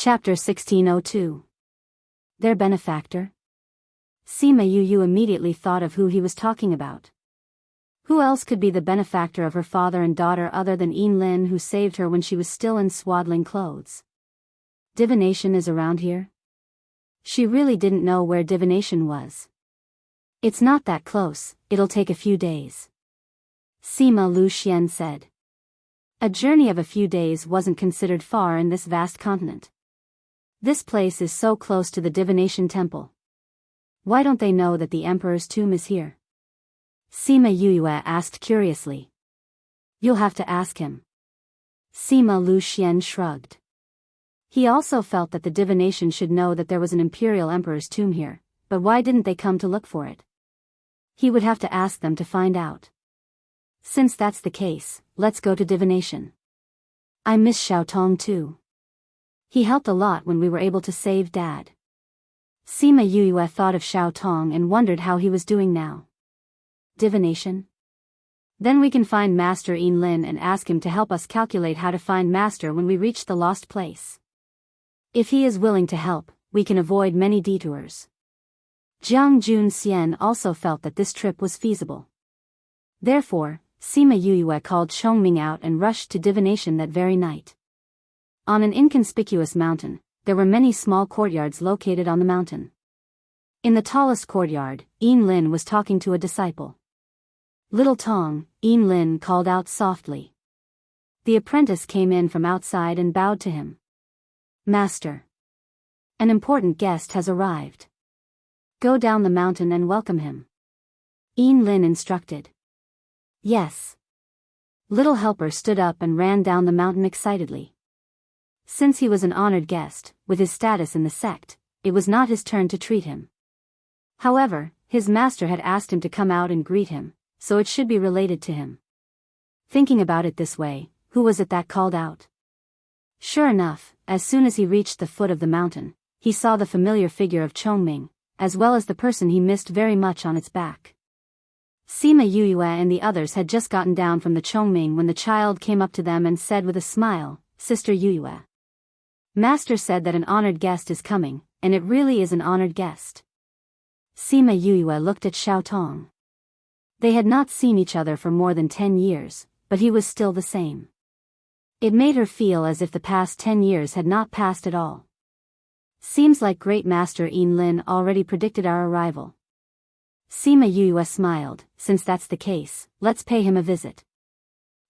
Chapter 1602. Their benefactor? Sima Yu immediately thought of who he was talking about. Who else could be the benefactor of her father and daughter other than Lin, who saved her when she was still in swaddling clothes? Divination is around here? She really didn't know where divination was. It's not that close, it'll take a few days. Sima Lu Xian said. A journey of a few days wasn't considered far in this vast continent. This place is so close to the divination temple. Why don't they know that the emperor's tomb is here? Sima Yu asked curiously. You'll have to ask him. Sima Lu Xian shrugged. He also felt that the divination should know that there was an imperial emperor's tomb here, but why didn't they come to look for it? He would have to ask them to find out. Since that's the case, let's go to divination. I miss Xiaotong too. He helped a lot when we were able to save Dad. Sima Yu thought of Xiaotong and wondered how he was doing now. Divination? Then we can find Master Lin and ask him to help us calculate how to find Master when we reach the lost place. If he is willing to help, we can avoid many detours. Jiang Junxian also felt that this trip was feasible. Therefore, Sima Yu called Chongming out and rushed to divination that very night. On an inconspicuous mountain, there were many small courtyards located on the mountain. In the tallest courtyard, Lin was talking to a disciple. Little Tong, Lin called out softly. The apprentice came in from outside and bowed to him. Master. An important guest has arrived. Go down the mountain and welcome him. Lin instructed. Yes. Little helper stood up and ran down the mountain excitedly. Since he was an honored guest, with his status in the sect, it was not his turn to treat him. However, his master had asked him to come out and greet him, so it should be related to him. Thinking about it this way, who was it that called out? Sure enough, as soon as he reached the foot of the mountain, he saw the familiar figure of Chongming, as well as the person he missed very much on its back. Sima Yu and the others had just gotten down from the Chongming when the child came up to them and said with a smile, Sister Yu. Master said that an honored guest is coming, and it really is an honored guest. Sima Yu looked at Xiaotong. They had not seen each other for more than 10 years, but he was still the same. It made her feel as if the past 10 years had not passed at all. Seems like Great Master Lin already predicted our arrival. Sima Yu smiled. Since that's the case, let's pay him a visit.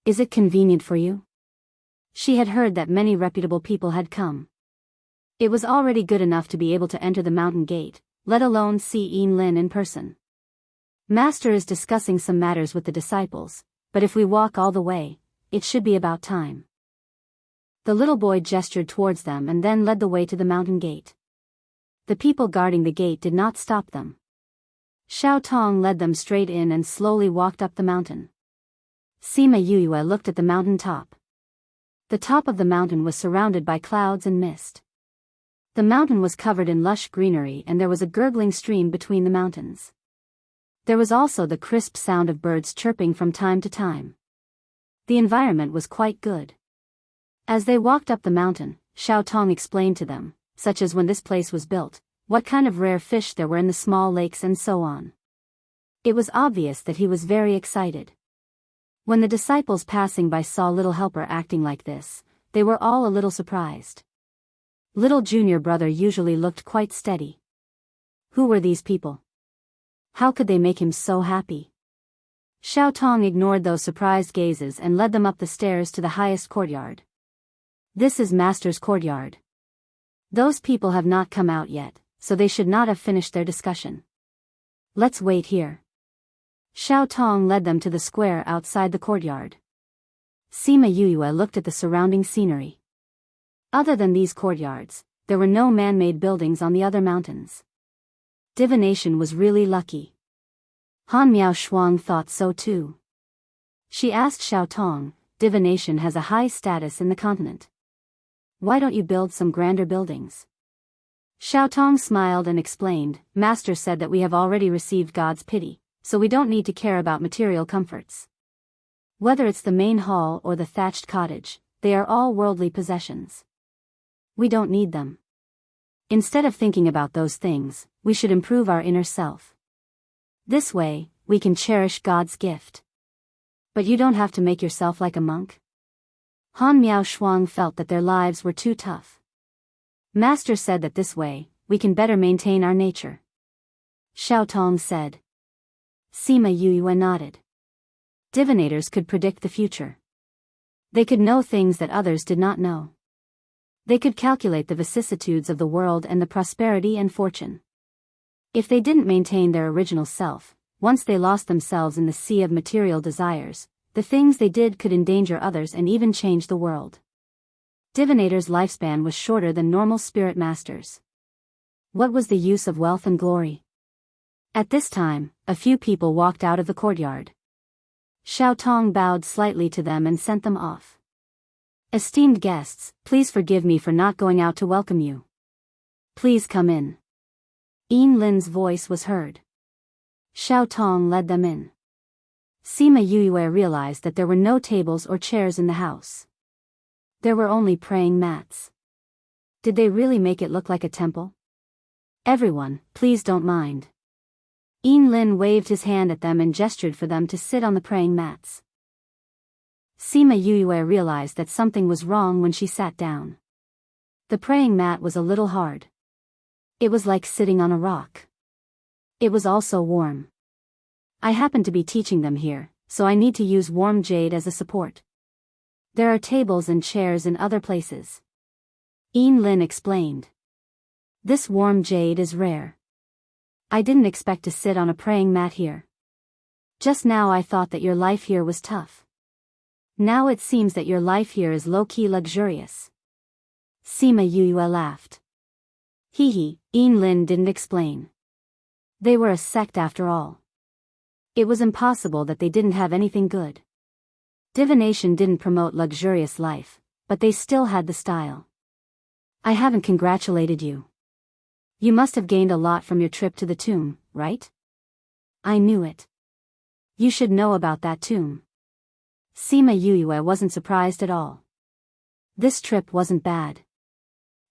Is it convenient for you? She had heard that many reputable people had come. It was already good enough to be able to enter the mountain gate, let alone see Lin in person. Master is discussing some matters with the disciples, but if we walk all the way, it should be about time. The little boy gestured towards them and then led the way to the mountain gate. The people guarding the gate did not stop them. Xiaotong led them straight in and slowly walked up the mountain. Sima Yu looked at the mountain top. The top of the mountain was surrounded by clouds and mist. The mountain was covered in lush greenery and there was a gurgling stream between the mountains. There was also the crisp sound of birds chirping from time to time. The environment was quite good. As they walked up the mountain, Xiaotong explained to them, such as when this place was built, what kind of rare fish there were in the small lakes and so on. It was obvious that he was very excited. When the disciples passing by saw little helper acting like this, they were all a little surprised. Little junior brother usually looked quite steady. Who were these people? How could they make him so happy? Xiaotong ignored those surprised gazes and led them up the stairs to the highest courtyard. This is Master's courtyard. Those people have not come out yet, so they should not have finished their discussion. Let's wait here. Xiaotong led them to the square outside the courtyard. Sima Yu looked at the surrounding scenery. Other than these courtyards, there were no man-made buildings on the other mountains. Divination was really lucky. Han Miao Shuang thought so too. She asked Xiaotong, divination has a high status in the continent. Why don't you build some grander buildings? Xiaotong smiled and explained, Master said that we have already received God's pity, so we don't need to care about material comforts. Whether it's the main hall or the thatched cottage, they are all worldly possessions. We don't need them. Instead of thinking about those things, we should improve our inner self. This way, we can cherish God's gift. But you don't have to make yourself like a monk. Han Miao Shuang felt that their lives were too tough. Master said that this way, we can better maintain our nature. Xiao Tong said. Sima Yuyue nodded. Divinators could predict the future. They could know things that others did not know. They could calculate the vicissitudes of the world and the prosperity and fortune. If they didn't maintain their original self, once they lost themselves in the sea of material desires, the things they did could endanger others and even change the world. Divinators' lifespan was shorter than normal spirit masters. What was the use of wealth and glory? At this time, a few people walked out of the courtyard. Xiao Tong bowed slightly to them and sent them off. Esteemed guests, please forgive me for not going out to welcome you. Please come in. Yin Lin's voice was heard. Xiao Tong led them in. Sima Yuyue realized that there were no tables or chairs in the house. There were only praying mats. Did they really make it look like a temple? Everyone, please don't mind. Yin Lin waved his hand at them and gestured for them to sit on the praying mats. Sima Yuyue realized that something was wrong when she sat down. The praying mat was a little hard. It was like sitting on a rock. It was also warm. I happen to be teaching them here, so I need to use warm jade as a support. There are tables and chairs in other places. Yin Lin explained. This warm jade is rare. I didn't expect to sit on a praying mat here. Just now I thought that your life here was tough. Now it seems that your life here is low-key luxurious. Sima Yuyue laughed. Hee, Yin Lin didn't explain. They were a sect after all. It was impossible that they didn't have anything good. Divination didn't promote luxurious life, but they still had the style. I haven't congratulated you. You must have gained a lot from your trip to the tomb, right? I knew it. You should know about that tomb. Sima Yuyue wasn't surprised at all. This trip wasn't bad.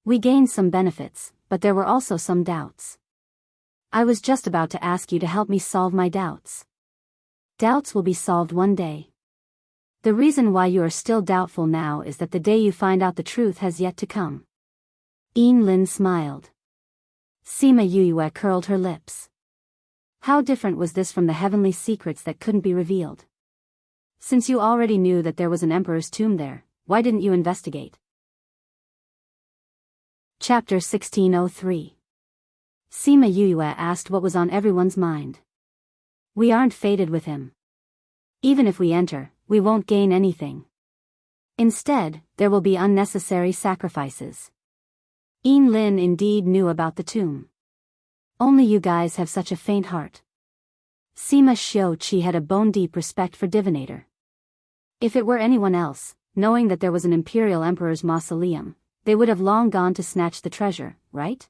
We gained some benefits, but there were also some doubts. I was just about to ask you to help me solve my doubts. Doubts will be solved one day. The reason why you are still doubtful now is that the day you find out the truth has yet to come. Yin Lin smiled. Sima Yuyue curled her lips. How different was this from the heavenly secrets that couldn't be revealed? Since you already knew that there was an emperor's tomb there, why didn't you investigate? Chapter 1603. Sima Yuyue asked what was on everyone's mind. We aren't fated with him. Even if we enter, we won't gain anything. Instead, there will be unnecessary sacrifices. Yin Lin indeed knew about the tomb. Only you guys have such a faint heart. Sima Xiuqi had a bone-deep respect for Divinator. If it were anyone else, knowing that there was an imperial emperor's mausoleum, they would have long gone to snatch the treasure, right?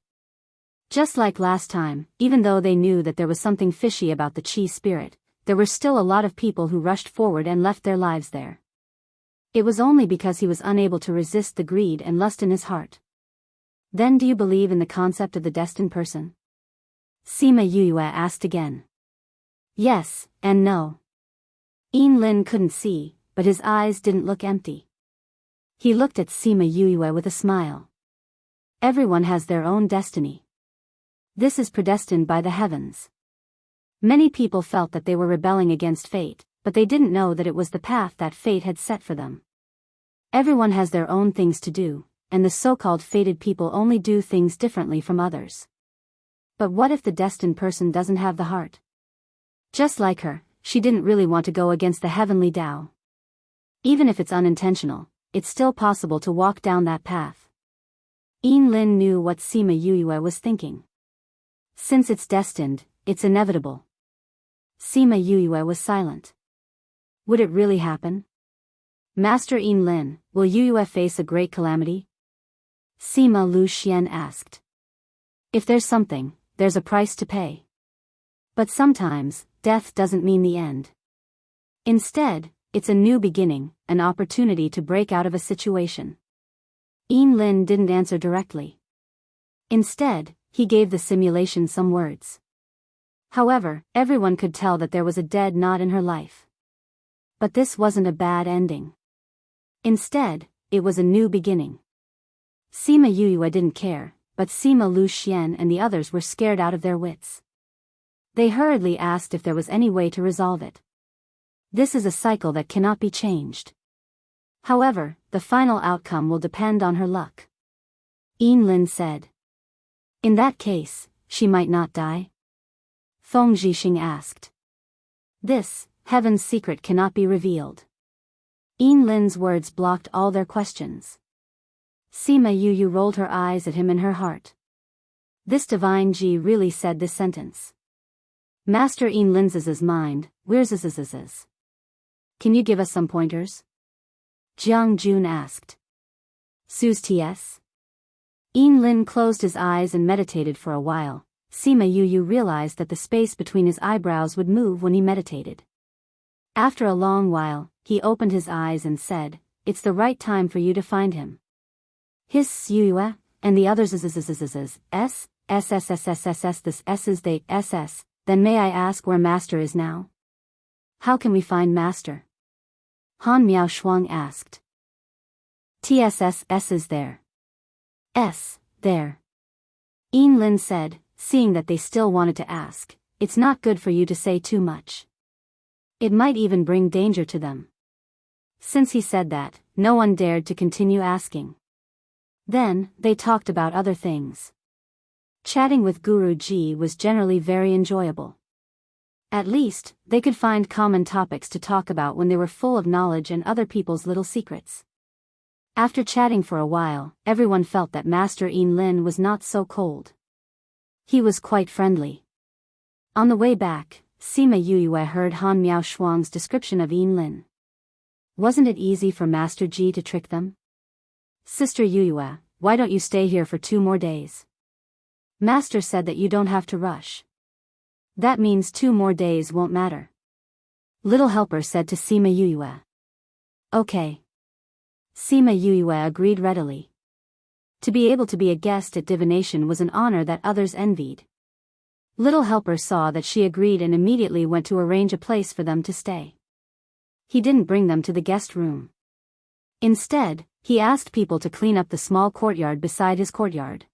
Just like last time, even though they knew that there was something fishy about the Qi spirit, there were still a lot of people who rushed forward and left their lives there. It was only because he was unable to resist the greed and lust in his heart. Then do you believe in the concept of the destined person? Sima Yuyue asked again. Yes, and no. Yin Lin couldn't see, but his eyes didn't look empty. He looked at Sima Yuyue with a smile. Everyone has their own destiny. This is predestined by the heavens. Many people felt that they were rebelling against fate, but they didn't know that it was the path that fate had set for them. Everyone has their own things to do, and the so-called fated people only do things differently from others. But what if the destined person doesn't have the heart? Just like her, she didn't really want to go against the heavenly Tao. Even if it's unintentional, it's still possible to walk down that path. Yin Lin knew what Sima Yuyue was thinking. Since it's destined, it's inevitable. Sima Yuyue was silent. Would it really happen? Master Yin Lin, will Yuyue face a great calamity? Sima Lu Xian asked. If there's something, there's a price to pay. But sometimes, death doesn't mean the end. Instead, it's a new beginning, an opportunity to break out of a situation. Lin didn't answer directly. Instead, he gave the simulation some words. However, everyone could tell that there was a dead knot in her life. But this wasn't a bad ending. Instead, it was a new beginning. Sima Yuyue didn't care, but Sima Lu Xian and the others were scared out of their wits. They hurriedly asked if there was any way to resolve it. This is a cycle that cannot be changed. However, the final outcome will depend on her luck. Lin said. In that case, she might not die? Feng Zhixing asked. This, heaven's secret cannot be revealed. Lin's words blocked all their questions. Sima Yuyu rolled her eyes at him in her heart. This divine Ji really said this sentence. Master Lin's mind, where's his? Can you give us some pointers? Jiang Jun asked. Su's ts? Lin closed his eyes and meditated for a while. Sima Yuyu realized that the space between his eyebrows would move when he meditated. After a long while, he opened his eyes and said, it's the right time for you to find him. His Yuyue, and the others this is they ss, then may I ask where Master is now? How can we find Master? Han Miao Shuang asked. TSS is there. There. Lin said, seeing that they still wanted to ask, it's not good for you to say too much. It might even bring danger to them. Since he said that, no one dared to continue asking. Then, they talked about other things. Chatting with Guru Ji was generally very enjoyable. At least, they could find common topics to talk about when they were full of knowledge and other people's little secrets. After chatting for a while, everyone felt that Master Lin was not so cold. He was quite friendly. On the way back, Sima Yuyue heard Han Miao Shuang's description of Lin. Wasn't it easy for Master Ji to trick them? Sister Yuyue, why don't you stay here for 2 more days? Master said that you don't have to rush. That means 2 more days won't matter. Little Helper said to Sima Yuyue. Okay. Sima Yuyue agreed readily. To be able to be a guest at divination was an honor that others envied. Little Helper saw that she agreed and immediately went to arrange a place for them to stay. He didn't bring them to the guest room. Instead, he asked people to clean up the small courtyard beside his courtyard.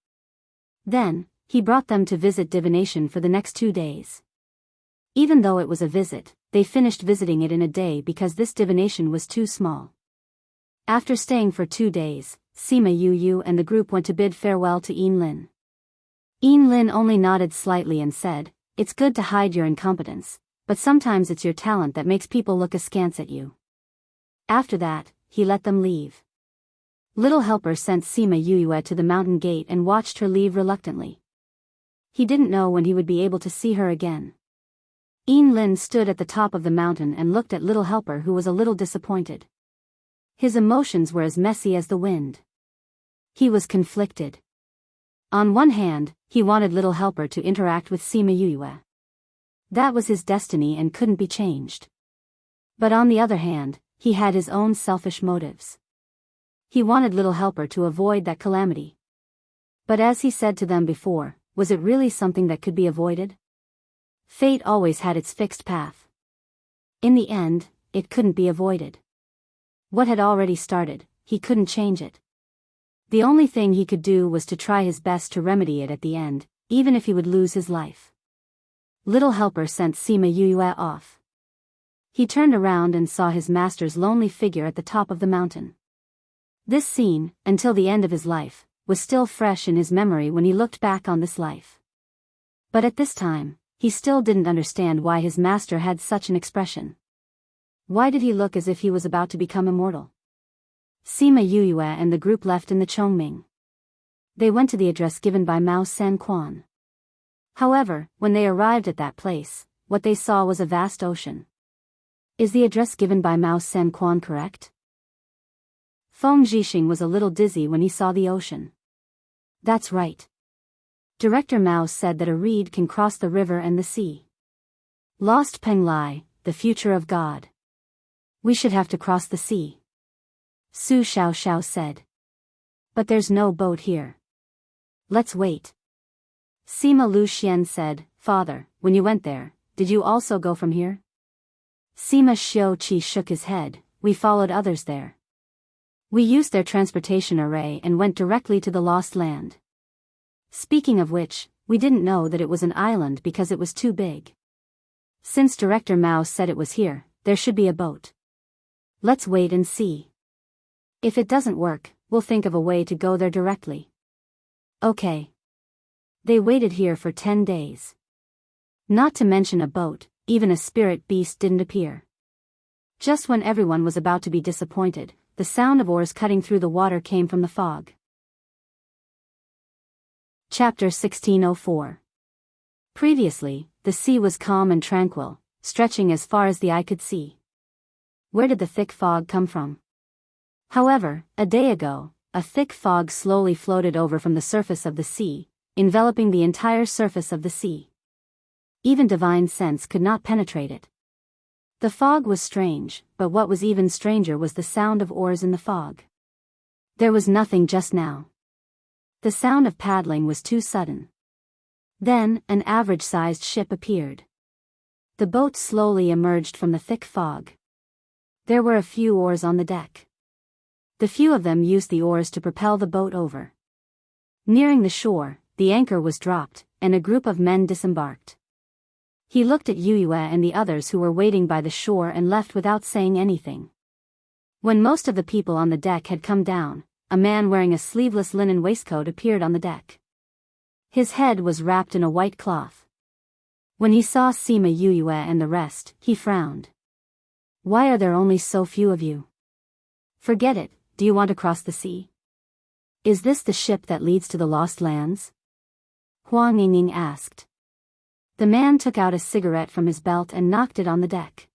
Then, he brought them to visit divination for the next 2 days. Even though it was a visit, they finished visiting it in a day because this divination was too small. After staying for 2 days, Sima Yuyu and the group went to bid farewell to Lin. Lin only nodded slightly and said, it's good to hide your incompetence, but sometimes it's your talent that makes people look askance at you. After that, he let them leave. Little Helper sent Sima Yuyue to the mountain gate and watched her leave reluctantly. He didn't know when he would be able to see her again. Lin stood at the top of the mountain and looked at Little Helper, who was a little disappointed. His emotions were as messy as the wind. He was conflicted. On one hand, he wanted Little Helper to interact with Sima Yuyue. That was his destiny and couldn't be changed. But on the other hand, he had his own selfish motives. He wanted Little Helper to avoid that calamity. But as he said to them before, was it really something that could be avoided? Fate always had its fixed path. In the end, it couldn't be avoided. What had already started, he couldn't change it. The only thing he could do was to try his best to remedy it at the end, even if he would lose his life. Little Helper sent Sima Yuyue off. He turned around and saw his master's lonely figure at the top of the mountain. This scene, until the end of his life, was still fresh in his memory when he looked back on this life. But at this time, he still didn't understand why his master had such an expression. Why did he look as if he was about to become immortal? Sima Yuyue and the group left in the Chongming. They went to the address given by Mao Sanquan. However, when they arrived at that place, what they saw was a vast ocean. Is the address given by Mao Sanquan correct? Feng Zhixing was a little dizzy when he saw the ocean. That's right. Director Mao said that a reed can cross the river and the sea. Lost Peng Lai, the future of God. We should have to cross the sea. Su Xiaoxiao said. But there's no boat here. Let's wait. Sima Lu Xian said, Father, when you went there, did you also go from here? Sima Xiu Qi shook his head, we followed others there. We used their transportation array and went directly to the Lost Land. Speaking of which, we didn't know that it was an island because it was too big. Since Director Mao said it was here, there should be a boat. Let's wait and see. If it doesn't work, we'll think of a way to go there directly. Okay. They waited here for 10 days. Not to mention a boat, even a spirit beast didn't appear. Just when everyone was about to be disappointed, the sound of oars cutting through the water came from the fog. Chapter 1604. Previously, the sea was calm and tranquil, stretching as far as the eye could see. Where did the thick fog come from? However, a day ago, a thick fog slowly floated over from the surface of the sea, enveloping the entire surface of the sea. Even divine sense could not penetrate it. The fog was strange, but what was even stranger was the sound of oars in the fog. There was nothing just now. The sound of paddling was too sudden. Then, an average-sized ship appeared. The boat slowly emerged from the thick fog. There were a few oars on the deck. The few of them used the oars to propel the boat over. Nearing the shore, the anchor was dropped, and a group of men disembarked. He looked at Yu Yue and the others who were waiting by the shore and left without saying anything. When most of the people on the deck had come down, a man wearing a sleeveless linen waistcoat appeared on the deck. His head was wrapped in a white cloth. When he saw Sima Yu Yue and the rest, he frowned. Why are there only so few of you? Forget it, do you want to cross the sea? Is this the ship that leads to the Lost Lands? Huang Yingning asked. The man took out a cigarette from his belt and knocked it on the deck.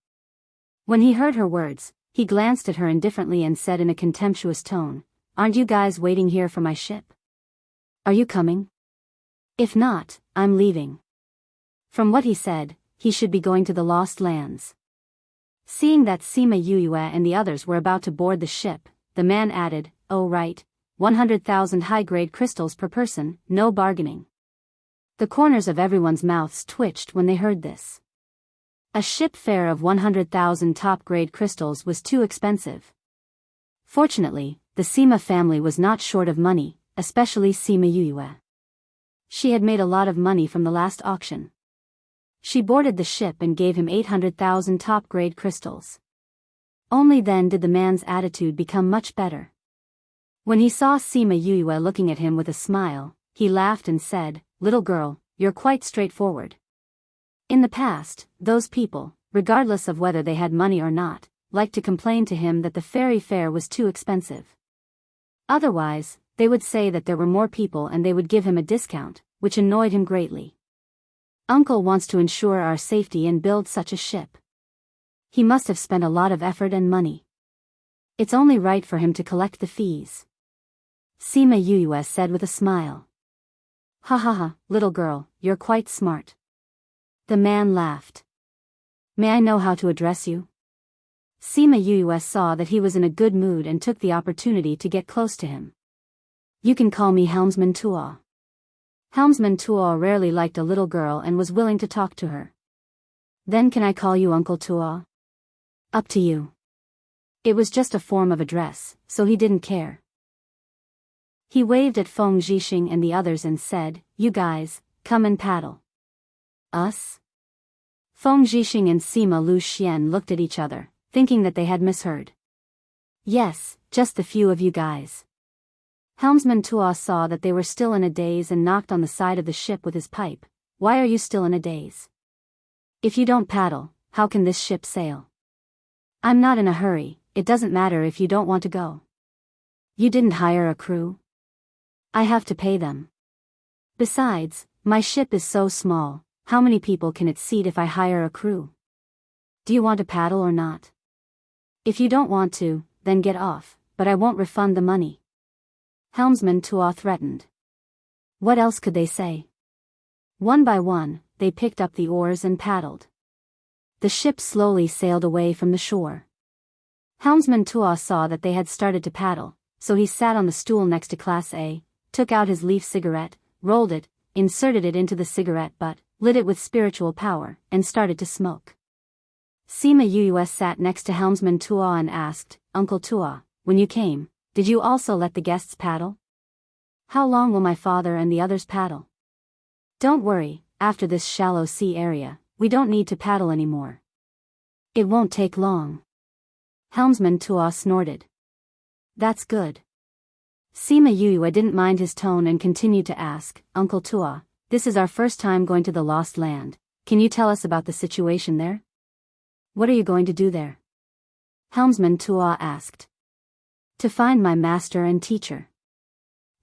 When he heard her words, he glanced at her indifferently and said in a contemptuous tone, Aren't you guys waiting here for my ship? Are you coming? If not, I'm leaving. From what he said, he should be going to the Lost Lands. Seeing that Sima Yu Yue and the others were about to board the ship, the man added, Oh right, 100,000 high-grade crystals per person, no bargaining. The corners of everyone's mouths twitched when they heard this. A ship fare of 100,000 top-grade crystals was too expensive. Fortunately, the Sima family was not short of money, especially Sima Yu Yue. She had made a lot of money from the last auction. She boarded the ship and gave him 800,000 top-grade crystals. Only then did the man's attitude become much better. When he saw Sima Yu Yue looking at him with a smile, he laughed and said, Little girl, you're quite straightforward. In the past, those people, regardless of whether they had money or not, liked to complain to him that the ferry fare was too expensive. Otherwise, they would say that there were more people and they would give him a discount, which annoyed him greatly. Uncle wants to ensure our safety and build such a ship. He must have spent a lot of effort and money. It's only right for him to collect the fees. Sima Yu Yue said with a smile. Ha ha ha, little girl, you're quite smart. The man laughed. May I know how to address you? Sima Yu Yue saw that he was in a good mood and took the opportunity to get close to him. You can call me Helmsman Tuo. Helmsman Tuo rarely liked a little girl and was willing to talk to her. Then can I call you Uncle Tuo? Up to you. It was just a form of address, so he didn't care. He waved at Feng Zhixing and the others and said, You guys, come and paddle. Us? Feng Zhixing and Sima Lu Xian looked at each other, thinking that they had misheard. Yes, just the few of you guys. Helmsman Tuo saw that they were still in a daze and knocked on the side of the ship with his pipe. Why are you still in a daze? If you don't paddle, how can this ship sail? I'm not in a hurry, it doesn't matter if you don't want to go. You didn't hire a crew? I have to pay them. Besides, my ship is so small, how many people can it seat if I hire a crew? Do you want to paddle or not? If you don't want to, then get off, but I won't refund the money. Helmsman Tuo threatened. What else could they say? One by one, they picked up the oars and paddled. The ship slowly sailed away from the shore. Helmsman Tuo saw that they had started to paddle, so he sat on the stool next to Class A, took out his leaf cigarette, rolled it, inserted it into the cigarette butt, lit it with spiritual power, and started to smoke. Sima Yuyue sat next to Helmsman Tua and asked, Uncle Tua, when you came, did you also let the guests paddle? How long will my father and the others paddle? Don't worry, after this shallow sea area, we don't need to paddle anymore. It won't take long. Helmsman Tua snorted. That's good. Sima Yuyue didn't mind his tone and continued to ask, Uncle Tua, this is our first time going to the Lost Land. Can you tell us about the situation there? What are you going to do there? Helmsman Tua asked. To find my master and teacher.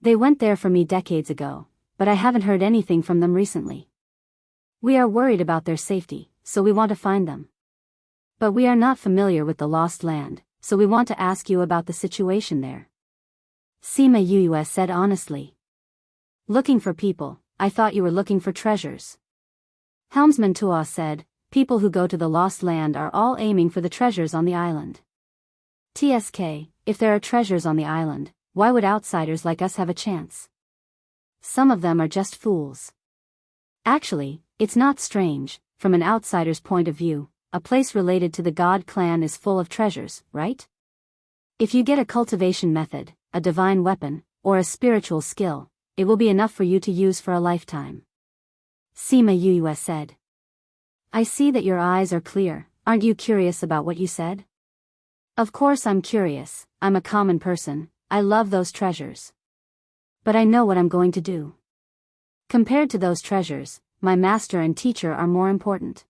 They went there for me decades ago, but I haven't heard anything from them recently. We are worried about their safety, so we want to find them. But we are not familiar with the Lost Land, so we want to ask you about the situation there. Sima Yuyue said honestly. Looking for people, I thought you were looking for treasures. Helmsman Tua said, people who go to the Lost Land are all aiming for the treasures on the island. TSK, if there are treasures on the island, why would outsiders like us have a chance? Some of them are just fools. Actually, it's not strange, from an outsider's point of view, a place related to the God clan is full of treasures, right? If you get a cultivation method, a divine weapon, or a spiritual skill, it will be enough for you to use for a lifetime. Sima Yuyue said. I see that your eyes are clear, aren't you curious about what you said? Of course I'm curious, I'm a common person, I love those treasures. But I know what I'm going to do. Compared to those treasures, my master and teacher are more important.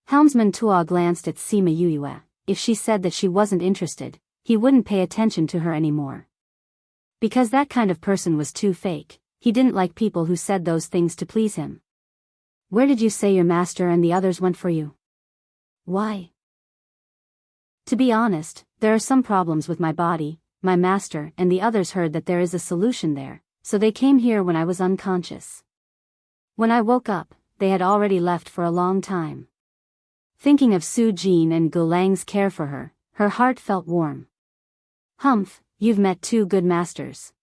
Helmsman Tua glanced at Sima Yuyue. If she said that she wasn't interested, he wouldn't pay attention to her anymore. Because that kind of person was too fake, he didn't like people who said those things to please him. Where did you say your master and the others went for you? Why? To be honest, there are some problems with my body. My master and the others heard that there is a solution there, so they came here when I was unconscious. When I woke up, they had already left for a long time. Thinking of Su Jin and Gulang's care for her, her heart felt warm. Humph, you've met two good masters.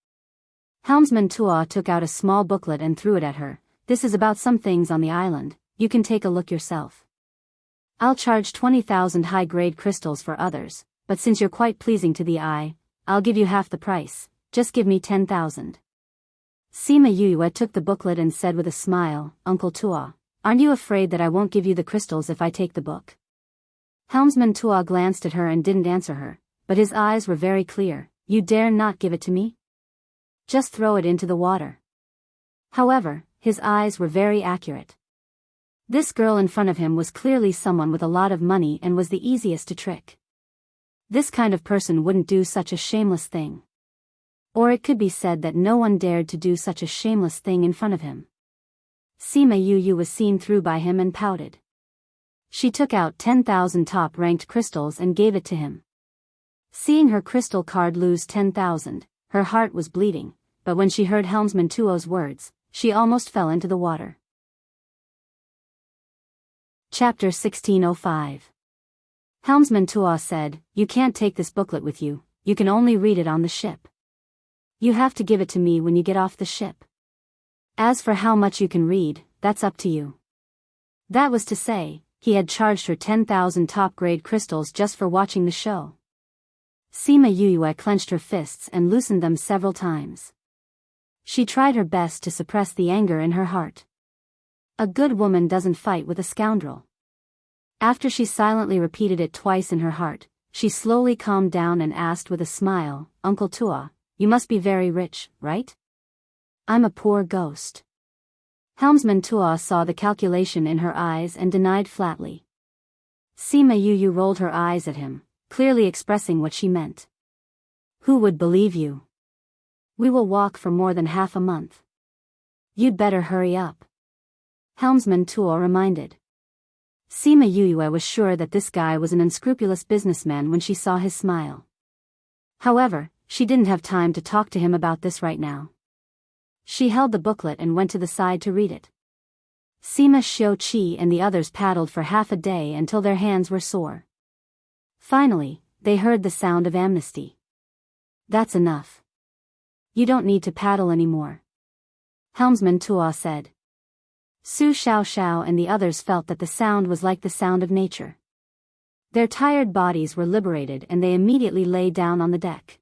Helmsman Tua took out a small booklet and threw it at her. This is about some things on the island, you can take a look yourself. I'll charge 20,000 high-grade crystals for others, but since you're quite pleasing to the eye, I'll give you half the price, just give me 10,000. Sima Yuyue took the booklet and said with a smile, Uncle Tua, aren't you afraid that I won't give you the crystals if I take the book? Helmsman Tua glanced at her and didn't answer her, but his eyes were very clear. You dare not give it to me? Just throw it into the water. However, his eyes were very accurate. This girl in front of him was clearly someone with a lot of money and was the easiest to trick. This kind of person wouldn't do such a shameless thing. Or it could be said that no one dared to do such a shameless thing in front of him. Sima Yuyue was seen through by him and pouted. She took out 10,000 top-ranked crystals and gave it to him. Seeing her crystal card lose 10,000, her heart was bleeding, but when she heard Helmsman Tuo's words, she almost fell into the water. Chapter 1605. Helmsman Tua said, you can't take this booklet with you, you can only read it on the ship. You have to give it to me when you get off the ship. As for how much you can read, that's up to you. That was to say, he had charged her 10,000 top-grade crystals just for watching the show. Sima Yuyue clenched her fists and loosened them several times. She tried her best to suppress the anger in her heart. A good woman doesn't fight with a scoundrel. After she silently repeated it twice in her heart, she slowly calmed down and asked with a smile, Uncle Tua, you must be very rich, right? I'm a poor ghost. Helmsman Tua saw the calculation in her eyes and denied flatly. Sima Yuyue rolled her eyes at him, clearly expressing what she meant. Who would believe you? We will walk for more than half a month. You'd better hurry up. Helmsman Tua reminded. Sima Yuyue was sure that this guy was an unscrupulous businessman when she saw his smile. However, she didn't have time to talk to him about this right now. She held the booklet and went to the side to read it. Sima Xiu-Chi and the others paddled for half a day until their hands were sore. Finally, they heard the sound of amnesty. That's enough. You don't need to paddle anymore. Helmsman Tuo said. Su Xiao Xiao and the others felt that the sound was like the sound of nature. Their tired bodies were liberated and they immediately lay down on the deck.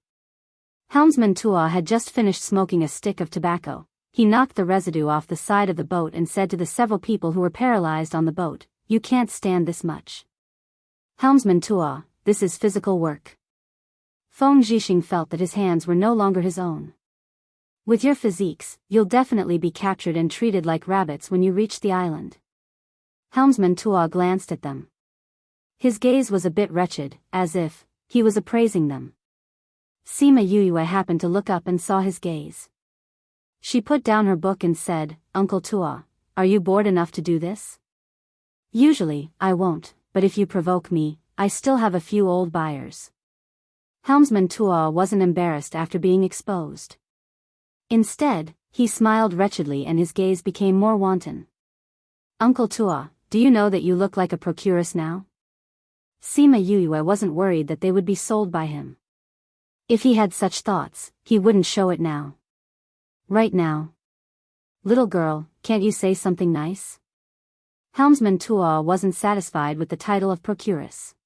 Helmsman Tuo had just finished smoking a stick of tobacco. He knocked the residue off the side of the boat and said to the several people who were paralyzed on the boat, "You can't stand this much." Helmsman Tuo, this is physical work. Feng Zhixing felt that his hands were no longer his own. With your physiques, you'll definitely be captured and treated like rabbits when you reach the island. Helmsman Tuo glanced at them. His gaze was a bit wretched, as if he was appraising them. Sima Yuyue happened to look up and saw his gaze. She put down her book and said, "Uncle Tuo, are you bored enough to do this?" "Usually, I won't, but if you provoke me, I still have a few old buyers." Helmsman Tuo wasn't embarrassed after being exposed. Instead, he smiled wretchedly and his gaze became more wanton. "Uncle Tuo, do you know that you look like a procuress now?" Sima Yuyue wasn't worried that they would be sold by him. If he had such thoughts, he wouldn't show it now. Right now. "Little girl, can't you say something nice?" Helmsman Tuo wasn't satisfied with the title of procuress.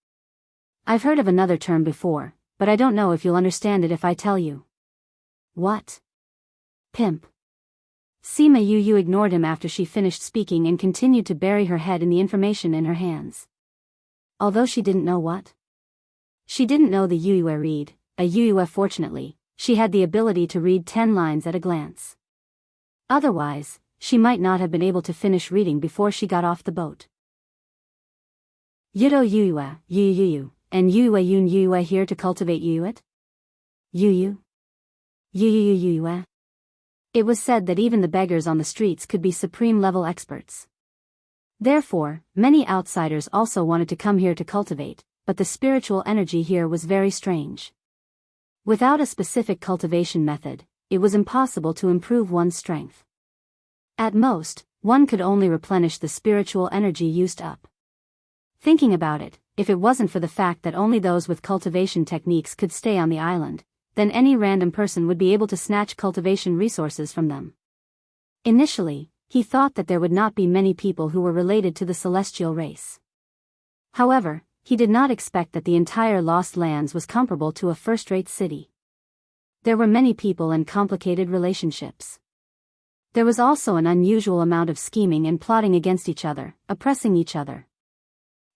"I've heard of another term before, but I don't know if you'll understand it if I tell you." "What?" "Pimp." Sima Yu ignored him after she finished speaking and continued to bury her head in the information in her hands. Although she didn't know what. She didn't know the Yuyue read, a Yuyue fortunately, she had the ability to read 10 lines at a glance. Otherwise, she might not have been able to finish reading before she got off the boat. Yudo Yuyue, Yuyu, and Yuyue Yun Yuyue here to cultivate Yuyuet? Yuyu? Yuyu Yuyue? It was said that even the beggars on the streets could be supreme-level experts. Therefore, many outsiders also wanted to come here to cultivate, but the spiritual energy here was very strange. Without a specific cultivation method, it was impossible to improve one's strength. At most, one could only replenish the spiritual energy used up. Thinking about it, if it wasn't for the fact that only those with cultivation techniques could stay on the island, then any random person would be able to snatch cultivation resources from them. Initially, he thought that there would not be many people who were related to the celestial race. However, he did not expect that the entire Lost Lands was comparable to a first-rate city. There were many people and complicated relationships. There was also an unusual amount of scheming and plotting against each other, oppressing each other.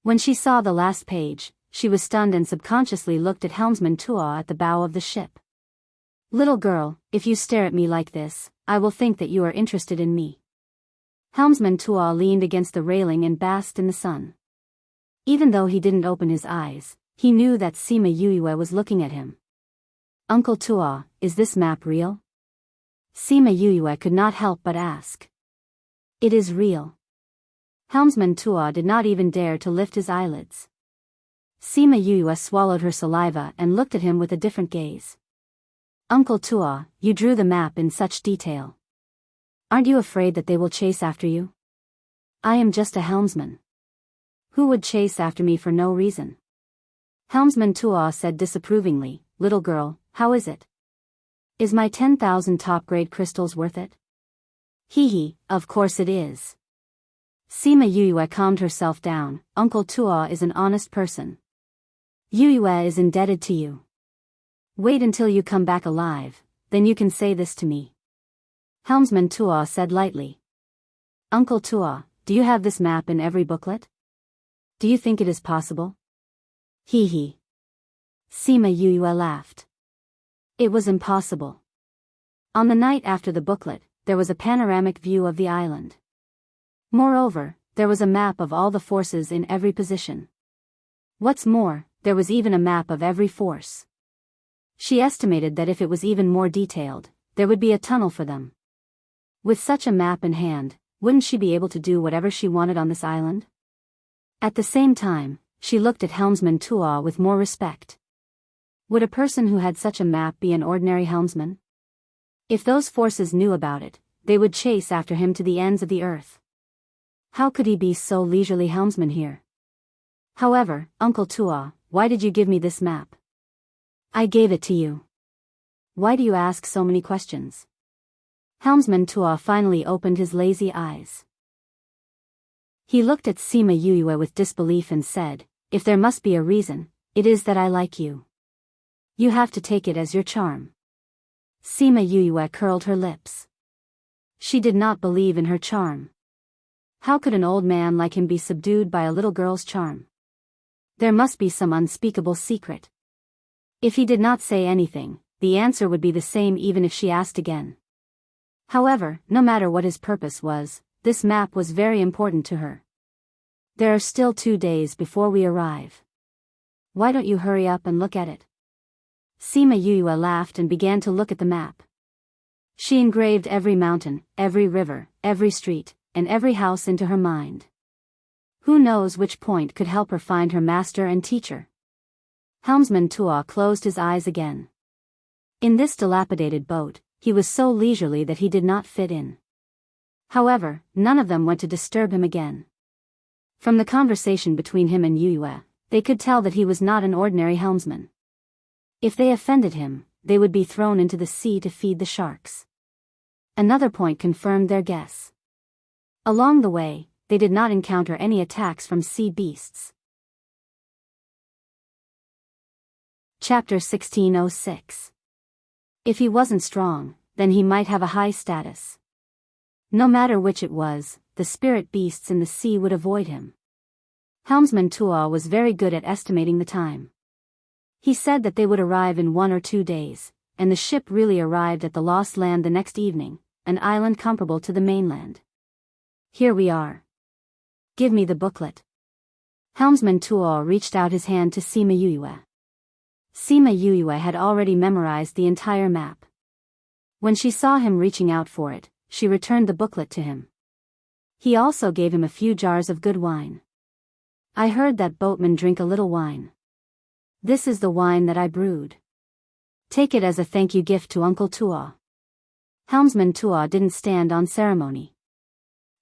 When she saw the last page, she was stunned and subconsciously looked at Helmsman Tuo at the bow of the ship. "Little girl, if you stare at me like this, I will think that you are interested in me." Helmsman Tuo leaned against the railing and basked in the sun. Even though he didn't open his eyes, he knew that Sima Yuyue was looking at him. "Uncle Tuo, is this map real?" Sima Yuyue could not help but ask. "It is real." Helmsman Tuo did not even dare to lift his eyelids. Sima Yuyue swallowed her saliva and looked at him with a different gaze. "Uncle Tuo, you drew the map in such detail. Aren't you afraid that they will chase after you?" "I am just a helmsman. Who would chase after me for no reason?" Helmsman Tuo said disapprovingly, "Little girl, how is it? Is my 10,000 top-grade crystals worth it?" "Hee, of course it is." Sima Yuyue calmed herself down. "Uncle Tuo is an honest person. Yuyue is indebted to you. Wait until you come back alive, then you can say this to me." Helmsman Tuo said lightly. "Uncle Tuo, do you have this map in every booklet? Do you think it is possible?" Hee. Sima Yuyue laughed. It was impossible. On the night after the booklet, there was a panoramic view of the island. Moreover, there was a map of all the forces in every position. What's more, there was even a map of every force. She estimated that if it was even more detailed, there would be a tunnel for them. With such a map in hand, wouldn't she be able to do whatever she wanted on this island? At the same time, she looked at Helmsman Tuo with more respect. Would a person who had such a map be an ordinary helmsman? If those forces knew about it, they would chase after him to the ends of the earth. How could he be so leisurely helmsman here? "However, Uncle Tuo, why did you give me this map?" "I gave it to you." Why do you ask so many questions? Helmsman Tua finally opened his lazy eyes. He looked at Sima Yuyue with disbelief and said, if there must be a reason, it is that I like you. You have to take it as your charm. Sima Yuyue curled her lips. She did not believe in her charm. How could an old man like him be subdued by a little girl's charm? There must be some unspeakable secret. If he did not say anything, the answer would be the same even if she asked again. However, no matter what his purpose was, this map was very important to her. There are still 2 days before we arrive. Why don't you hurry up and look at it? Sima Yuyue laughed and began to look at the map. She engraved every mountain, every river, every street, and every house into her mind. Who knows which point could help her find her master and teacher? Helmsman Tua closed his eyes again. In this dilapidated boat, he was so leisurely that he did not fit in. However, none of them went to disturb him again. From the conversation between him and Yuyue, they could tell that he was not an ordinary helmsman. If they offended him, they would be thrown into the sea to feed the sharks. Another point confirmed their guess. Along the way, they did not encounter any attacks from sea beasts. Chapter 1606. If he wasn't strong, then he might have a high status. No matter which it was, the spirit beasts in the sea would avoid him. Helmsman Tua was very good at estimating the time. He said that they would arrive in 1 or 2 days, and the ship really arrived at the lost land the next evening, an island comparable to the mainland. Here we are. Give me the booklet. Helmsman Tua reached out his hand to Sima Yuyue. Sima Yuyue had already memorized the entire map. When she saw him reaching out for it, she returned the booklet to him. He also gave him a few jars of good wine. I heard that boatmen drink a little wine. This is the wine that I brewed. Take it as a thank you gift to Uncle Tua. Helmsman Tua didn't stand on ceremony.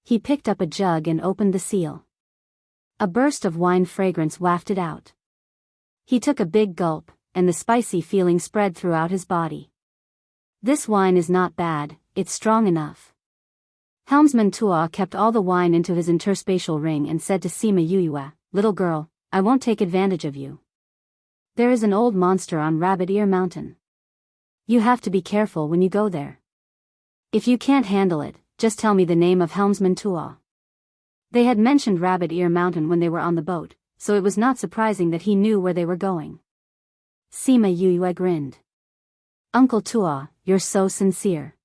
He picked up a jug and opened the seal. A burst of wine fragrance wafted out. He took a big gulp, and the spicy feeling spread throughout his body. This wine is not bad, it's strong enough. Helmsman Tua kept all the wine into his interspatial ring and said to Sima Yuyue, little girl, I won't take advantage of you. There is an old monster on Rabbit Ear Mountain. You have to be careful when you go there. If you can't handle it, just tell me the name of Helmsman Tua. They had mentioned Rabbit Ear Mountain when they were on the boat, so it was not surprising that he knew where they were going. Sima Yuyue grinned. Uncle Tua, you're so sincere.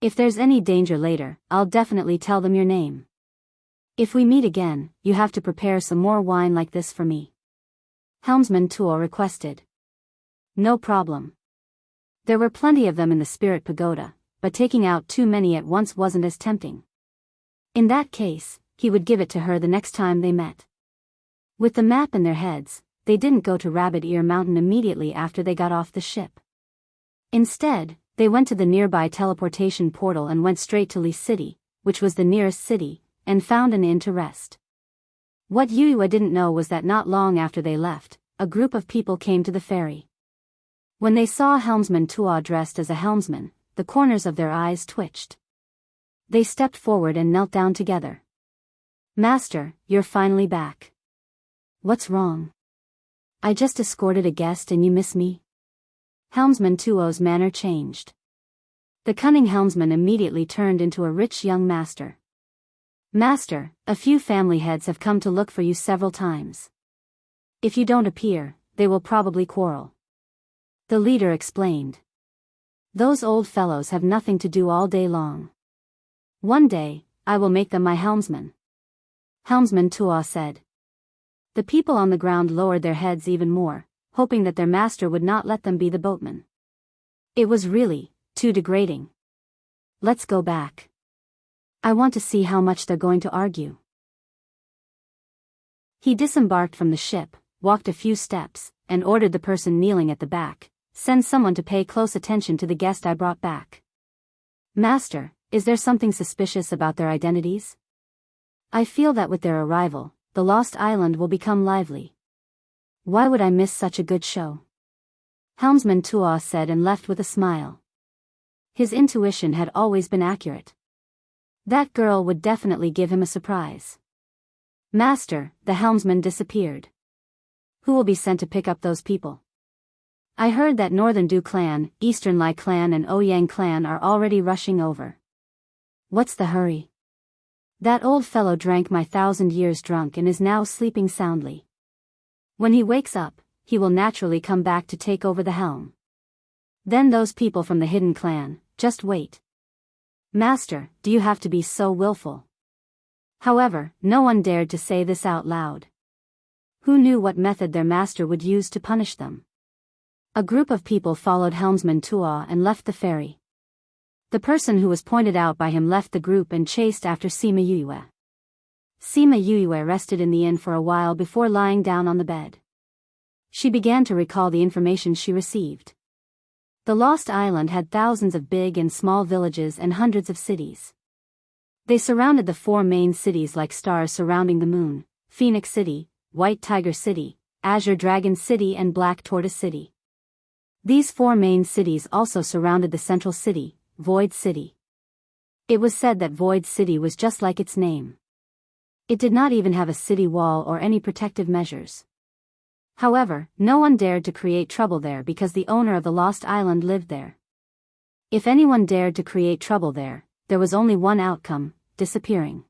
If there's any danger later, I'll definitely tell them your name. If we meet again, you have to prepare some more wine like this for me. Helmsman Tua requested. No problem. There were plenty of them in the spirit pagoda, but taking out too many at once wasn't as tempting. In that case, he would give it to her the next time they met. With the map in their heads, they didn't go to Rabbit Ear Mountain immediately after they got off the ship. Instead, they went to the nearby teleportation portal and went straight to Lee City, which was the nearest city, and found an inn to rest. What Yuyue didn't know was that not long after they left, a group of people came to the ferry. When they saw Helmsman Tua dressed as a helmsman, the corners of their eyes twitched. They stepped forward and knelt down together. Master, you're finally back. What's wrong? I just escorted a guest and you miss me? Helmsman Tuo's manner changed. The cunning helmsman immediately turned into a rich young master. Master, a few family heads have come to look for you several times. If you don't appear, they will probably quarrel. The leader explained. Those old fellows have nothing to do all day long. One day, I will make them my helmsmen. Helmsman Tua said. The people on the ground lowered their heads even more, hoping that their master would not let them be the boatman. It was really too degrading. Let's go back. I want to see how much they're going to argue. He disembarked from the ship, walked a few steps, and ordered the person kneeling at the back, send someone to pay close attention to the guest I brought back. Master, is there something suspicious about their identities? I feel that with their arrival, the lost island will become lively. Why would I miss such a good show? Helmsman Tuah said and left with a smile. His intuition had always been accurate. That girl would definitely give him a surprise. Master, the helmsman disappeared. Who will be sent to pick up those people? I heard that Northern Du clan, Eastern Lai clan and Ouyang clan are already rushing over. What's the hurry? That old fellow drank my 1,000 years drunk and is now sleeping soundly. When he wakes up, he will naturally come back to take over the helm. Then those people from the hidden clan, just wait. Master, do you have to be so willful? However, no one dared to say this out loud. Who knew what method their master would use to punish them? A group of people followed Helmsman Tuah and left the ferry. The person who was pointed out by him left the group and chased after Sima Yue. Sima Yue rested in the inn for a while before lying down on the bed. She began to recall the information she received. The Lost Island had thousands of big and small villages and hundreds of cities. They surrounded the 4 main cities like stars surrounding the moon: Phoenix City, White Tiger City, Azure Dragon City and Black Tortoise City. These 4 main cities also surrounded the central city, Void City. It was said that Void City was just like its name. It did not even have a city wall or any protective measures. However, no one dared to create trouble there because the owner of the Lost Island lived there. If anyone dared to create trouble there was only one outcome: disappearing.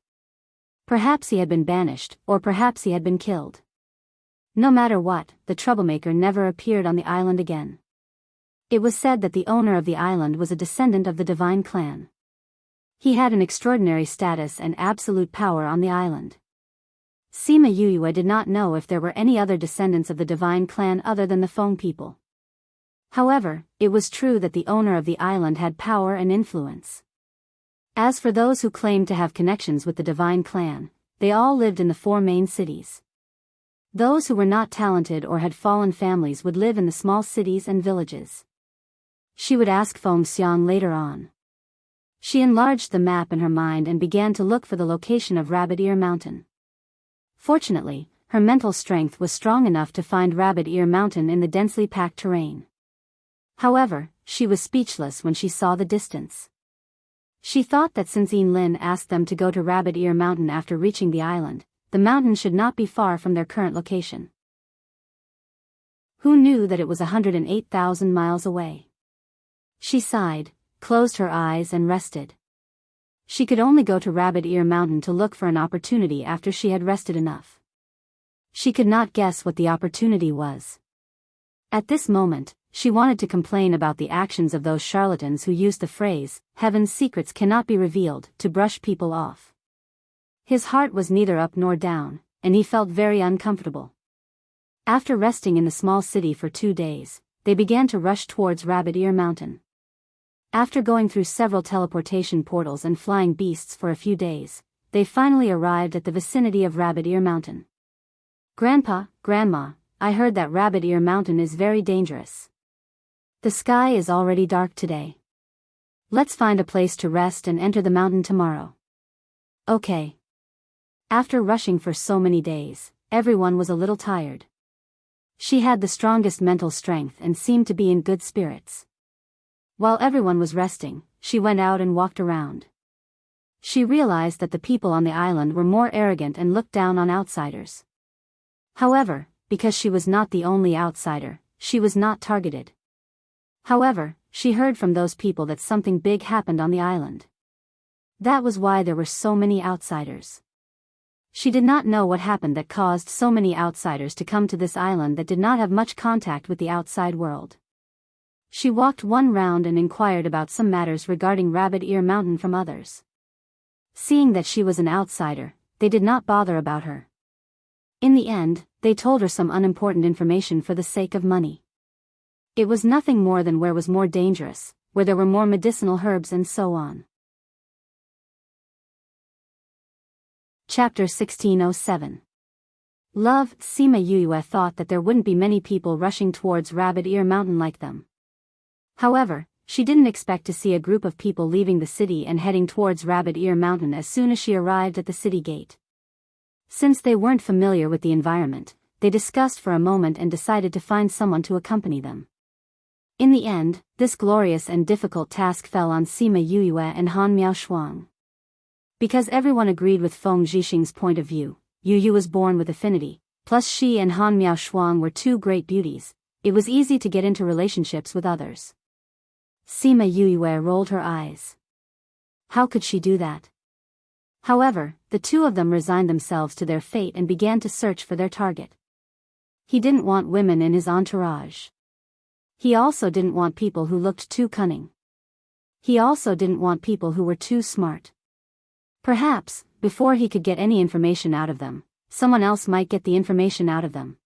Perhaps he had been banished, or perhaps he had been killed. No matter what, the troublemaker never appeared on the island again. It was said that the owner of the island was a descendant of the Divine Clan. He had an extraordinary status and absolute power on the island. Sima Yue did not know if there were any other descendants of the Divine Clan other than the Feng people. However, it was true that the owner of the island had power and influence. As for those who claimed to have connections with the Divine Clan, they all lived in the 4 main cities. Those who were not talented or had fallen families would live in the small cities and villages. She would ask Feng Xiang later on. She enlarged the map in her mind and began to look for the location of Rabbit Ear Mountain. Fortunately, her mental strength was strong enough to find Rabbit Ear Mountain in the densely packed terrain. However, she was speechless when she saw the distance. She thought that since Lin asked them to go to Rabbit Ear Mountain after reaching the island, the mountain should not be far from their current location. Who knew that it was 108,000 miles away? She sighed, closed her eyes and rested. She could only go to Rabbit Ear Mountain to look for an opportunity after she had rested enough. She could not guess what the opportunity was. At this moment, she wanted to complain about the actions of those charlatans who used the phrase, "Heaven's secrets cannot be revealed," to brush people off. His heart was neither up nor down, and he felt very uncomfortable. After resting in the small city for 2 days, they began to rush towards Rabbit Ear Mountain. After going through several teleportation portals and flying beasts for a few days, they finally arrived at the vicinity of Rabbit Ear Mountain. "Grandpa, Grandma, I heard that Rabbit Ear Mountain is very dangerous. The sky is already dark today. Let's find a place to rest and enter the mountain tomorrow." Okay. After rushing for so many days, everyone was a little tired. She had the strongest mental strength and seemed to be in good spirits. While everyone was resting, she went out and walked around. She realized that the people on the island were more arrogant and looked down on outsiders. However, because she was not the only outsider, she was not targeted. However, she heard from those people that something big happened on the island. That was why there were so many outsiders. She did not know what happened that caused so many outsiders to come to this island that did not have much contact with the outside world. She walked one round and inquired about some matters regarding Rabbit Ear Mountain from others. Seeing that she was an outsider, they did not bother about her. In the end, they told her some unimportant information for the sake of money. It was nothing more than where was more dangerous, where there were more medicinal herbs and so on. Chapter 1607. Love. Sima Yue thought that there wouldn't be many people rushing towards Rabbit Ear Mountain like them. However, she didn't expect to see a group of people leaving the city and heading towards Rabbit Ear Mountain as soon as she arrived at the city gate. Since they weren't familiar with the environment, they discussed for a moment and decided to find someone to accompany them. In the end, this glorious and difficult task fell on Sima Yuyue and Han Miaoshuang. Because everyone agreed with Feng Zhixing's point of view, Yu was born with affinity, plus she and Han Miaoshuang were two great beauties, it was easy to get into relationships with others. Sima Yuyue rolled her eyes. How could she do that? However, the two of them resigned themselves to their fate and began to search for their target. He didn't want women in his entourage. He also didn't want people who looked too cunning. He also didn't want people who were too smart. Perhaps, before he could get any information out of them, someone else might get the information out of them.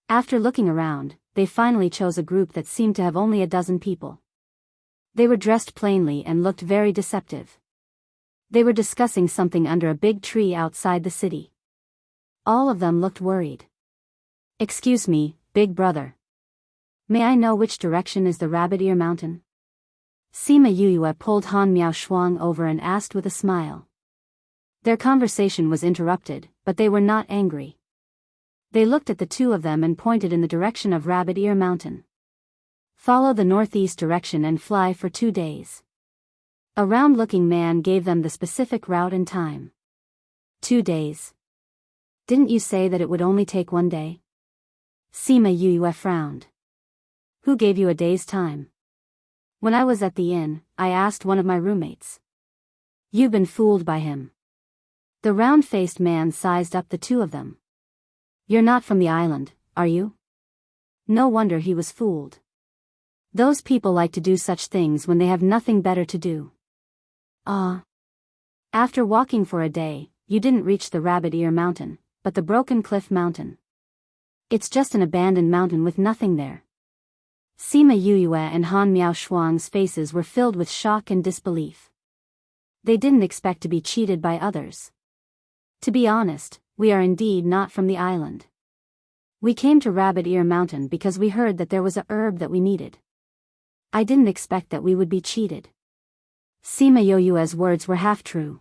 After looking around, they finally chose a group that seemed to have only a dozen people. They were dressed plainly and looked very deceptive. They were discussing something under a big tree outside the city. All of them looked worried. "Excuse me, big brother. May I know which direction is the Rabbit Ear Mountain?" Sima Yuyue pulled Han Miaoshuang over and asked with a smile. Their conversation was interrupted, but they were not angry. They looked at the two of them and pointed in the direction of Rabbit Ear Mountain. "Follow the northeast direction and fly for 2 days." A round-looking man gave them the specific route and time. 2 days. Didn't you say that it would only take 1 day? Sima Yuyue frowned. Who gave you a day's time? When I was at the inn, I asked one of my roommates. You've been fooled by him. The round-faced man sized up the two of them. You're not from the island, are you? No wonder he was fooled. Those people like to do such things when they have nothing better to do. After walking for a day, you didn't reach the Rabbit Ear Mountain, but the Broken Cliff Mountain. It's just an abandoned mountain with nothing there. Sima Yuyue and Han Miaoshuang's faces were filled with shock and disbelief. They didn't expect to be cheated by others. To be honest, we are indeed not from the island. We came to Rabbit Ear Mountain because we heard that there was a herb that we needed. I didn't expect that we would be cheated. Sima Yuyue's words were half true.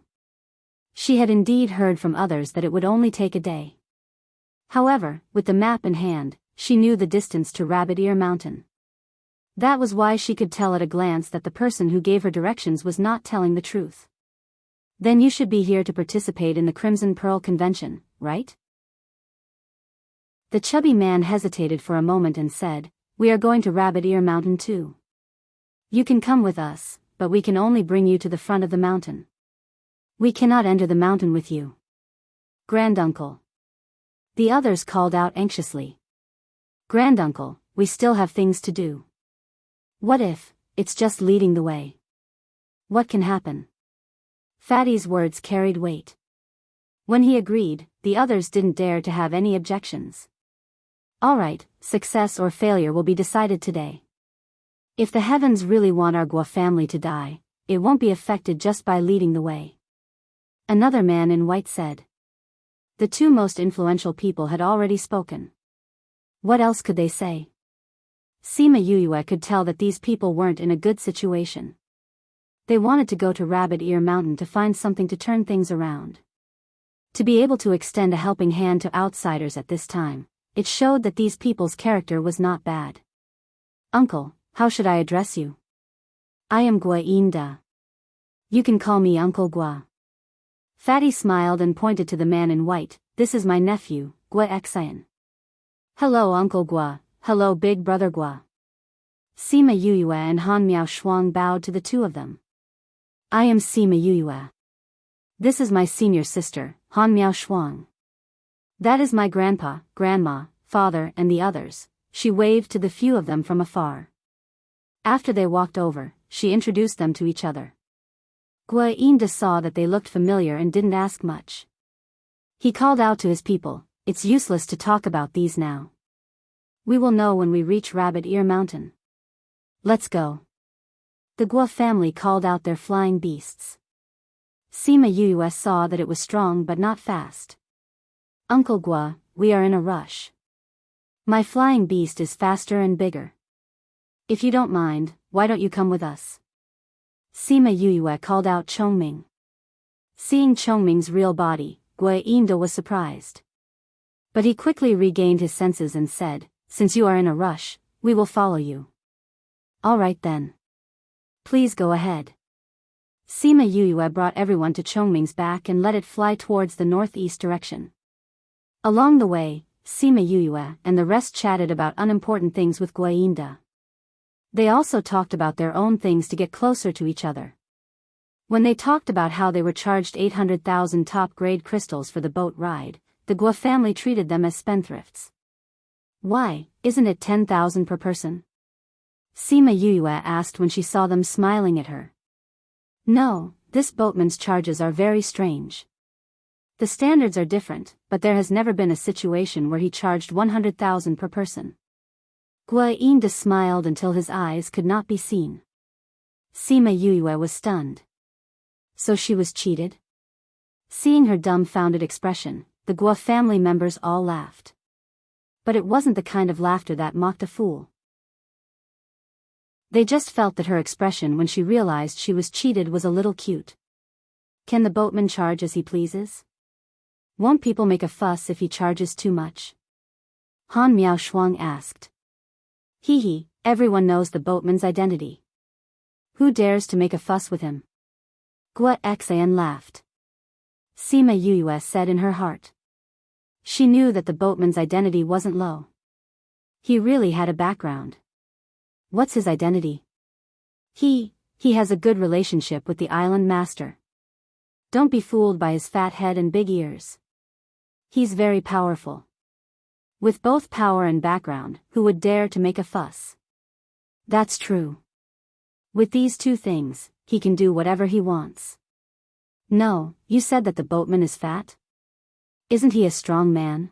She had indeed heard from others that it would only take a day. However, with the map in hand, she knew the distance to Rabbit Ear Mountain. That was why she could tell at a glance that the person who gave her directions was not telling the truth. Then you should be here to participate in the Crimson Pearl Convention, right? The chubby man hesitated for a moment and said, We are going to Rabbit Ear Mountain too. You can come with us, but we can only bring you to the front of the mountain. We cannot enter the mountain with you. Granduncle. The others called out anxiously. Granduncle, we still have things to do. What if, it's just leading the way? What can happen? Fatty's words carried weight. When he agreed, the others didn't dare to have any objections. Alright, success or failure will be decided today. If the heavens really want our Gua family to die, it won't be affected just by leading the way. Another man in white said. The two most influential people had already spoken. What else could they say? Sima Yuyue could tell that these people weren't in a good situation. They wanted to go to Rabbit Ear Mountain to find something to turn things around. To be able to extend a helping hand to outsiders at this time, it showed that these people's character was not bad. Uncle, how should I address you? I am Gua Inda. You can call me Uncle Gua. Fatty smiled and pointed to the man in white. This is my nephew, Gua Xian. Hello Uncle Gua, hello Big Brother Gua. Sima Yuyue and Han Miaoshuang bowed to the two of them. I am Sima Yuyue. This is my senior sister, Han Miaoshuang. That is my grandpa, grandma, father and the others. She waved to the few of them from afar. After they walked over, she introduced them to each other. Gua Inda saw that they looked familiar and didn't ask much. He called out to his people, It's useless to talk about these now. We will know when we reach Rabbit Ear Mountain. Let's go. The Gua family called out their flying beasts. Sima Yuyue saw that it was strong but not fast. Uncle Gua, we are in a rush. My flying beast is faster and bigger. If you don't mind, why don't you come with us? Sima Yuyue called out Chongming. Seeing Chongming's real body, Gua Inda was surprised. But he quickly regained his senses and said, Since you are in a rush, we will follow you. All right then. Please go ahead. Sima Yuyue brought everyone to Chongming's back and let it fly towards the northeast direction. Along the way, Sima Yuyue and the rest chatted about unimportant things with Guayinda. They also talked about their own things to get closer to each other. When they talked about how they were charged 800,000 top-grade crystals for the boat ride, the Gua family treated them as spendthrifts. Why, isn't it 10,000 per person? Sima Yuyue asked when she saw them smiling at her. No, this boatman's charges are very strange. The standards are different, but there has never been a situation where he charged 100,000 per person. Guayinda smiled until his eyes could not be seen. Sima Yuyue was stunned. So she was cheated? Seeing her dumbfounded expression, the Gua family members all laughed. But it wasn't the kind of laughter that mocked a fool. They just felt that her expression when she realized she was cheated was a little cute. Can the boatman charge as he pleases? Won't people make a fuss if he charges too much? Han Miao Shuang asked. Hee, everyone knows the boatman's identity. Who dares to make a fuss with him? Gua Xian laughed. Sima Yuyue said in her heart. She knew that the boatman's identity wasn't low. He really had a background. What's his identity? He has a good relationship with the island master. Don't be fooled by his fat head and big ears. He's very powerful. With both power and background, who would dare to make a fuss? That's true. With these two things, he can do whatever he wants. No, you said that the boatman is fat? Isn't he a strong man?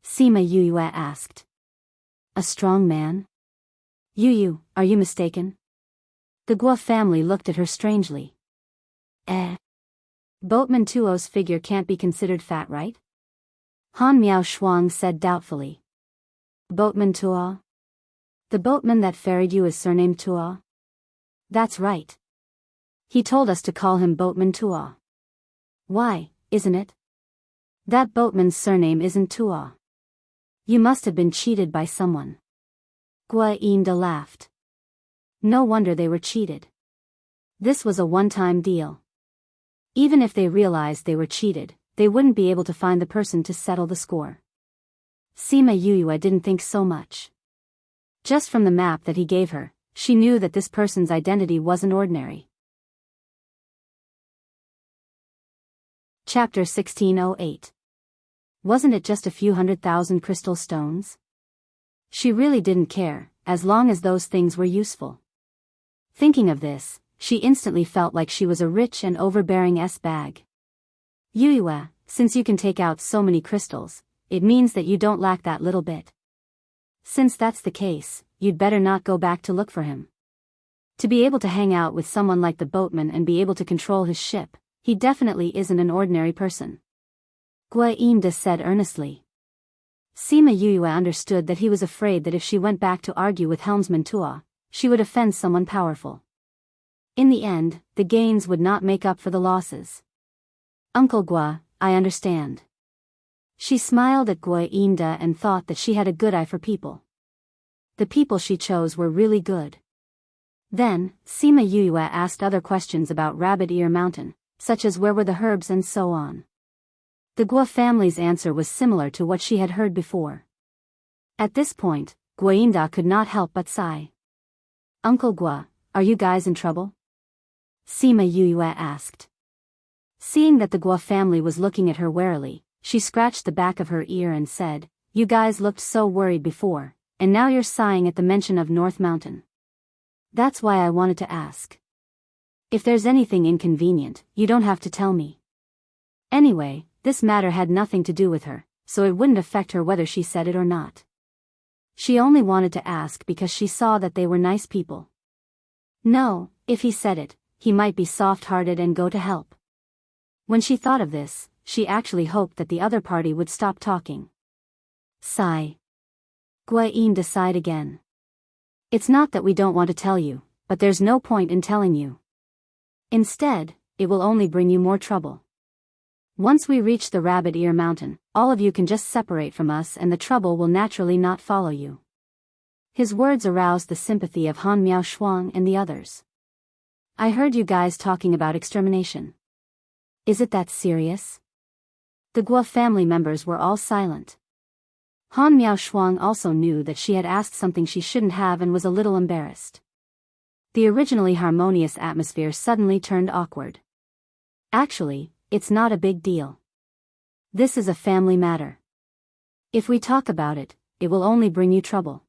Sima Yuyue asked. A strong man? Yu, are you mistaken? The Gua family looked at her strangely. Boatman Tuo's figure can't be considered fat, right? Han Miao Shuang said doubtfully. Boatman Tuo? The boatman that ferried you is surnamed Tuo? That's right. He told us to call him Boatman Tuo. Why, isn't it? That boatman's surname isn't Tuo. You must have been cheated by someone. Guayinda laughed. No wonder they were cheated. This was a one-time deal. Even if they realized they were cheated, they wouldn't be able to find the person to settle the score. Sima Yuyue didn't think so much. Just from the map that he gave her, she knew that this person's identity wasn't ordinary. Chapter 1608. Wasn't it just a few 100,000 crystal stones? She really didn't care, as long as those things were useful. Thinking of this, she instantly felt like she was a rich and overbearing bag. Yuyue, since you can take out so many crystals, it means that you don't lack that little bit. Since that's the case, you'd better not go back to look for him. To be able to hang out with someone like the boatman and be able to control his ship, he definitely isn't an ordinary person. Guayinda said earnestly. Sima Yuyue understood that he was afraid that if she went back to argue with Helmsman Tuo, she would offend someone powerful. In the end, the gains would not make up for the losses. Uncle Gua, I understand. She smiled at Guayinda and thought that she had a good eye for people. The people she chose were really good. Then, Sima Yuyue asked other questions about Rabbit Ear Mountain, such as where were the herbs and so on. The Gua family's answer was similar to what she had heard before. At this point, Guayinda could not help but sigh. Uncle Gua, are you guys in trouble? Sima Yuyue asked. Seeing that the Gua family was looking at her warily, she scratched the back of her ear and said, You guys looked so worried before, and now you're sighing at the mention of North Mountain. That's why I wanted to ask. If there's anything inconvenient, you don't have to tell me. Anyway, this matter had nothing to do with her, so it wouldn't affect her whether she said it or not. She only wanted to ask because she saw that they were nice people. No, if he said it, he might be soft-hearted and go to help. When she thought of this, she actually hoped that the other party would stop talking. Sigh. Guayinda sighed again. It's not that we don't want to tell you, but there's no point in telling you. Instead, it will only bring you more trouble. Once we reach the Rabbit Ear Mountain, all of you can just separate from us and the trouble will naturally not follow you. His words aroused the sympathy of Han Miao Shuang and the others. I heard you guys talking about extermination. Is it that serious? The Guo family members were all silent. Han Miao Shuang also knew that she had asked something she shouldn't have and was a little embarrassed. The originally harmonious atmosphere suddenly turned awkward. Actually, it's not a big deal. This is a family matter. If we talk about it, it will only bring you trouble.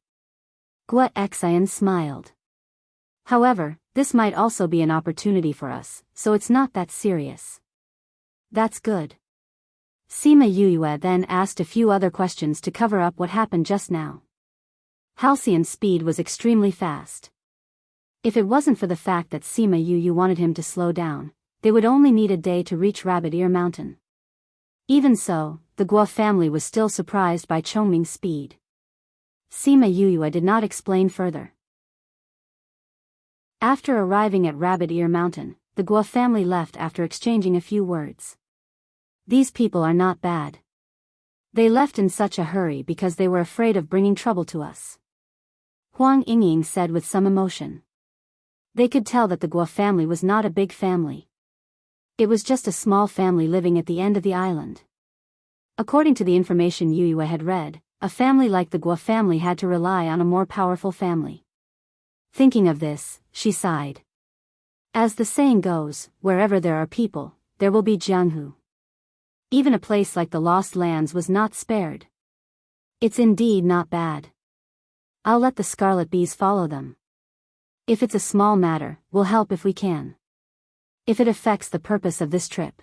Guo Xian smiled. However, this might also be an opportunity for us, so it's not that serious. That's good. Sima Yuyue then asked a few other questions to cover up what happened just now. Halcyon's speed was extremely fast. If it wasn't for the fact that Sima Yuyu wanted him to slow down, they would only need a day to reach Rabbit Ear Mountain. Even so, the Guo family was still surprised by Chongming's speed. Sima Yuyue did not explain further. After arriving at Rabbit Ear Mountain, the Guo family left after exchanging a few words. These people are not bad. They left in such a hurry because they were afraid of bringing trouble to us. Huang Yingying said with some emotion. They could tell that the Guo family was not a big family. It was just a small family living at the end of the island. According to the information Yuyue had read, a family like the Guo family had to rely on a more powerful family. Thinking of this, she sighed. As the saying goes, wherever there are people, there will be Jianghu. Even a place like the Lost Lands was not spared. It's indeed not bad. I'll let the Scarlet Bees follow them. If it's a small matter, we'll help if we can. If it affects the purpose of this trip.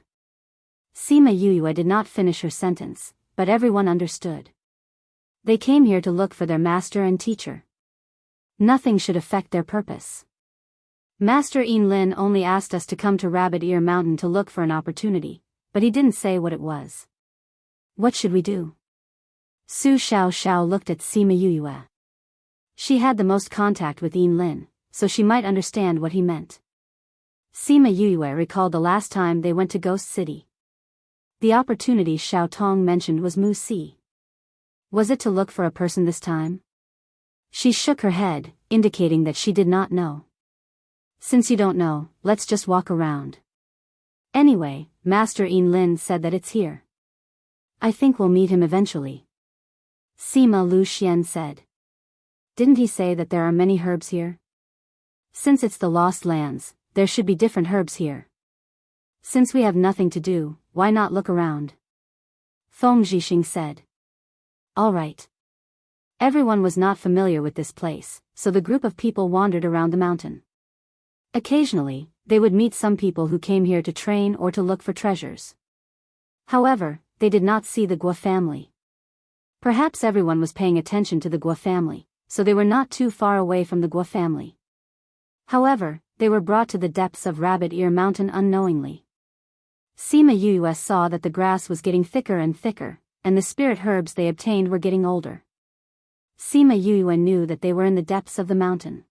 Sima Yuyue did not finish her sentence, but everyone understood. They came here to look for their master and teacher. Nothing should affect their purpose. Master Yin Lin only asked us to come to Rabbit Ear Mountain to look for an opportunity, but he didn't say what it was. What should we do? Su Xiao looked at Sima Yuyue. She had the most contact with Yin Lin, so she might understand what he meant. Sima Yuyue recalled the last time they went to Ghost City. The opportunity Xiao Tong mentioned was Mu Si. Was it to look for a person this time? She shook her head, indicating that she did not know. Since you don't know, let's just walk around. Anyway, Master Yin Lin said that it's here. I think we'll meet him eventually. Sima Lu Xian said. Didn't he say that there are many herbs here? Since it's the Lost Lands, there should be different herbs here. Since we have nothing to do, why not look around? Feng Zhixing said. All right. Everyone was not familiar with this place, so the group of people wandered around the mountain. Occasionally, they would meet some people who came here to train or to look for treasures. However, they did not see the Guo family. Perhaps everyone was paying attention to the Guo family, so they were not too far away from the Guo family. However, they were brought to the depths of Rabbit Ear Mountain unknowingly. Sima Yuyue saw that the grass was getting thicker and thicker, and the spirit herbs they obtained were getting older. Sima Yuyue knew that they were in the depths of the mountain.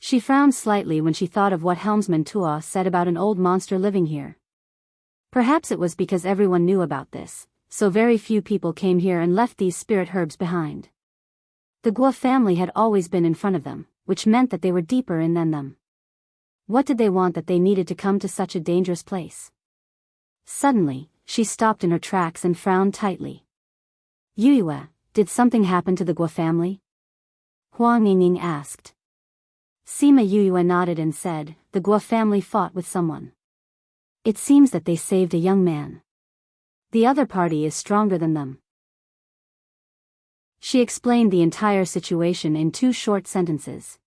She frowned slightly when she thought of what helmsman Tuo said about an old monster living here. Perhaps it was because everyone knew about this, so very few people came here and left these spirit herbs behind. The Guo family had always been in front of them, which meant that they were deeper in than them. What did they want that they needed to come to such a dangerous place? Suddenly, she stopped in her tracks and frowned tightly. Yuyue, did something happen to the Guo family? Huang Yingying asked. Sima Yuyue nodded and said, the Guo family fought with someone. It seems that they saved a young man. The other party is stronger than them. She explained the entire situation in 2 short sentences.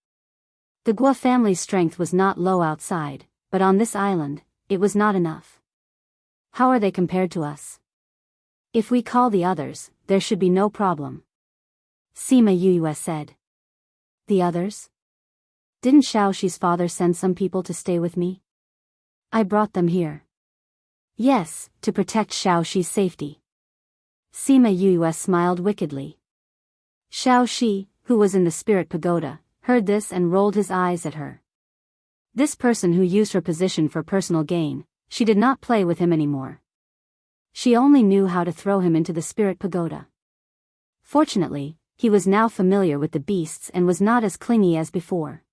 The Guo family's strength was not low outside, but on this island, it was not enough. How are they compared to us? If we call the others, there should be no problem. Sima Yuyue said. The others? Didn't Xiaoxi's father send some people to stay with me? I brought them here. Yes, to protect Xiaoxi's safety. Sima Yuyue smiled wickedly. Xiaoxi, who was in the spirit pagoda, heard this and rolled his eyes at her. This person who used her position for personal gain, she did not play with him anymore. She only knew how to throw him into the spirit pagoda. Fortunately, he was now familiar with the beasts and was not as clingy as before.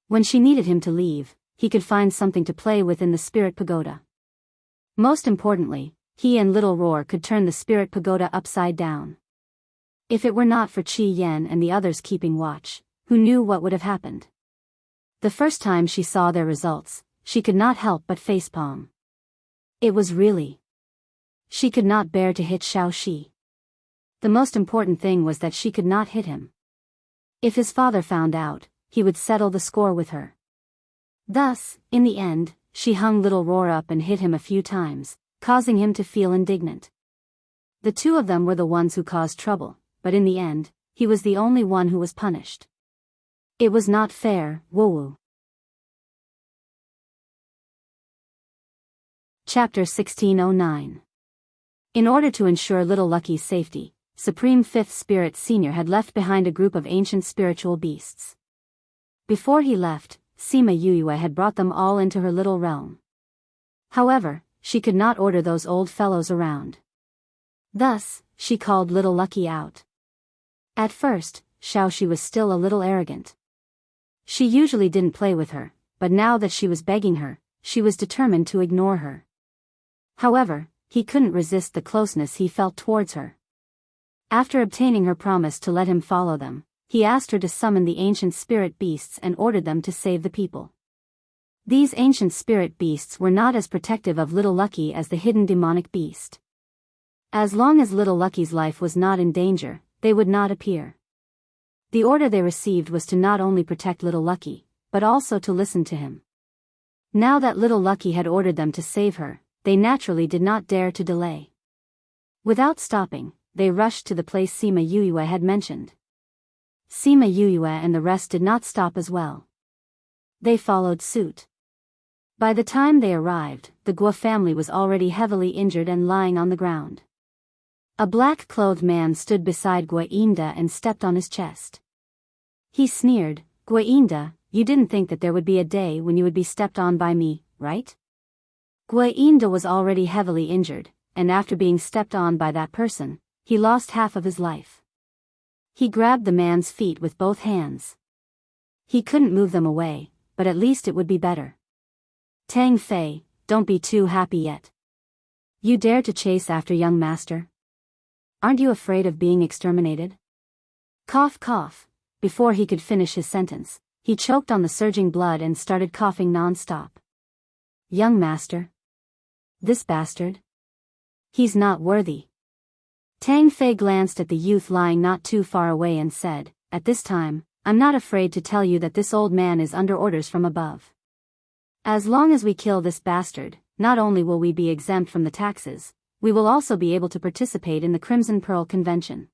When she needed him to leave, he could find something to play with in the spirit pagoda. Most importantly, he and Little Roar could turn the spirit pagoda upside down. If it were not for Qi Yan and the others keeping watch, who knew what would have happened? The first time she saw their results, she could not help but facepalm. It was really. She could not bear to hit Xiao Shi. The most important thing was that she could not hit him. If his father found out, he would settle the score with her. Thus, in the end, she hung Little Roar up and hit him a few times, causing him to feel indignant. The two of them were the ones who caused trouble, but in the end, he was the only one who was punished. It was not fair, woo-woo. Chapter 1609. In order to ensure Little Lucky's safety, Supreme Fifth Spirit Senior had left behind a group of ancient spiritual beasts. Before he left, Sima Yuyue had brought them all into her little realm. However, she could not order those old fellows around. Thus, she called Little Lucky out. At first, Xiaoxi was still a little arrogant. She usually didn't play with her, but now that she was begging her, she was determined to ignore her. However, he couldn't resist the closeness he felt towards her. After obtaining her promise to let him follow them, he asked her to summon the ancient spirit beasts and ordered them to save the people. These ancient spirit beasts were not as protective of Little Lucky as the hidden demonic beast. As long as Little Lucky's life was not in danger, they would not appear. The order they received was to not only protect Little Lucky, but also to listen to him. Now that Little Lucky had ordered them to save her, they naturally did not dare to delay. Without stopping, they rushed to the place Sima Yuyue had mentioned. Sima Yuyue and the rest did not stop as well. They followed suit. By the time they arrived, the Guo family was already heavily injured and lying on the ground. A black-clothed man stood beside Guo Yinda and stepped on his chest. He sneered, "Guo Yinda, you didn't think that there would be a day when you would be stepped on by me, right?" Guo Yinda was already heavily injured, and after being stepped on by that person, he lost half of his life. He grabbed the man's feet with both hands. He couldn't move them away, but at least it would be better. "Tang Fei, don't be too happy yet. You dare to chase after young master? Aren't you afraid of being exterminated?" Cough cough. Before he could finish his sentence, he choked on the surging blood and started coughing non-stop. "Young master? This bastard? He's not worthy." Tang Fei glanced at the youth lying not too far away and said, "At this time, I'm not afraid to tell you that this old man is under orders from above. As long as we kill this bastard, not only will we be exempt from the taxes, we will also be able to participate in the Crimson Pearl Convention.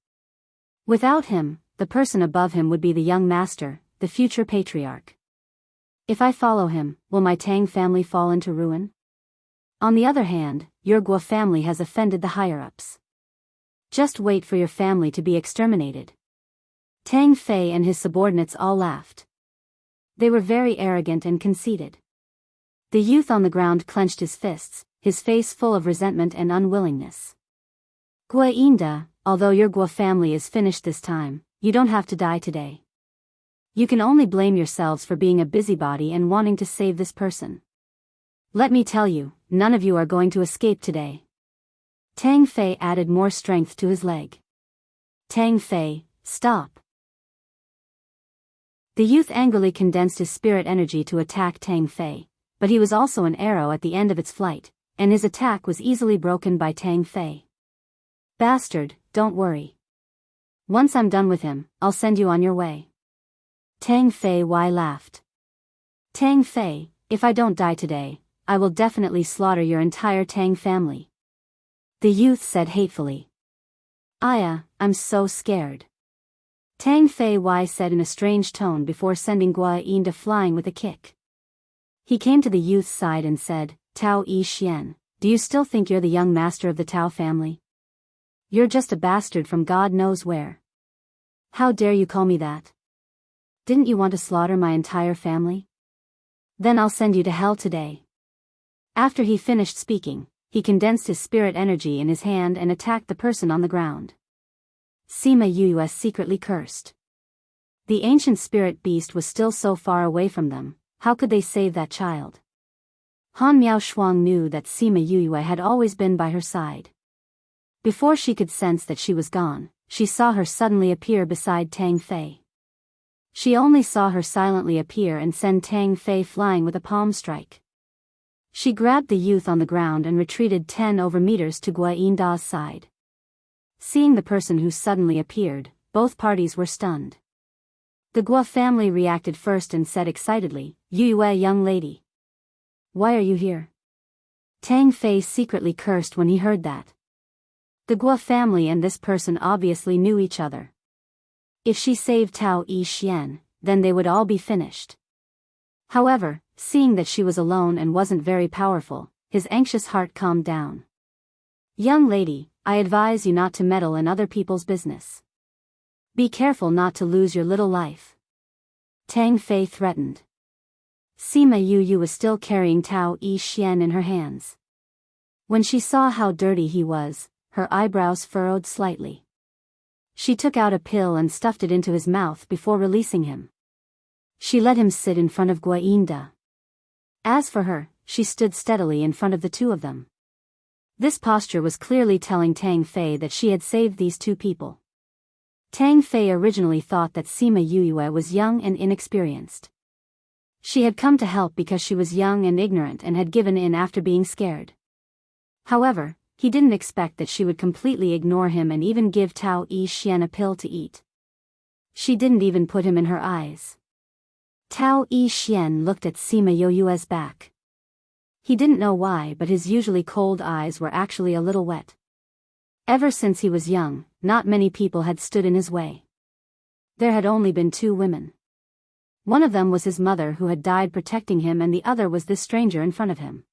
Without him, the person above him would be the young master, the future patriarch. If I follow him, will my Tang family fall into ruin? On the other hand, your Guo family has offended the higher-ups. Just wait for your family to be exterminated." Tang Fei and his subordinates all laughed. They were very arrogant and conceited. The youth on the ground clenched his fists, his face full of resentment and unwillingness. "Guo Yinda, although your Guo family is finished this time, you don't have to die today. You can only blame yourselves for being a busybody and wanting to save this person. Let me tell you, none of you are going to escape today." Tang Fei added more strength to his leg. "Tang Fei, stop." The youth angrily condensed his spirit energy to attack Tang Fei, but he was also an arrow at the end of its flight, and his attack was easily broken by Tang Fei. "Bastard, don't worry. Once I'm done with him, I'll send you on your way." Tang Fei laughed. "Tang Fei, if I don't die today, I will definitely slaughter your entire Tang family," the youth said hatefully. I'm so scared," Tang Fei said in a strange tone before sending Guo Yinda flying with a kick. He came to the youth's side and said, "Tao Yi Xian, do you still think you're the young master of the Tao family? You're just a bastard from God knows where. How dare you call me that? Didn't you want to slaughter my entire family? Then I'll send you to hell today." After he finished speaking, he condensed his spirit energy in his hand and attacked the person on the ground. Sima Yuyue secretly cursed. The ancient spirit beast was still so far away from them, how could they save that child? Han Miao Shuang knew that Sima Yuyue had always been by her side. Before she could sense that she was gone, she saw her suddenly appear beside Tang Fei. She only saw her silently appear and send Tang Fei flying with a palm strike. She grabbed the youth on the ground and retreated 10 meters to Guainda's side. Seeing the person who suddenly appeared, both parties were stunned. The Gua family reacted first and said excitedly, "Yuyue, young lady. Why are you here?" Tang Fei secretly cursed when he heard that. The Gua family and this person obviously knew each other. If she saved Tao Yi Xian, then they would all be finished. However, seeing that she was alone and wasn't very powerful, his anxious heart calmed down. "Young lady, I advise you not to meddle in other people's business. Be careful not to lose your little life," Tang Fei threatened. Sima Yuyue was still carrying Tao Yi Xian in her hands. When she saw how dirty he was, her eyebrows furrowed slightly. She took out a pill and stuffed it into his mouth before releasing him. She let him sit in front of Guainda. As for her, she stood steadily in front of the two of them. This posture was clearly telling Tang Fei that she had saved these two people. Tang Fei originally thought that Sima Yuyue was young and inexperienced. She had come to help because she was young and ignorant and had given in after being scared. However, he didn't expect that she would completely ignore him and even give Tao Yi Xian a pill to eat. She didn't even put him in her eyes. Tao Yi Xian looked at Sima Yuyue's back. He didn't know why, but his usually cold eyes were actually a little wet. Ever since he was young, not many people had stood in his way. There had only been 2 women. One of them was his mother who had died protecting him, and the other was this stranger in front of him.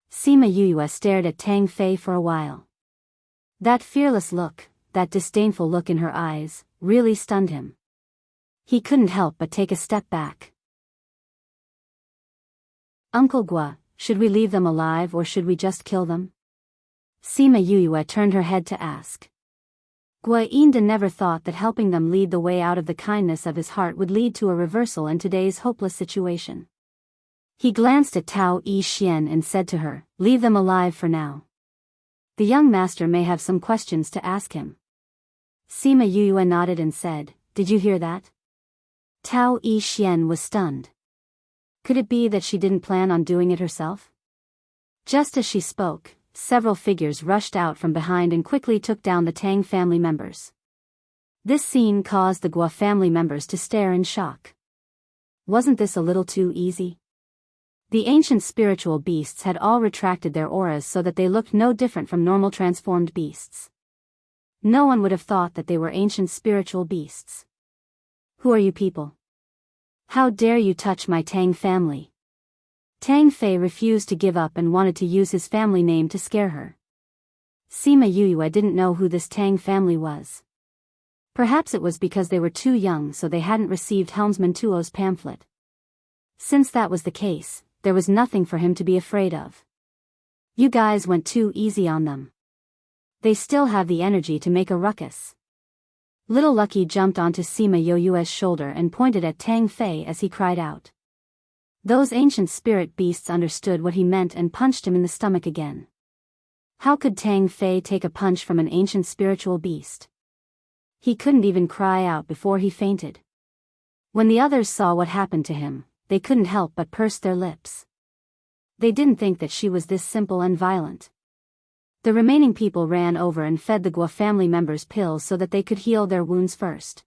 Sima Yuyue stared at Tang Fei for a while. That fearless look, that disdainful look in her eyes, really stunned him. He couldn't help but take a step back. "Uncle Gua, should we leave them alive or should we just kill them?" Sima Yuyue turned her head to ask. Guainda never thought that helping them lead the way out of the kindness of his heart would lead to a reversal in today's hopeless situation. He glanced at Tao Yi Xian and said to her, "Leave them alive for now. The young master may have some questions to ask him." Sima Yuyue nodded and said, "Did you hear that?" Tao Yi Xian was stunned. Could it be that she didn't plan on doing it herself? Just as she spoke, several figures rushed out from behind and quickly took down the Tang family members. This scene caused the Gua family members to stare in shock. Wasn't this a little too easy? The ancient spiritual beasts had all retracted their auras so that they looked no different from normal transformed beasts. No one would have thought that they were ancient spiritual beasts. "Who are you people? How dare you touch my Tang family?" Tang Fei refused to give up and wanted to use his family name to scare her. Sima Yuyue didn't know who this Tang family was. Perhaps it was because they were too young, so they hadn't received Helmsman Tuo's pamphlet. Since that was the case, there was nothing for him to be afraid of. "You guys went too easy on them. They still have the energy to make a ruckus." Little Lucky jumped onto Sima Yuyue's shoulder and pointed at Tang Fei as he cried out. Those ancient spirit beasts understood what he meant and punched him in the stomach again. How could Tang Fei take a punch from an ancient spiritual beast? He couldn't even cry out before he fainted. When the others saw what happened to him, they couldn't help but purse their lips. They didn't think that she was this simple and violent. The remaining people ran over and fed the Gua family members pills so that they could heal their wounds first.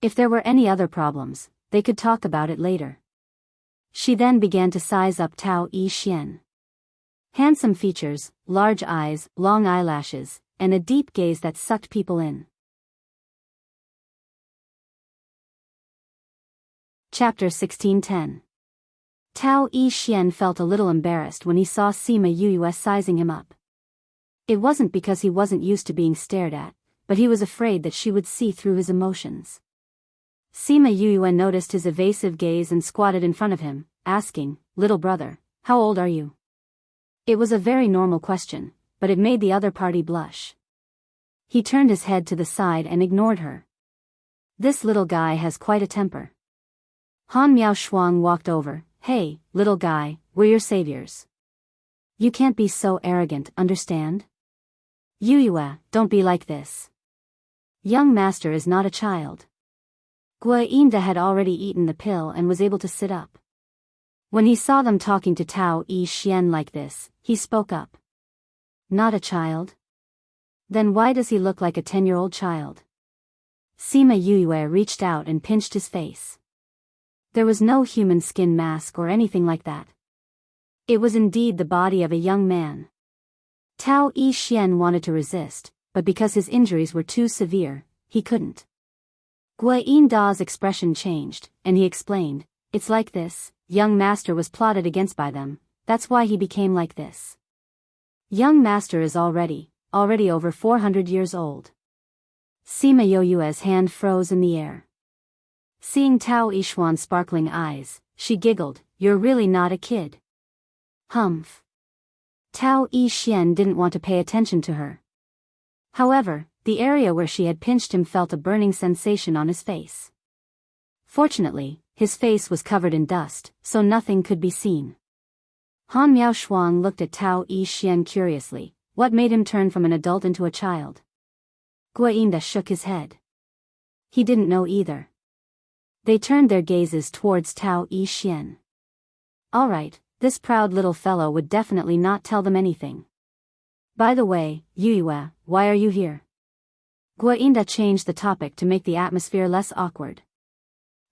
If there were any other problems, they could talk about it later. She then began to size up Tao Yi Xian. Handsome features, large eyes, long eyelashes, and a deep gaze that sucked people in. Chapter 16:10. Tao Yi Xian felt a little embarrassed when he saw Sima Yuyue sizing him up. It wasn't because he wasn't used to being stared at, but he was afraid that she would see through his emotions. Sima Yuyue noticed his evasive gaze and squatted in front of him, asking, "Little brother, how old are you?" It was a very normal question, but it made the other party blush. He turned his head to the side and ignored her. This little guy has quite a temper. Han Miao Shuang walked over. Hey, little guy, we're your saviors. You can't be so arrogant, understand? Yu Yue, don't be like this. Young master is not a child. Gua Yinda had already eaten the pill and was able to sit up. When he saw them talking to Tao Yi Xian like this, he spoke up. Not a child? Then why does he look like a 10-year-old child? Sima Yue reached out and pinched his face. There was no human skin mask or anything like that. It was indeed the body of a young man. Tao Yi Xian wanted to resist, but because his injuries were too severe, he couldn't. Gua Yinda's expression changed, and he explained, it's like this, young master was plotted against by them, that's why he became like this. Young master is already over 400 years old. Sima You's hand froze in the air. Seeing Tao Yishuan's sparkling eyes, she giggled, you're really not a kid. Humph. Tao Yixian didn't want to pay attention to her. However, the area where she had pinched him felt a burning sensation on his face. Fortunately, his face was covered in dust, so nothing could be seen. Han Miao Shuang looked at Tao Yixian curiously. What made him turn from an adult into a child? Gua Yinda shook his head. He didn't know either. They turned their gazes towards Tao Yixian. All right, this proud little fellow would definitely not tell them anything. By the way, Yu Yue, why are you here? Gua Yinda changed the topic to make the atmosphere less awkward.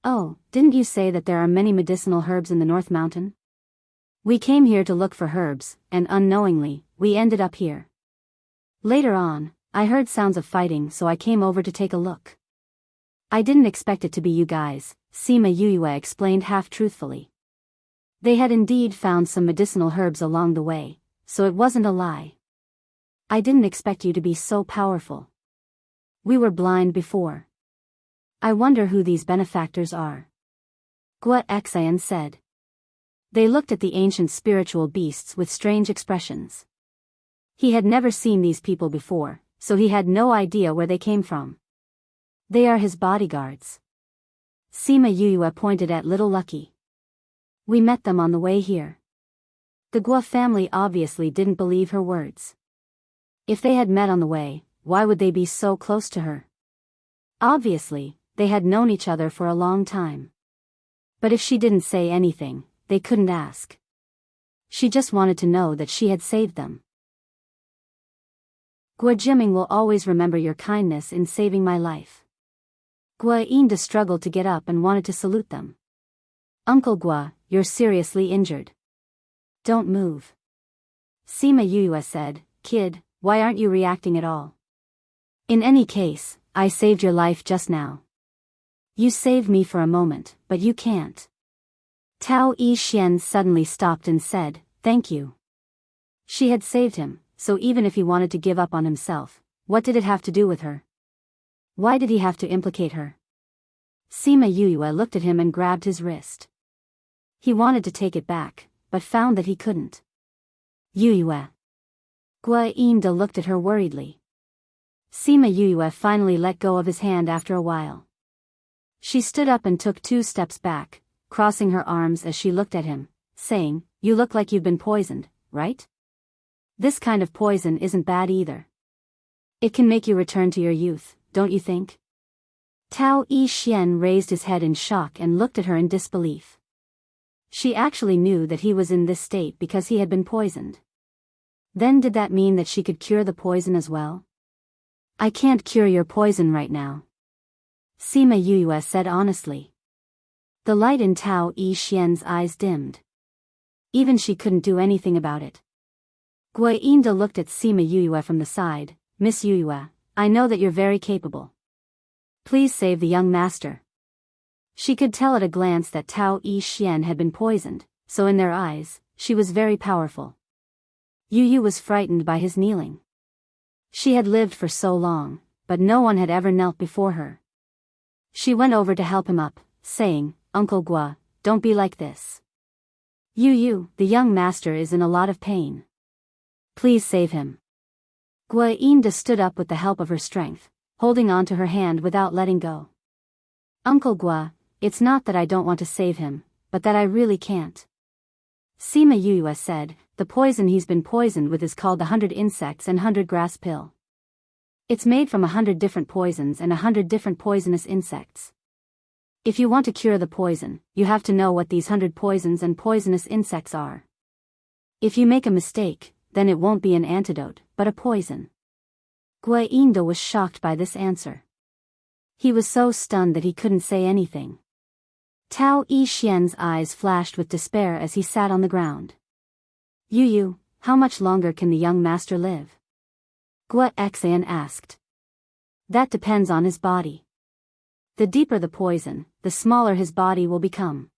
Oh, didn't you say that there are many medicinal herbs in the North Mountain? We came here to look for herbs, and unknowingly, we ended up here. Later on, I heard sounds of fighting, so I came over to take a look. I didn't expect it to be you guys, Sima Yue explained half-truthfully. They had indeed found some medicinal herbs along the way, so it wasn't a lie. I didn't expect you to be so powerful. We were blind before. I wonder who these benefactors are. Gua Xian said. They looked at the ancient spiritual beasts with strange expressions. He had never seen these people before, so he had no idea where they came from. They are his bodyguards. Sima Yue pointed at Little Lucky. We met them on the way here. The Gua family obviously didn't believe her words. If they had met on the way, why would they be so close to her? Obviously, they had known each other for a long time. But if she didn't say anything, they couldn't ask. She just wanted to know that she had saved them. Gua Jiming will always remember your kindness in saving my life. Gua Yinda struggled to get up and wanted to salute them. Uncle Gua, you're seriously injured. Don't move. Sima Yue said, Kid, why aren't you reacting at all? In any case, I saved your life just now. You saved me for a moment, but you can't. Tao Yixian suddenly stopped and said, thank you. She had saved him, so even if he wanted to give up on himself, what did it have to do with her? Why did he have to implicate her? Sima Yue looked at him and grabbed his wrist. He wanted to take it back, but found that he couldn't. Yue. Gua Yinda looked at her worriedly. Sima Yue finally let go of his hand after a while. She stood up and took 2 steps back, crossing her arms as she looked at him, saying, you look like you've been poisoned, right? This kind of poison isn't bad either. It can make you return to your youth, don't you think? Tao Yixian raised his head in shock and looked at her in disbelief. She actually knew that he was in this state because he had been poisoned. Then did that mean that she could cure the poison as well? I can't cure your poison right now. Sima Yue said honestly. The light in Tao Yixian's eyes dimmed. Even she couldn't do anything about it. Gua Yinda looked at Sima Yue from the side. Miss Yue, I know that you're very capable. Please save the young master. She could tell at a glance that Tao Yixian had been poisoned, so in their eyes, she was very powerful. Yu was frightened by his kneeling. She had lived for so long, but no one had ever knelt before her. She went over to help him up, saying, Uncle Gua, don't be like this. Yu, the young master is in a lot of pain. Please save him. Guainda stood up with the help of her strength, holding on to her hand without letting go. Uncle Gua, it's not that I don't want to save him, but that I really can't. Sima Yuyue said, the poison he's been poisoned with is called the 100 insects and 100 grass pill. It's made from 100 different poisons and 100 different poisonous insects. If you want to cure the poison, you have to know what these 100 poisons and poisonous insects are. If you make a mistake, then it won't be an antidote, but a poison. Guaindo was shocked by this answer. He was so stunned that he couldn't say anything. Tao Yixian's eyes flashed with despair as he sat on the ground. Yu, how much longer can the young master live? Gua Xian asked. That depends on his body. The deeper the poison, the smaller his body will become.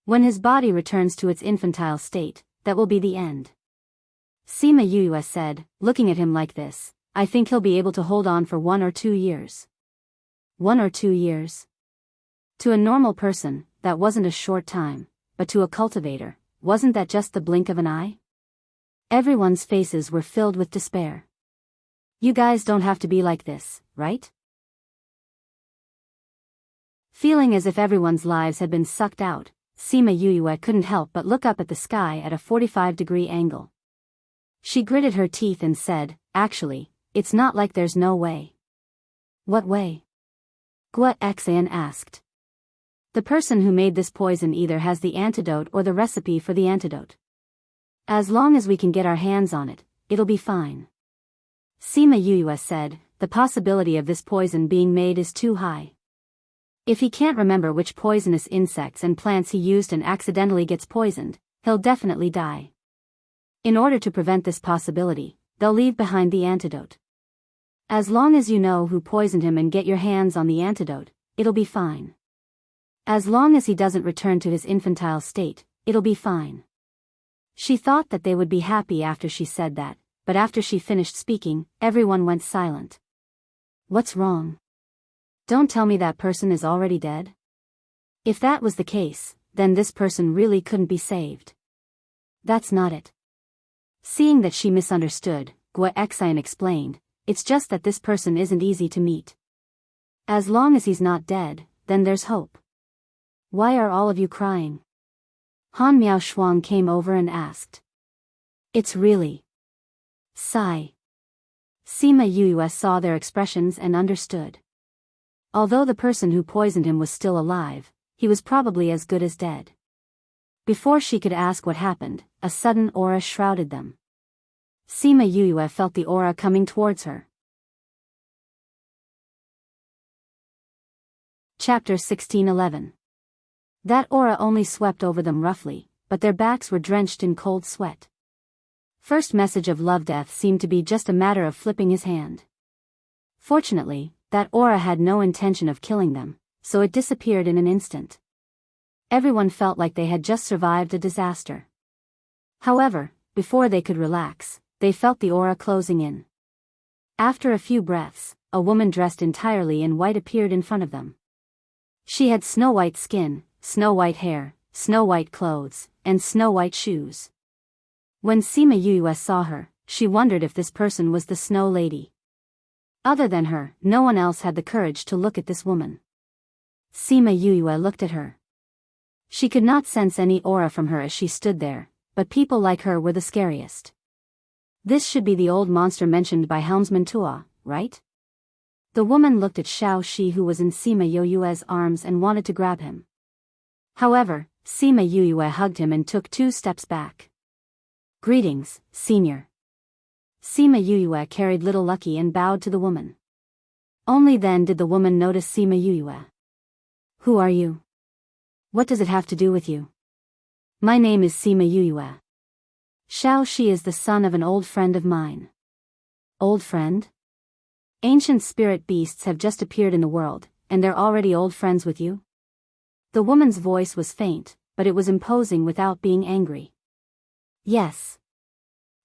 When his body returns to its infantile state, that will be the end. Sima Yuyue said, looking at him like this, I think he'll be able to hold on for 1 or 2 years. 1 or 2 years? To a normal person, that wasn't a short time, but to a cultivator, wasn't that just the blink of an eye? Everyone's faces were filled with despair. You guys don't have to be like this, right? Feeling as if everyone's lives had been sucked out, Sima Yuyue couldn't help but look up at the sky at a 45-degree angle. She gritted her teeth and said, actually, it's not like there's no way. What way? Gua Xian asked. The person who made this poison either has the antidote or the recipe for the antidote. As long as we can get our hands on it, it'll be fine. Sima Yuyue said, the possibility of this poison being made is too high. If he can't remember which poisonous insects and plants he used and accidentally gets poisoned, he'll definitely die. In order to prevent this possibility, they'll leave behind the antidote. As long as you know who poisoned him and get your hands on the antidote, it'll be fine. As long as he doesn't return to his infantile state, it'll be fine. She thought that they would be happy after she said that, but after she finished speaking, everyone went silent. What's wrong? Don't tell me that person is already dead? If that was the case, then this person really couldn't be saved. That's not it. Seeing that she misunderstood, Gua Xian explained, it's just that this person isn't easy to meet. As long as he's not dead, then there's hope. Why are all of you crying? Han Miao Shuang came over and asked. It's really. Sigh. Sima Yuyue saw their expressions and understood. Although the person who poisoned him was still alive, he was probably as good as dead. Before she could ask what happened, a sudden aura shrouded them. Sima Yuyue felt the aura coming towards her. Chapter 1611. That aura only swept over them roughly, but their backs were drenched in cold sweat. First message of love death seemed to be just a matter of flipping his hand. Fortunately, that aura had no intention of killing them, so it disappeared in an instant. Everyone felt like they had just survived a disaster. However, before they could relax, they felt the aura closing in. After a few breaths, a woman dressed entirely in white appeared in front of them. She had snow-white skin, snow-white hair, snow-white clothes, and snow-white shoes. When Sima Yuyue saw her, she wondered if this person was the Snow Lady. Other than her, no one else had the courage to look at this woman. Sima Yuyue looked at her. She could not sense any aura from her as she stood there, but people like her were the scariest. This should be the old monster mentioned by Helmsman Tua, right? The woman looked at Xiao Shi, who was in Sima Yuyue's arms, and wanted to grab him. However, Sima Yuyue hugged him and took 2 steps back. Greetings, senior. Sima Yuyue carried little Lucky and bowed to the woman. Only then did the woman notice Sima Yuyue. Who are you? What does it have to do with you? My name is Sima Yuyue. Xiao Shi is the son of an old friend of mine. Old friend? Ancient spirit beasts have just appeared in the world, and they're already old friends with you? The woman's voice was faint, but it was imposing without being angry. Yes.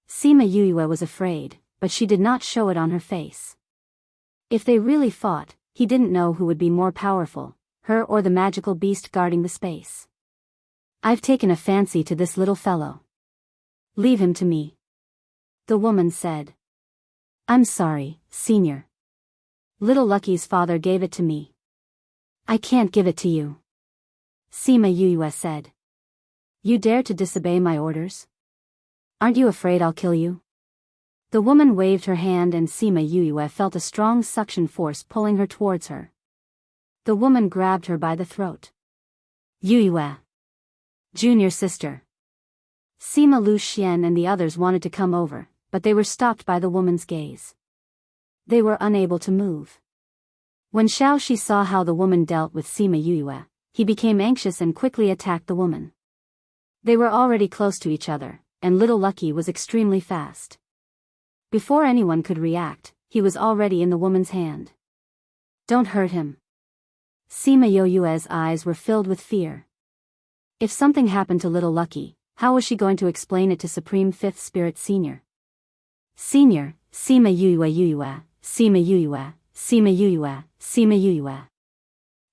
Sima Yuyue was afraid, but she did not show it on her face. If they really fought, he didn't know who would be more powerful, her or the magical beast guarding the space. I've taken a fancy to this little fellow. Leave him to me. The woman said. I'm sorry, Senior. Little Lucky's father gave it to me. I can't give it to you. Sima Yue said. You dare to disobey my orders? Aren't you afraid I'll kill you? The woman waved her hand and Sima Yue felt a strong suction force pulling her towards her. The woman grabbed her by the throat. Yue. Junior sister. Sima Lu Xian and the others wanted to come over, but they were stopped by the woman's gaze. They were unable to move. When Xiao Shi saw how the woman dealt with Sima Yue, he became anxious and quickly attacked the woman. They were already close to each other, and little Lucky was extremely fast. Before anyone could react, he was already in the woman's hand. Don't hurt him. Sima Yue's eyes were filled with fear. If something happened to little Lucky, how was she going to explain it to Supreme Fifth Spirit Senior? Senior, Sima Yue, Sima Yue, Sima Yue, Sima Yue.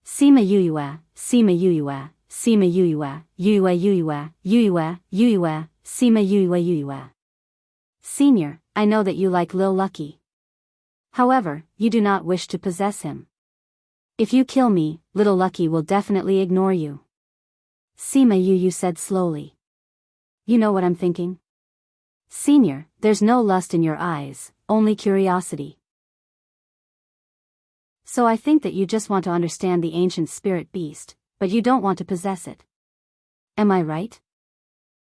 Sima Yue, Sima Yue, Sima Yue, Yue, Sima Yue. Senior, I know that you like Lil Lucky. However, you do not wish to possess him. If you kill me, little Lucky will definitely ignore you. Sima Yue said slowly. You know what I'm thinking? Senior, there's no lust in your eyes, only curiosity. So I think that you just want to understand the ancient spirit beast, but you don't want to possess it. Am I right?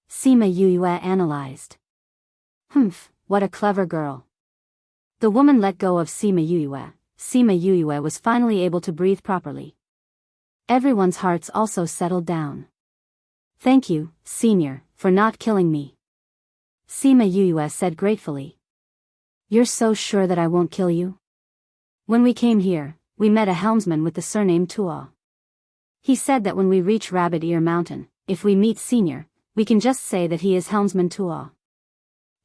Sima Yue analyzed. Humph, what a clever girl. The woman let go of Sima Yue. Sima Yue was finally able to breathe properly. Everyone's hearts also settled down. Thank you, Senior, for not killing me. Sima Yue said gratefully. You're so sure that I won't kill you? When we came here, we met a helmsman with the surname Tuo. He said that when we reach Rabbit Ear Mountain, if we meet Senior, we can just say that he is Helmsman Tuo.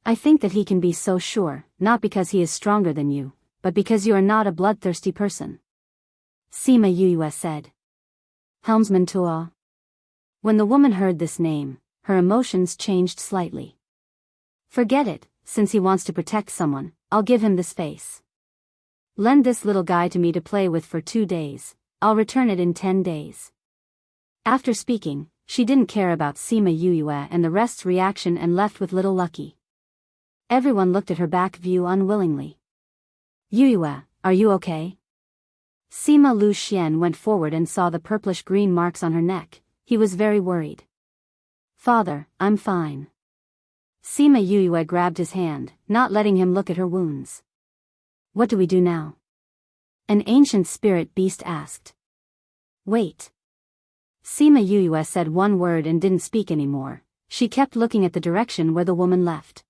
I think that he can be so sure, not because he is stronger than you, but because you are not a bloodthirsty person. Sima Yue said. Helmsman Tuo. When the woman heard this name, her emotions changed slightly. Forget it, since he wants to protect someone, I'll give him this face. Lend this little guy to me to play with for 2 days, I'll return it in 10 days. After speaking, she didn't care about Sima Yue and the rest's reaction and left with little Lucky. Everyone looked at her back view unwillingly. Yue, are you okay? Sima Lu Xian went forward and saw the purplish-green marks on her neck. He was very worried. Father, I'm fine. Sima Yue grabbed his hand, not letting him look at her wounds. What do we do now? An ancient spirit beast asked. Wait. Sima Yue said one word and didn't speak anymore. She kept looking at the direction where the woman left.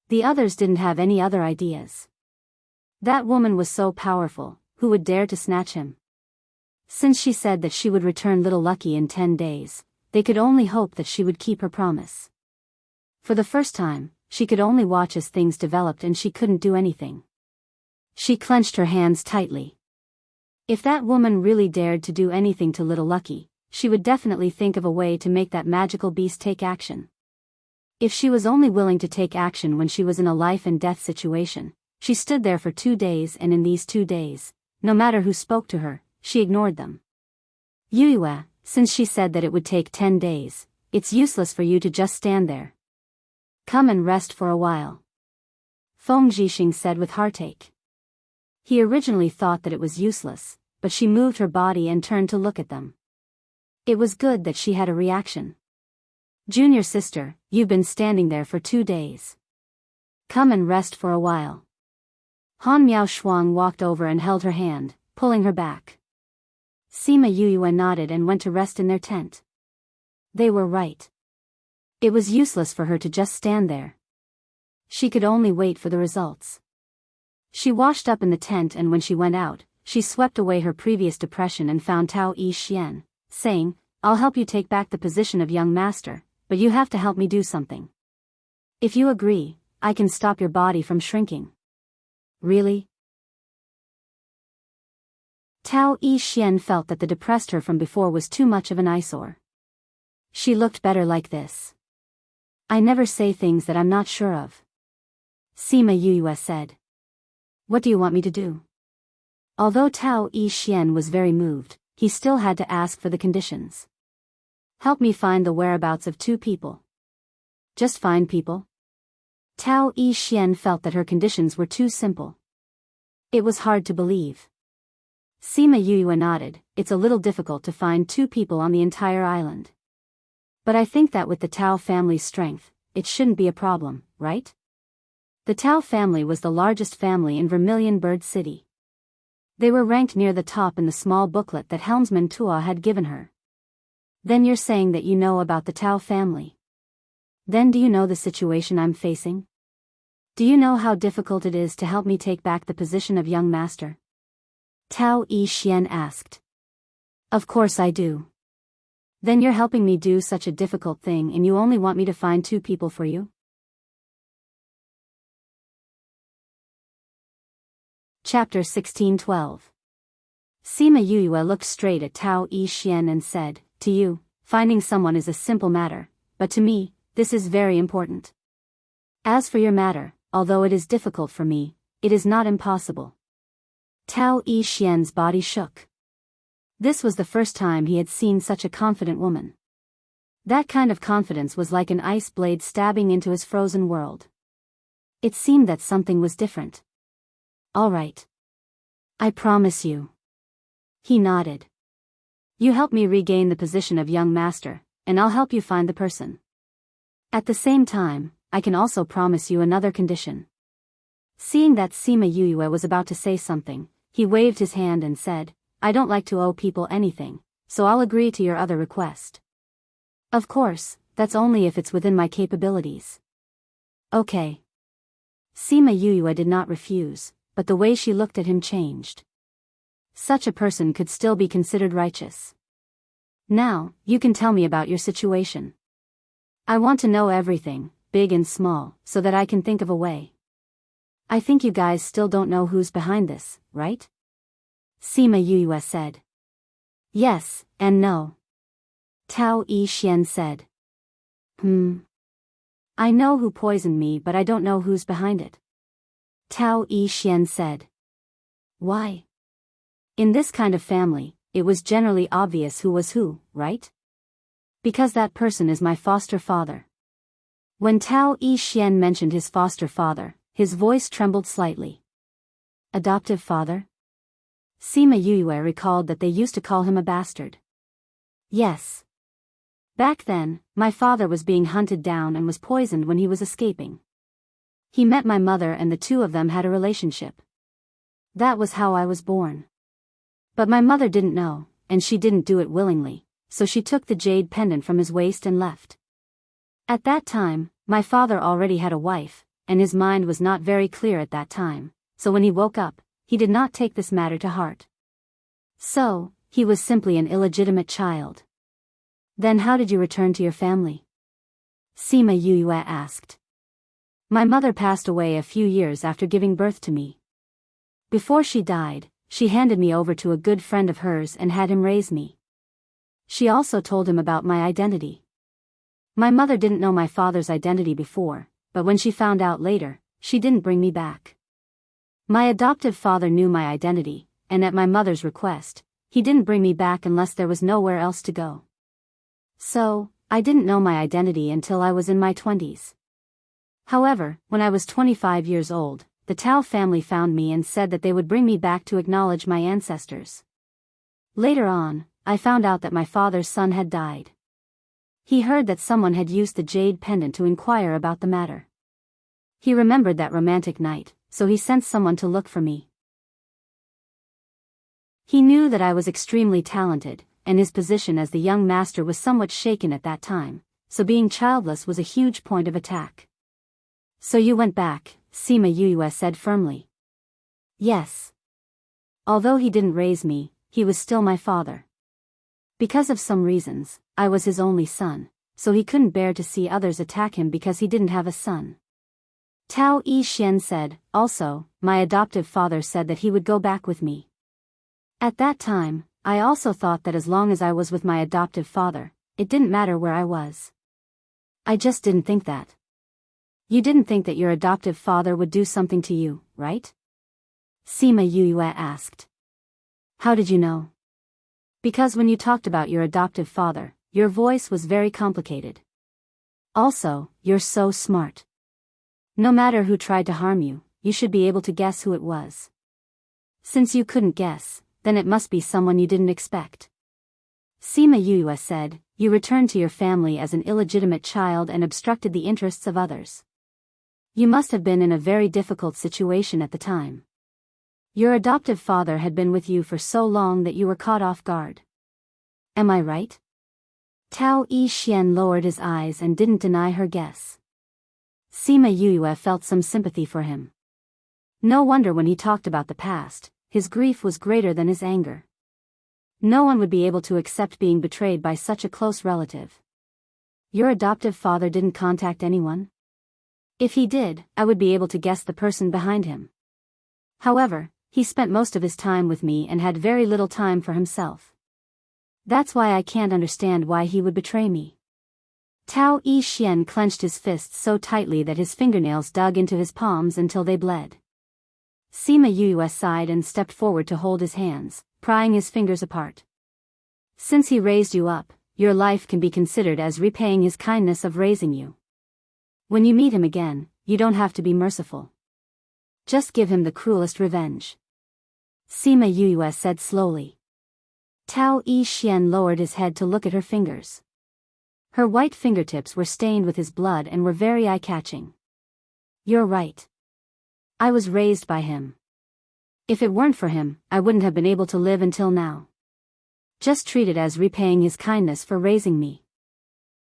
The others didn't have any other ideas. That woman was so powerful, who would dare to snatch him? Since she said that she would return little Lucky in 10 days, they could only hope that she would keep her promise. For the first time, she could only watch as things developed and she couldn't do anything. She clenched her hands tightly. If that woman really dared to do anything to little Lucky, she would definitely think of a way to make that magical beast take action. If she was only willing to take action when she was in a life and death situation, she stood there for 2 days and in these 2 days, no matter who spoke to her, she ignored them. Yue, since she said that it would take 10 days, it's useless for you to just stand there. Come and rest for a while. Feng Jixing said with heartache. He originally thought that it was useless, but she moved her body and turned to look at them. It was good that she had a reaction. Junior sister, you've been standing there for 2 days. Come and rest for a while. Han Miao Shuang walked over and held her hand, pulling her back. Sima Yue nodded and went to rest in their tent. They were right. It was useless for her to just stand there. She could only wait for the results. She washed up in the tent and when she went out, she swept away her previous depression and found Tao Yi Xian, saying, I'll help you take back the position of young master, but you have to help me do something. If you agree, I can stop your body from shrinking. Really? Tao Yi Xian felt that the depressed her from before was too much of an eyesore. She looked better like this. I never say things that I'm not sure of. Sima Yue said. What do you want me to do? Although Tao Yi-Xian was very moved, he still had to ask for the conditions. Help me find the whereabouts of 2 people. Just find people? Tao Yi-Xian felt that her conditions were too simple. It was hard to believe. Sima Yuyue nodded. It's a little difficult to find 2 people on the entire island. But I think that with the Tao family's strength, it shouldn't be a problem, right? The Tao family was the largest family in Vermilion Bird City. They were ranked near the top in the small booklet that helmsman Tua had given her. Then you're saying that you know about the Tao family. Then do you know the situation I'm facing? Do you know how difficult it is to help me take back the position of young master? Tao Yi-Xian asked. Of course I do. Then you're helping me do such a difficult thing and you only want me to find 2 people for you? Chapter 16:12. Sima Yuyue looked straight at Tao Yi-Xian and said, to you, finding someone is a simple matter, but to me, this is very important. As for your matter, although it is difficult for me, it is not impossible. Tao Yi-Xian's body shook. This was the first time he had seen such a confident woman. That kind of confidence was like an ice blade stabbing into his frozen world. It seemed that something was different. All right. I promise you. He nodded. You help me regain the position of young master, and I'll help you find the person. At the same time, I can also promise you another condition. Seeing that Sima Yuyue was about to say something, he waved his hand and said, I don't like to owe people anything, so I'll agree to your other request. Of course, that's only if it's within my capabilities. Okay. Sima Yuyue did not refuse, but the way she looked at him changed. Such a person could still be considered righteous. Now, you can tell me about your situation. I want to know everything, big and small, so that I can think of a way. I think you guys still don't know who's behind this, right? Sima Yuyue said. Yes, and no. Tao Yi-Xian said. I know who poisoned me but I don't know who's behind it. Tao Yi-Xian said. Why? In this kind of family, it was generally obvious who was who, right? Because that person is my foster father. When Tao Yi-Xian mentioned his foster father, his voice trembled slightly. Adoptive father? Sima Yuyue recalled that they used to call him a bastard. Yes. Back then, my father was being hunted down and was poisoned when he was escaping. He met my mother and the 2 of them had a relationship. That was how I was born. But my mother didn't know, and she didn't do it willingly, so she took the jade pendant from his waist and left. At that time, my father already had a wife, and his mind was not very clear at that time, so when he woke up, he did not take this matter to heart. So, he was simply an illegitimate child. Then how did you return to your family? Sima Yuyue asked. My mother passed away a few years after giving birth to me. Before she died, she handed me over to a good friend of hers and had him raise me. She also told him about my identity. My mother didn't know my father's identity before, but when she found out later, she didn't bring me back. My adoptive father knew my identity, and at my mother's request, he didn't bring me back unless there was nowhere else to go. So, I didn't know my identity until I was in my 20s. However, when I was 25 years old, the Tao family found me and said that they would bring me back to acknowledge my ancestors. Later on, I found out that my father's son had died. He heard that someone had used the jade pendant to inquire about the matter. He remembered that romantic night, so he sent someone to look for me. He knew that I was extremely talented, and his position as the young master was somewhat shaken at that time, so being childless was a huge point of attack. So you went back, Sima Yuyue said firmly. Yes. Although he didn't raise me, he was still my father. Because of some reasons, I was his only son, so he couldn't bear to see others attack him because he didn't have a son. Tao Yi-Xian said, also, my adoptive father said that he would go back with me. At that time, I also thought that as long as I was with my adoptive father, it didn't matter where I was. I just didn't think that. You didn't think that your adoptive father would do something to you, right? Sima Yue asked. How did you know? Because when you talked about your adoptive father, your voice was very complicated. Also, you're so smart. No matter who tried to harm you, you should be able to guess who it was. Since you couldn't guess, then it must be someone you didn't expect. Sima Yue said, you returned to your family as an illegitimate child and obstructed the interests of others. You must have been in a very difficult situation at the time. Your adoptive father had been with you for so long that you were caught off guard. Am I right? Tao Yixian lowered his eyes and didn't deny her guess. Sima Yue felt some sympathy for him. No wonder when he talked about the past, his grief was greater than his anger. No one would be able to accept being betrayed by such a close relative. Your adoptive father didn't contact anyone? If he did, I would be able to guess the person behind him. However, he spent most of his time with me and had very little time for himself. That's why I can't understand why he would betray me. Tao Yixian clenched his fists so tightly that his fingernails dug into his palms until they bled. Sima Yue sighed and stepped forward to hold his hands, prying his fingers apart. Since he raised you up, your life can be considered as repaying his kindness of raising you. When you meet him again, you don't have to be merciful. Just give him the cruelest revenge. Sima Yue said slowly. Tao Yixian lowered his head to look at her fingers. Her white fingertips were stained with his blood and were very eye-catching. You're right. I was raised by him. If it weren't for him, I wouldn't have been able to live until now. Just treat it as repaying his kindness for raising me.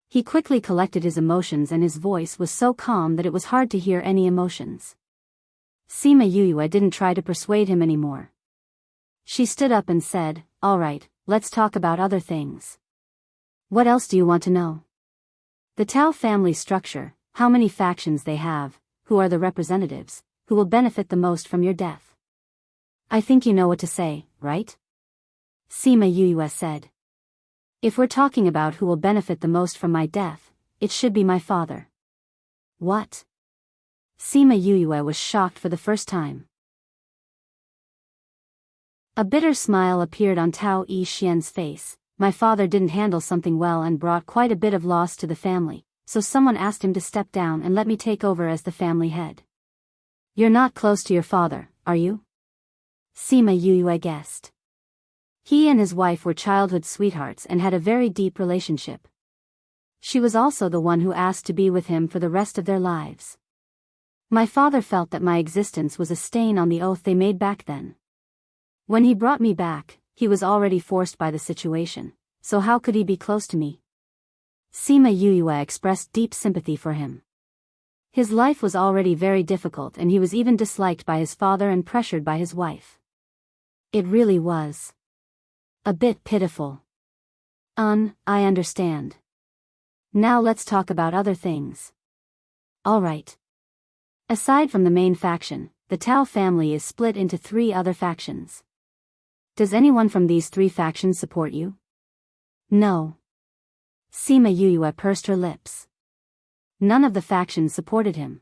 He quickly collected his emotions and his voice was so calm that it was hard to hear any emotions. Sima Yue didn't try to persuade him anymore. She stood up and said, all right, let's talk about other things. What else do you want to know? The Tao family structure, how many factions they have, who are the representatives, who will benefit the most from your death. I think you know what to say, right? Sima Yue said. If we're talking about who will benefit the most from my death, it should be my father. What? Sima Yue was shocked for the first time. A bitter smile appeared on Tao Yixian's face. My father didn't handle something well and brought quite a bit of loss to the family, so someone asked him to step down and let me take over as the family head. You're not close to your father, are you? Sima Yue guessed. He and his wife were childhood sweethearts and had a very deep relationship. She was also the one who asked to be with him for the rest of their lives. My father felt that my existence was a stain on the oath they made back then. When he brought me back, he was already forced by the situation, so how could he be close to me? Sima Yue expressed deep sympathy for him. His life was already very difficult and he was even disliked by his father and pressured by his wife. It really was a bit pitiful. I understand. Now let's talk about other things. Alright. Aside from the main faction, the Tao family is split into 3 other factions. Does anyone from these 3 factions support you? No. Sima Yue pursed her lips. None of the factions supported him.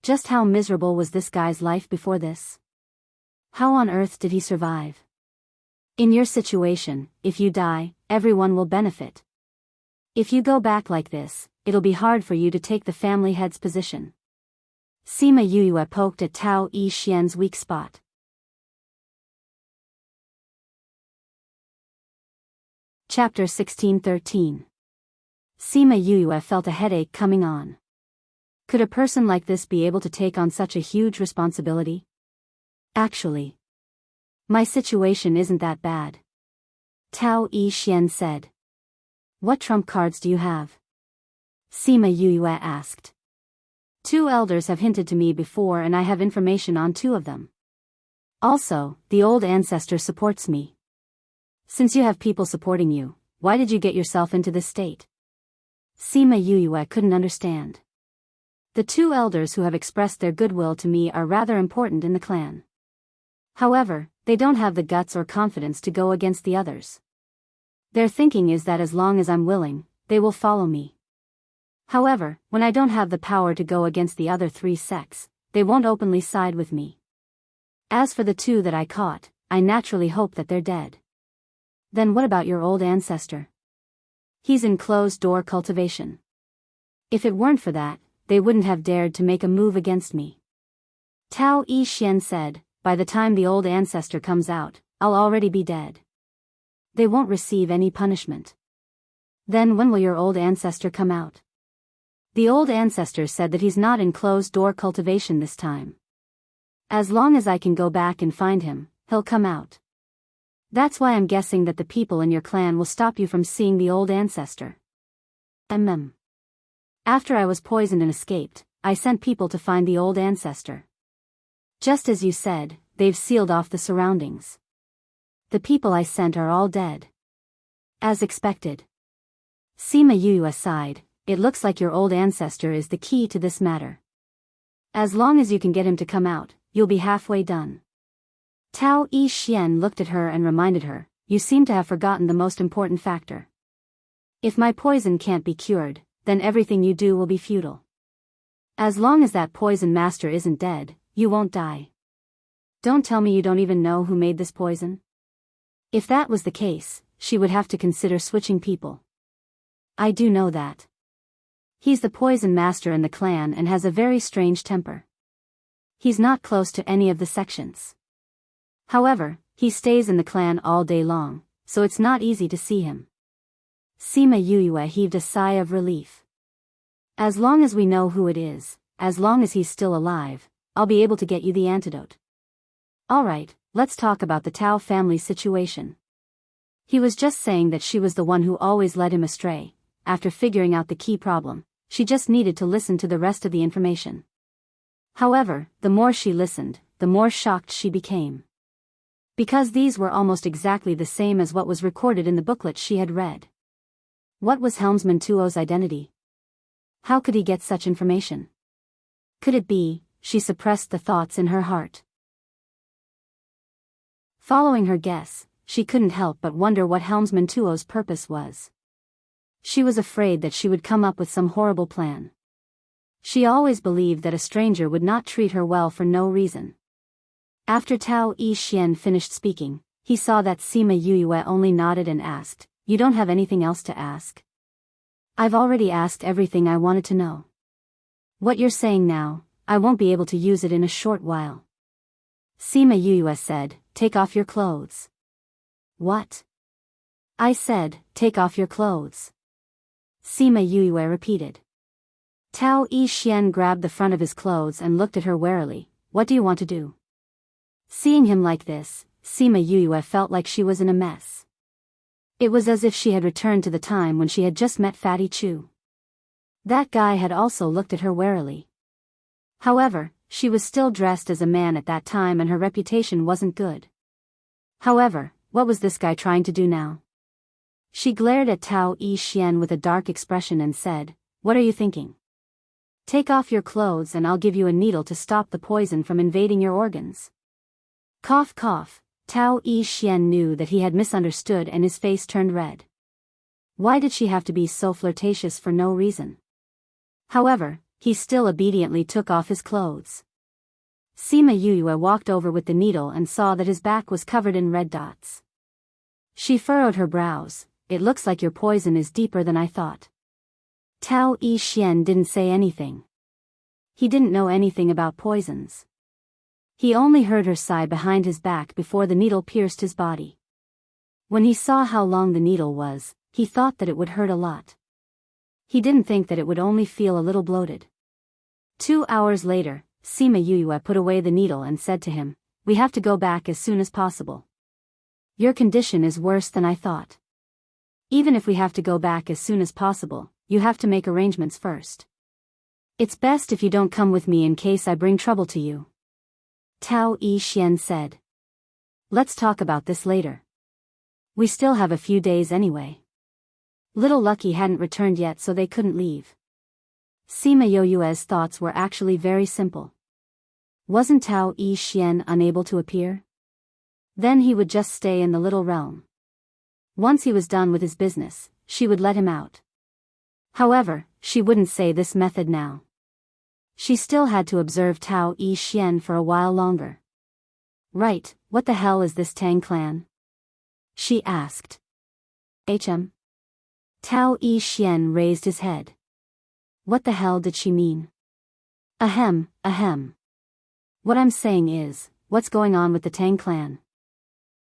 Just how miserable was this guy's life before this? How on earth did he survive? In your situation, if you die, everyone will benefit. If you go back like this, it'll be hard for you to take the family head's position. Sima Yue poked at Tao Yixian's weak spot. Chapter 16:13. Sima Yue felt a headache coming on. Could a person like this be able to take on such a huge responsibility? Actually, my situation isn't that bad. Tao Yixian said. What trump cards do you have? Sima Yue asked. 2 elders have hinted to me before and I have information on 2 of them. Also, the old ancestor supports me. Since you have people supporting you, why did you get yourself into this state? Sima Yue couldn't understand. The 2 elders who have expressed their goodwill to me are rather important in the clan. However, they don't have the guts or confidence to go against the others. Their thinking is that as long as I'm willing, they will follow me. However, when I don't have the power to go against the other 3 sects, they won't openly side with me. As for the two that I caught, I naturally hope that they're dead. Then what about your old ancestor? He's in closed-door cultivation. If it weren't for that, they wouldn't have dared to make a move against me. Tao Yi Xian said, by the time the old ancestor comes out, I'll already be dead. They won't receive any punishment. Then when will your old ancestor come out? The old ancestor said that he's not in closed-door cultivation this time. As long as I can go back and find him, he'll come out. That's why I'm guessing that the people in your clan will stop you from seeing the old ancestor. After I was poisoned and escaped, I sent people to find the old ancestor. Just as you said, they've sealed off the surroundings. The people I sent are all dead. As expected. Sima Yu sighed, it looks like your old ancestor is the key to this matter. As long as you can get him to come out, you'll be halfway done. Tao Yi Xian looked at her and reminded her, you seem to have forgotten the most important factor. If my poison can't be cured, then everything you do will be futile. As long as that poison master isn't dead, you won't die. Don't tell me you don't even know who made this poison? If that was the case, she would have to consider switching people. I do know that. He's the poison master in the clan and has a very strange temper. He's not close to any of the sections. However, he stays in the clan all day long, so it's not easy to see him. Sima Yuyue heaved a sigh of relief. As long as we know who it is, as long as he's still alive, I'll be able to get you the antidote. Alright, let's talk about the Tao family's situation. He was just saying that she was the one who always led him astray. After figuring out the key problem, she just needed to listen to the rest of the information. However, the more she listened, the more shocked she became. Because these were almost exactly the same as what was recorded in the booklet she had read. What was Helmsman Tuo's identity? How could he get such information? Could it be, she suppressed the thoughts in her heart. Following her guess, she couldn't help but wonder what Helmsman Tuo's purpose was. She was afraid that she would come up with some horrible plan. She always believed that a stranger would not treat her well for no reason. After Tao Yi Xian finished speaking, he saw that Sima Yuyue only nodded and asked, you don't have anything else to ask? I've already asked everything I wanted to know. What you're saying now, I won't be able to use it in a short while. Sima Yuyue said, take off your clothes. What? I said, take off your clothes. Sima Yuyue repeated. Tao Yi Xian grabbed the front of his clothes and looked at her warily. What do you want to do? Seeing him like this, Sima Yuyue felt like she was in a mess. It was as if she had returned to the time when she had just met Fatty Chu. That guy had also looked at her warily. However, she was still dressed as a man at that time and her reputation wasn't good. However, what was this guy trying to do now? She glared at Tao Yi Xian with a dark expression and said, what are you thinking? Take off your clothes and I'll give you a needle to stop the poison from invading your organs. Cough cough, Tao Yi Xian knew that he had misunderstood and his face turned red. Why did she have to be so flirtatious for no reason? However, he still obediently took off his clothes. Sima Yuyue walked over with the needle and saw that his back was covered in red dots. She furrowed her brows. It looks like your poison is deeper than I thought. Tao Yi Xian didn't say anything. He didn't know anything about poisons. He only heard her sigh behind his back before the needle pierced his body. When he saw how long the needle was, he thought that it would hurt a lot. He didn't think that it would only feel a little bloated. 2 hours later, Sima Yuyue put away the needle and said to him, we have to go back as soon as possible. Your condition is worse than I thought. Even if we have to go back as soon as possible, you have to make arrangements first. It's best if you don't come with me in case I bring trouble to you. Tao Yi Xian said. Let's talk about this later. We still have a few days anyway. Little Lucky hadn't returned yet so they couldn't leave. Sima Yoyue's thoughts were actually very simple. Wasn't Tao Yi Xian unable to appear? Then he would just stay in the little realm. Once he was done with his business, she would let him out. However, she wouldn't say this method now. She still had to observe Tao Yi Xian for a while longer. Right, what the hell is this Tang clan? She asked. Tao Yi Xian raised his head. What the hell did she mean? Ahem. What I'm saying is, what's going on with the Tang clan?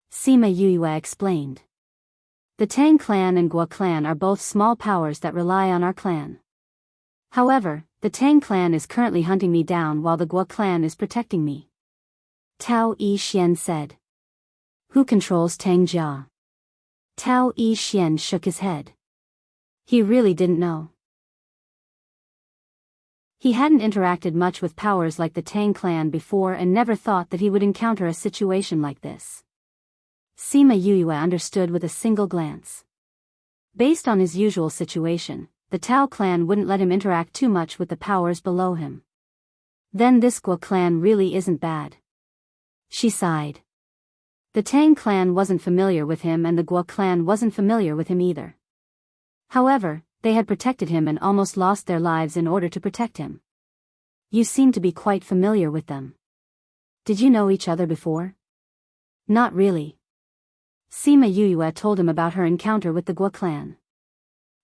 Sima Yuyue explained. The Tang clan and Guo clan are both small powers that rely on our clan. However, the Tang clan is currently hunting me down while the Guo clan is protecting me. Tao Yi Xian said. Who controls Tang Jia? Tao Yi Xian shook his head. He really didn't know. He hadn't interacted much with powers like the Tang clan before and never thought that he would encounter a situation like this. Sima Yuyue understood with a single glance. Based on his usual situation, the Tao clan wouldn't let him interact too much with the powers below him. Then this Guo clan really isn't bad. She sighed. The Tang clan wasn't familiar with him and the Guo clan wasn't familiar with him either. However, they had protected him and almost lost their lives in order to protect him. You seem to be quite familiar with them. Did you know each other before? Not really. Sima Yuyue told him about her encounter with the Guo clan.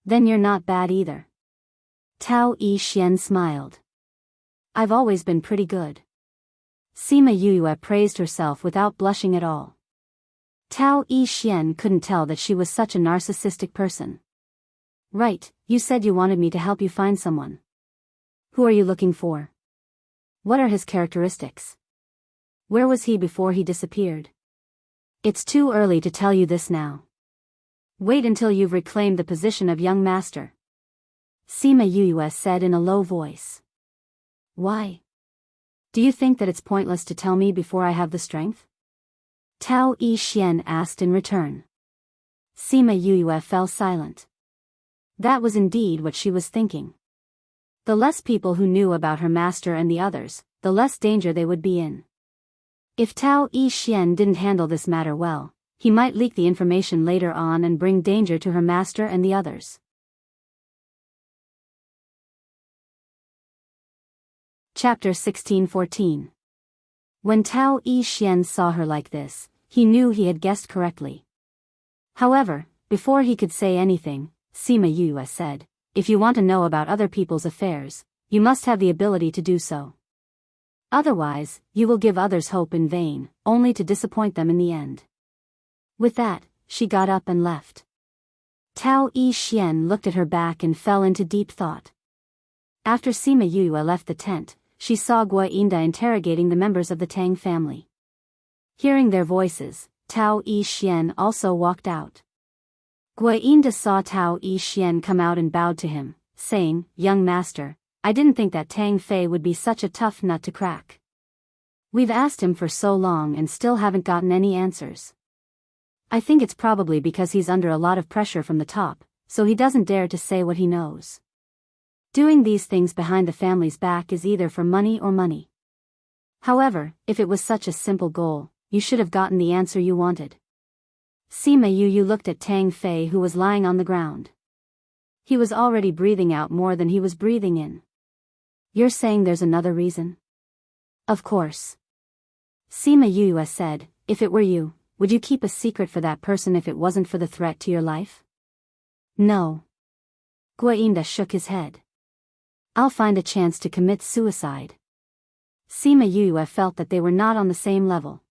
Then you're not bad either. Tao Yi Xian smiled. I've always been pretty good. Sima Yuyue praised herself without blushing at all. Tao Yi Xian couldn't tell that she was such a narcissistic person. Right, you said you wanted me to help you find someone. Who are you looking for? What are his characteristics? Where was he before he disappeared? It's too early to tell you this now. Wait until you've reclaimed the position of young master. Sima Yuyue said in a low voice. Why? Do you think that it's pointless to tell me before I have the strength? Tao Yi Xian asked in return. Sima Yuyue fell silent. That was indeed what she was thinking. The less people who knew about her master and the others, the less danger they would be in. If Tao Yi Xian didn't handle this matter well, he might leak the information later on and bring danger to her master and the others. Chapter 1614. When Tao Yi Xian saw her like this, he knew he had guessed correctly. However, before he could say anything, Sima Yuyue said, if you want to know about other people's affairs, you must have the ability to do so. Otherwise, you will give others hope in vain, only to disappoint them in the end. With that, she got up and left. Tao Yi Xian looked at her back and fell into deep thought. After Sima Yuyue left the tent, she saw Guo Yinda interrogating the members of the Tang family. Hearing their voices, Tao Yi Xian also walked out. Guo Yinda saw Tao Yi Xian come out and bowed to him, saying, Young master, I didn't think that Tang Fei would be such a tough nut to crack. We've asked him for so long and still haven't gotten any answers. I think it's probably because he's under a lot of pressure from the top, so he doesn't dare to say what he knows. Doing these things behind the family's back is either for money or money. However, if it was such a simple goal, you should have gotten the answer you wanted. Sima Yuyue looked at Tang Fei who was lying on the ground. He was already breathing out more than he was breathing in. You're saying there's another reason? Of course. Sima Yuyue said, if it were you, would you keep a secret for that person if it wasn't for the threat to your life? No. Guo Yinda shook his head. I'll find a chance to commit suicide. Sima Yuyue felt that they were not on the same level.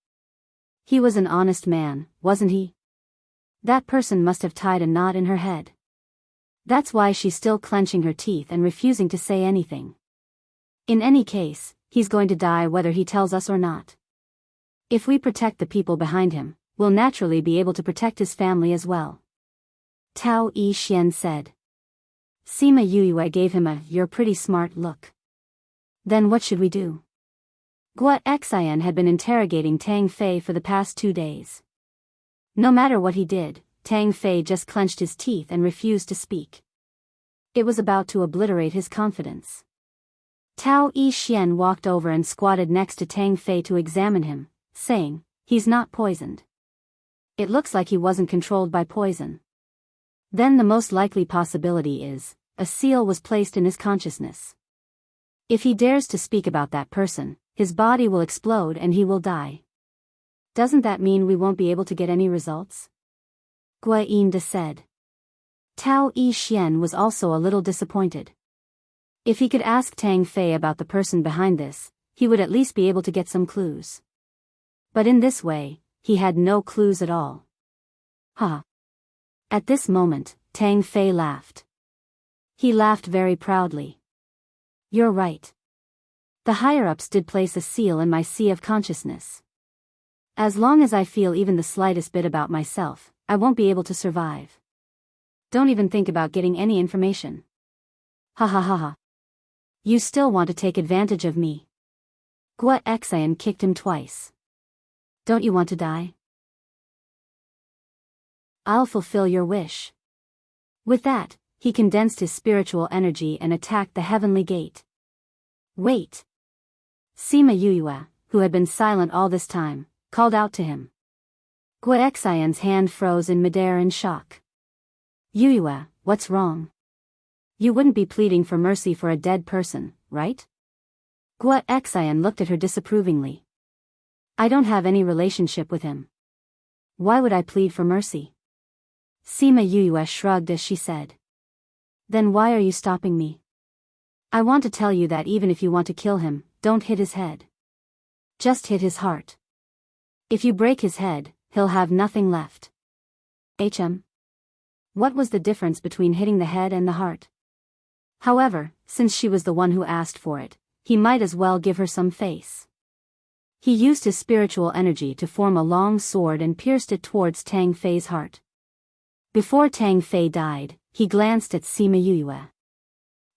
He was an honest man, wasn't he? That person must have tied a knot in her head. That's why she's still clenching her teeth and refusing to say anything. In any case, he's going to die whether he tells us or not. If we protect the people behind him, we'll naturally be able to protect his family as well. Tao Yi Xian said. Sima Yuyue gave him a, you're pretty smart look. Then what should we do? Guo Xian had been interrogating Tang Fei for the past 2 days. No matter what he did, Tang Fei just clenched his teeth and refused to speak. It was about to obliterate his confidence. Tao Yi Xian walked over and squatted next to Tang Fei to examine him, saying, he's not poisoned. It looks like he wasn't controlled by poison. Then the most likely possibility is, a seal was placed in his consciousness. If he dares to speak about that person, his body will explode and he will die. Doesn't that mean we won't be able to get any results? Guinda said. Tao Yixian was also a little disappointed. If he could ask Tang Fei about the person behind this, he would at least be able to get some clues. But in this way, he had no clues at all. Ha! At this moment, Tang Fei laughed. He laughed very proudly. You're right. The higher-ups did place a seal in my sea of consciousness. As long as I feel even the slightest bit about myself, I won't be able to survive. Don't even think about getting any information. Ha ha ha ha. You still want to take advantage of me. Gua Xian kicked him twice. Don't you want to die? I'll fulfill your wish. With that, he condensed his spiritual energy and attacked the heavenly gate. Wait! Sima Yuyue, who had been silent all this time, called out to him. Gua Xian's hand froze in midair in shock. Yuyue, what's wrong? You wouldn't be pleading for mercy for a dead person, right? Gua Xian looked at her disapprovingly. I don't have any relationship with him. Why would I plead for mercy? Sima Yuyue shrugged as she said. Then why are you stopping me? I want to tell you that even if you want to kill him, don't hit his head. Just hit his heart. If you break his head, he'll have nothing left. What was the difference between hitting the head and the heart? However, since she was the one who asked for it, he might as well give her some face. He used his spiritual energy to form a long sword and pierced it towards Tang Fei's heart. Before Tang Fei died, he glanced at Sima Yuyue.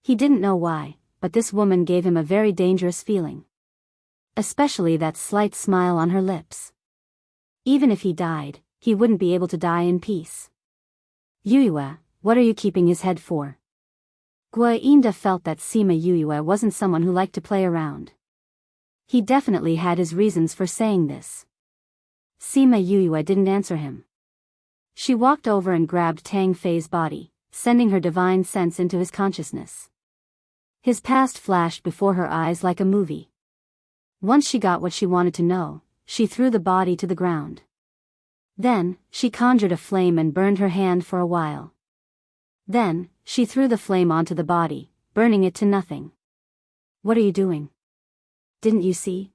He didn't know why, but this woman gave him a very dangerous feeling. Especially that slight smile on her lips. Even if he died, he wouldn't be able to die in peace. Yuyue, what are you keeping his head for? Guinda felt that Sima Yuyue wasn't someone who liked to play around. He definitely had his reasons for saying this. Sima Yuyue didn't answer him. She walked over and grabbed Tang Fei's body, sending her divine sense into his consciousness. His past flashed before her eyes like a movie. Once she got what she wanted to know, she threw the body to the ground. Then, she conjured a flame and burned her hand for a while. Then, she threw the flame onto the body, burning it to nothing. What are you doing? Didn't you see?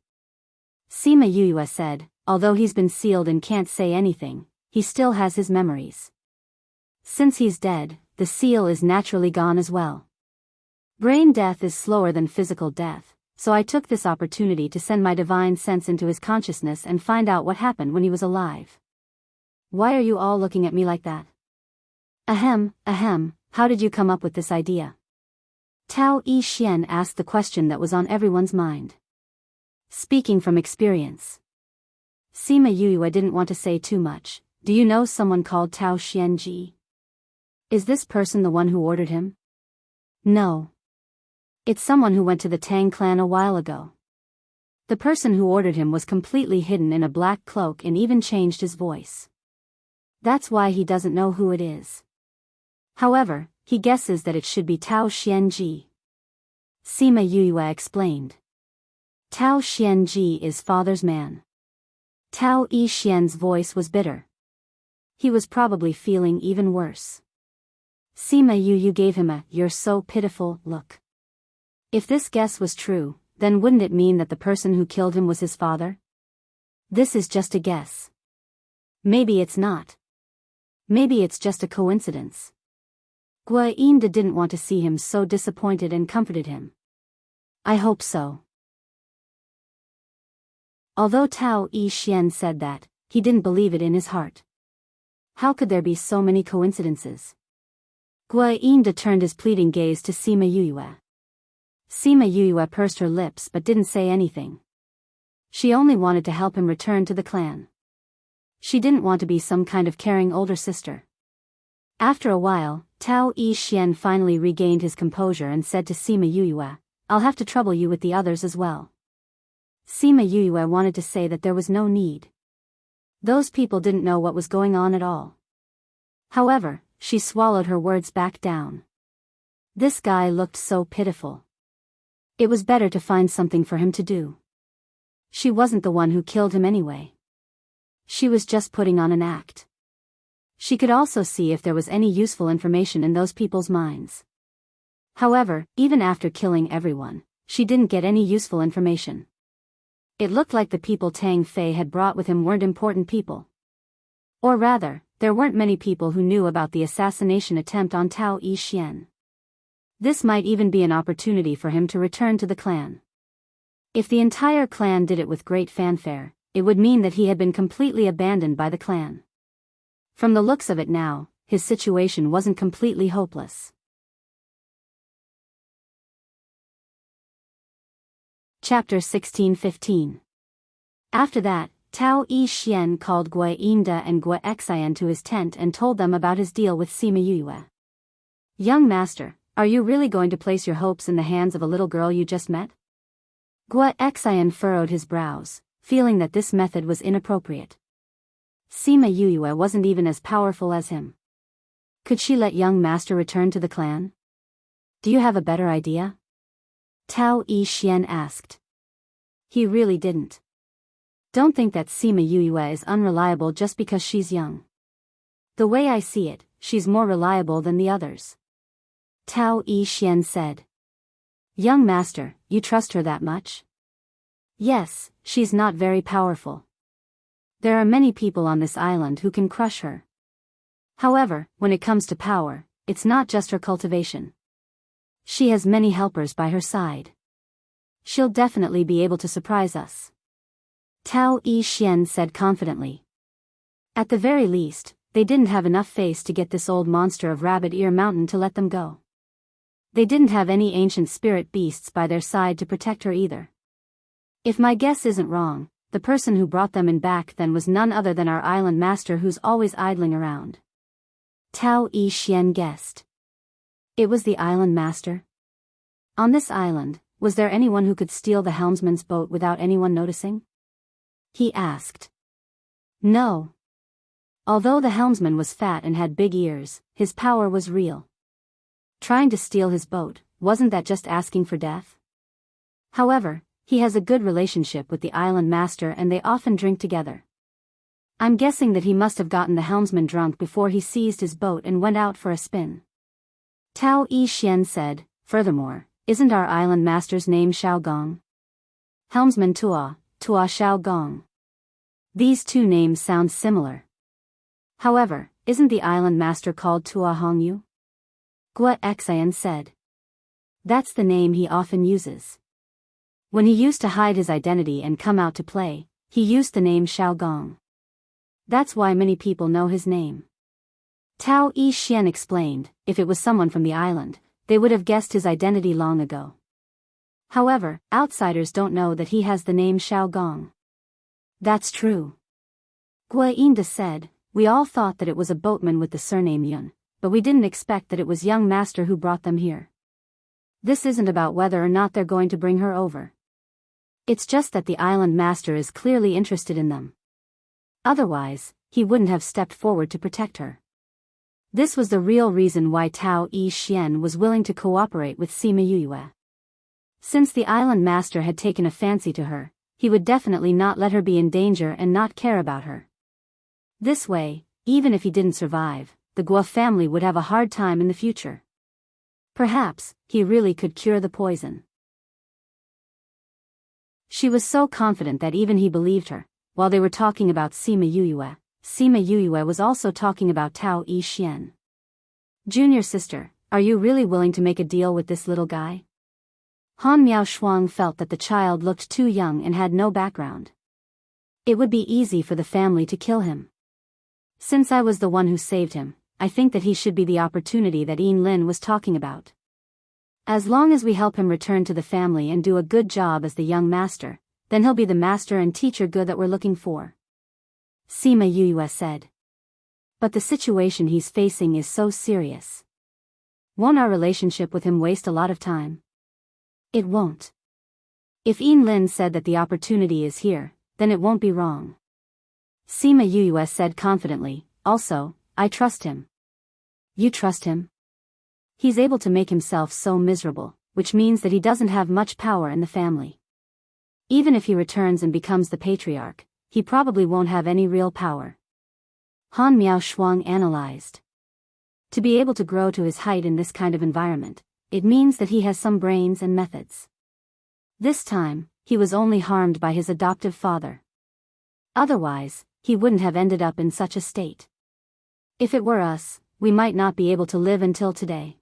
Sima Yuyue said, although he's been sealed and can't say anything, he still has his memories. Since he's dead, the seal is naturally gone as well. Brain death is slower than physical death, so I took this opportunity to send my divine sense into his consciousness and find out what happened when he was alive. Why are you all looking at me like that? Ahem, how did you come up with this idea? Tao Yixian asked the question that was on everyone's mind. Speaking from experience. Sima Yuyue didn't want to say too much. Do you know someone called Tao Xianji? Is this person the one who ordered him? No. It's someone who went to the Tang clan a while ago. The person who ordered him was completely hidden in a black cloak and even changed his voice. That's why he doesn't know who it is. However, he guesses that it should be Tao Xianji. Sima Yuyue explained. Tao Xianji is father's man. Tao Yixian's voice was bitter. He was probably feeling even worse. Sima Yuyue gave him a "you're so pitiful" look. If this guess was true, then wouldn't it mean that the person who killed him was his father? This is just a guess. Maybe it's not. Maybe it's just a coincidence. Guinda didn't want to see him so disappointed and comforted him. I hope so. Although Tao Yixian said that, he didn't believe it in his heart. How could there be so many coincidences? Guinda turned his pleading gaze to Sima Yuyue. Sima Yuyue pursed her lips but didn't say anything. She only wanted to help him return to the clan. She didn't want to be some kind of caring older sister. After a while, Tao Yixian finally regained his composure and said to Sima Yuyue, I'll have to trouble you with the others as well. Sima Yuyue wanted to say that there was no need. Those people didn't know what was going on at all. However, she swallowed her words back down. This guy looked so pitiful. It was better to find something for him to do. She wasn't the one who killed him anyway. She was just putting on an act. She could also see if there was any useful information in those people's minds. However, even after killing everyone, she didn't get any useful information. It looked like the people Tang Fei had brought with him weren't important people. Or rather, there weren't many people who knew about the assassination attempt on Tao Yixian. This might even be an opportunity for him to return to the clan. If the entire clan did it with great fanfare, it would mean that he had been completely abandoned by the clan. From the looks of it now, his situation wasn't completely hopeless. Chapter 16:15. After that, Tao Yixian called Gui Inda and Gui Xian to his tent and told them about his deal with Sima Yue. Young master, are you really going to place your hopes in the hands of a little girl you just met? Gui Xian furrowed his brows, feeling that this method was inappropriate. Sima Yue wasn't even as powerful as him. Could she let young master return to the clan? Do you have a better idea? Tao Yixian asked. He really didn't. Don't think that Sima Yue is unreliable just because she's young. The way I see it, she's more reliable than the others. Tao Yixian said. Young master, you trust her that much? Yes, she's not very powerful. There are many people on this island who can crush her. However, when it comes to power, it's not just her cultivation. She has many helpers by her side. She'll definitely be able to surprise us. Tao Yixian said confidently. At the very least, they didn't have enough face to get this old monster of Rabbit Ear Mountain to let them go. They didn't have any ancient spirit beasts by their side to protect her either. If my guess isn't wrong, the person who brought them in back then was none other than our island master who's always idling around. Tao Yixian guessed. It was the island master? On this island, was there anyone who could steal the helmsman's boat without anyone noticing? He asked. No. Although the helmsman was fat and had big ears, his power was real. Trying to steal his boat, wasn't that just asking for death? However, he has a good relationship with the island master and they often drink together. I'm guessing that he must have gotten the helmsman drunk before he seized his boat and went out for a spin. Tao Yixian said, furthermore, isn't our island master's name Xiao Gong? Helmsman Tua Xiao Gong. These two names sound similar. However, isn't the island master called Tua Hongyu? Gui Xian said. That's the name he often uses. When he used to hide his identity and come out to play, he used the name Xiao Gong. That's why many people know his name. Tao Yixian explained, if it was someone from the island, they would have guessed his identity long ago. However, outsiders don't know that he has the name Xiao Gong. That's true. Gui Inda said, we all thought that it was a boatman with the surname Yun, but we didn't expect that it was young master who brought them here. This isn't about whether or not they're going to bring her over. It's just that the island master is clearly interested in them. Otherwise, he wouldn't have stepped forward to protect her. This was the real reason why Tao Yixian was willing to cooperate with Sima Yue. Since the island master had taken a fancy to her, he would definitely not let her be in danger and not care about her. This way, even if he didn't survive, the Guo family would have a hard time in the future. Perhaps, he really could cure the poison. She was so confident that even he believed her. While they were talking about Sima Yue was also talking about Tao Yixian. Junior sister, are you really willing to make a deal with this little guy? Han Miaoshuang felt that the child looked too young and had no background. It would be easy for the family to kill him. Since I was the one who saved him, I think that he should be the opportunity that Yin Lin was talking about. As long as we help him return to the family and do a good job as the young master, then he'll be the master and teacher good that we're looking for. Sima Yue said. But the situation he's facing is so serious. Won't our relationship with him waste a lot of time? It won't. If Yin Lin said that the opportunity is here, then it won't be wrong. Sima Yue said confidently, also, I trust him. You trust him? He's able to make himself so miserable, which means that he doesn't have much power in the family. Even if he returns and becomes the patriarch, he probably won't have any real power. Han Miaoshuang analyzed. To be able to grow to his height in this kind of environment, it means that he has some brains and methods. This time, he was only harmed by his adoptive father. Otherwise, he wouldn't have ended up in such a state. If it were us, we might not be able to live until today.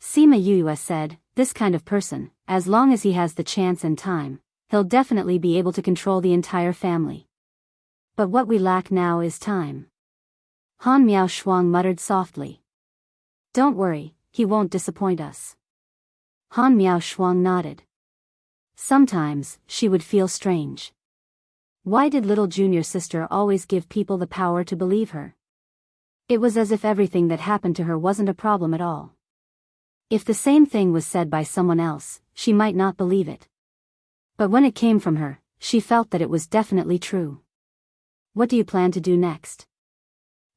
Sima Yuyue said, this kind of person, as long as he has the chance and time, he'll definitely be able to control the entire family. But what we lack now is time. Han Miaoshuang muttered softly. Don't worry, he won't disappoint us. Han Miaoshuang nodded. Sometimes, she would feel strange. Why did little junior sister always give people the power to believe her? It was as if everything that happened to her wasn't a problem at all. If the same thing was said by someone else, she might not believe it. But when it came from her, she felt that it was definitely true. What do you plan to do next?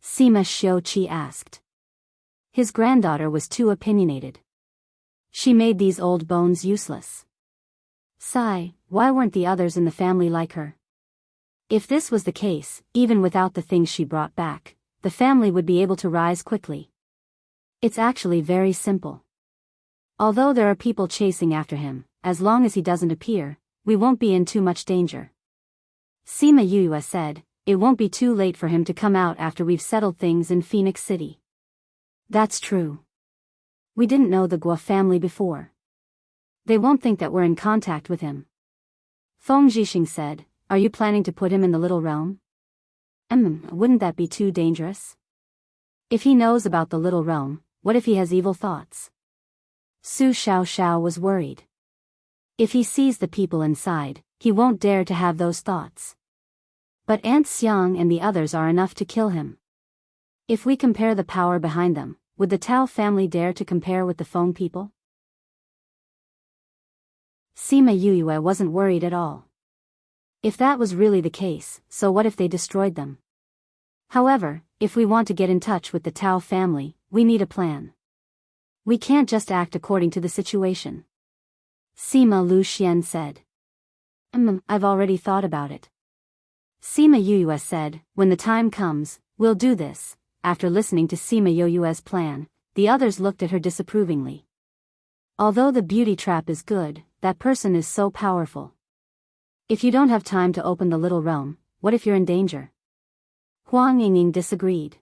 Sima Xiuqi asked. His granddaughter was too opinionated. She made these old bones useless. Sigh, why weren't the others in the family like her? If this was the case, even without the things she brought back, the family would be able to rise quickly. It's actually very simple. Although there are people chasing after him, as long as he doesn't appear, we won't be in too much danger. Sima Yuyue said, it won't be too late for him to come out after we've settled things in Phoenix City. That's true. We didn't know the Guo family before. They won't think that we're in contact with him. Feng Zhixing said, are you planning to put him in the little realm? Wouldn't that be too dangerous? If he knows about the little realm, what if he has evil thoughts? Su Xiaoxiao was worried. If he sees the people inside, he won't dare to have those thoughts. But Aunt Xiang and the others are enough to kill him. If we compare the power behind them, would the Tao family dare to compare with the Feng people? Sima Yuyue wasn't worried at all. If that was really the case, so what if they destroyed them? However, if we want to get in touch with the Tao family, we need a plan. We can't just act according to the situation. Sima Luxian said. I've already thought about it. Sima Yuyue said, when the time comes, we'll do this. After listening to Sima Yuyue's plan, the others looked at her disapprovingly. Although the beauty trap is good, that person is so powerful. If you don't have time to open the little realm, what if you're in danger? Huang Yingning disagreed.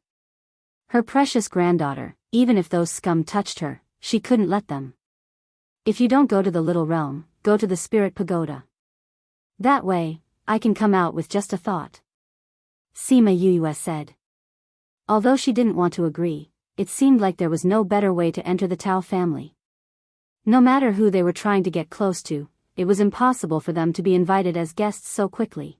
Her precious granddaughter, even if those scum touched her, she couldn't let them. If you don't go to the little realm, go to the spirit pagoda. That way, I can come out with just a thought. Sima Yuyue said. Although she didn't want to agree, it seemed like there was no better way to enter the Tao family. No matter who they were trying to get close to, it was impossible for them to be invited as guests so quickly.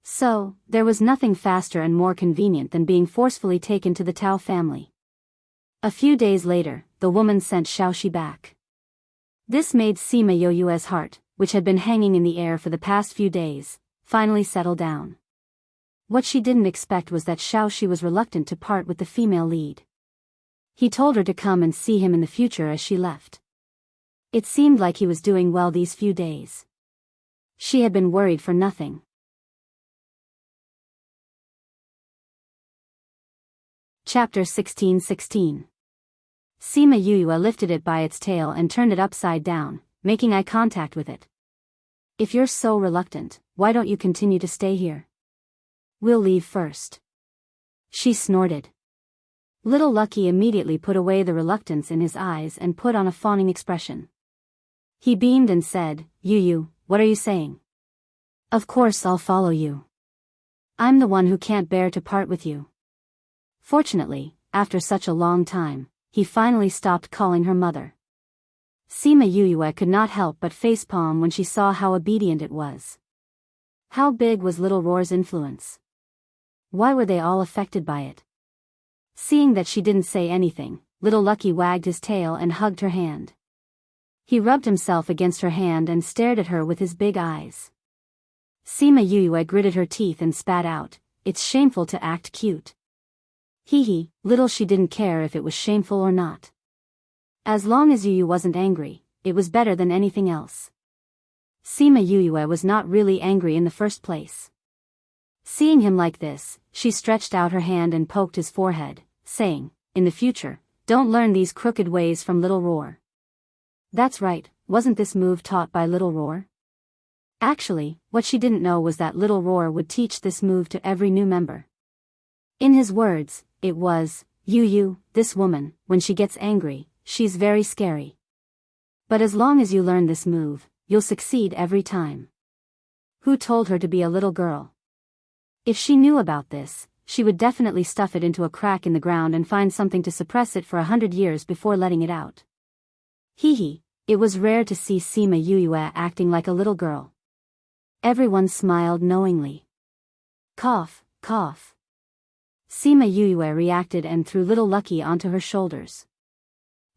So, there was nothing faster and more convenient than being forcefully taken to the Tao family. A few days later, the woman sent Xiaoxi back. This made Sima Yuyue's heart, which had been hanging in the air for the past few days, finally settle down. What she didn't expect was that Xiaoxi was reluctant to part with the female lead. He told her to come and see him in the future as she left. It seemed like he was doing well these few days. She had been worried for nothing. Chapter 16:16. Sima Yuyue lifted it by its tail and turned it upside down, making eye contact with it. If you're so reluctant, why don't you continue to stay here? We'll leave first. She snorted. Little Lucky immediately put away the reluctance in his eyes and put on a fawning expression. He beamed and said, Yuyu, what are you saying? Of course I'll follow you. I'm the one who can't bear to part with you. Fortunately, after such a long time, he finally stopped calling her mother. Sima Yuyue could not help but facepalm when she saw how obedient it was. How big was Little Roar's influence? Why were they all affected by it? Seeing that she didn't say anything, Little Lucky wagged his tail and hugged her hand. He rubbed himself against her hand and stared at her with his big eyes. Sima Yuyue gritted her teeth and spat out, it's shameful to act cute. Hee, little she didn't care if it was shameful or not. As long as Yuyu wasn't angry, it was better than anything else. Sima Yuyue was not really angry in the first place. Seeing him like this, she stretched out her hand and poked his forehead, saying, "In the future, don't learn these crooked ways from Little Roar." That's right, wasn't this move taught by Little Roar? Actually, what she didn't know was that Little Roar would teach this move to every new member. In his words, it was, this woman, when she gets angry, she's very scary. But as long as you learn this move, you'll succeed every time. Who told her to be a little girl? If she knew about this, she would definitely stuff it into a crack in the ground and find something to suppress it for 100 years before letting it out. It was rare to see Sima Yuyue acting like a little girl. Everyone smiled knowingly. Cough, cough. Sima Yuyue reacted and threw Little Lucky onto her shoulders.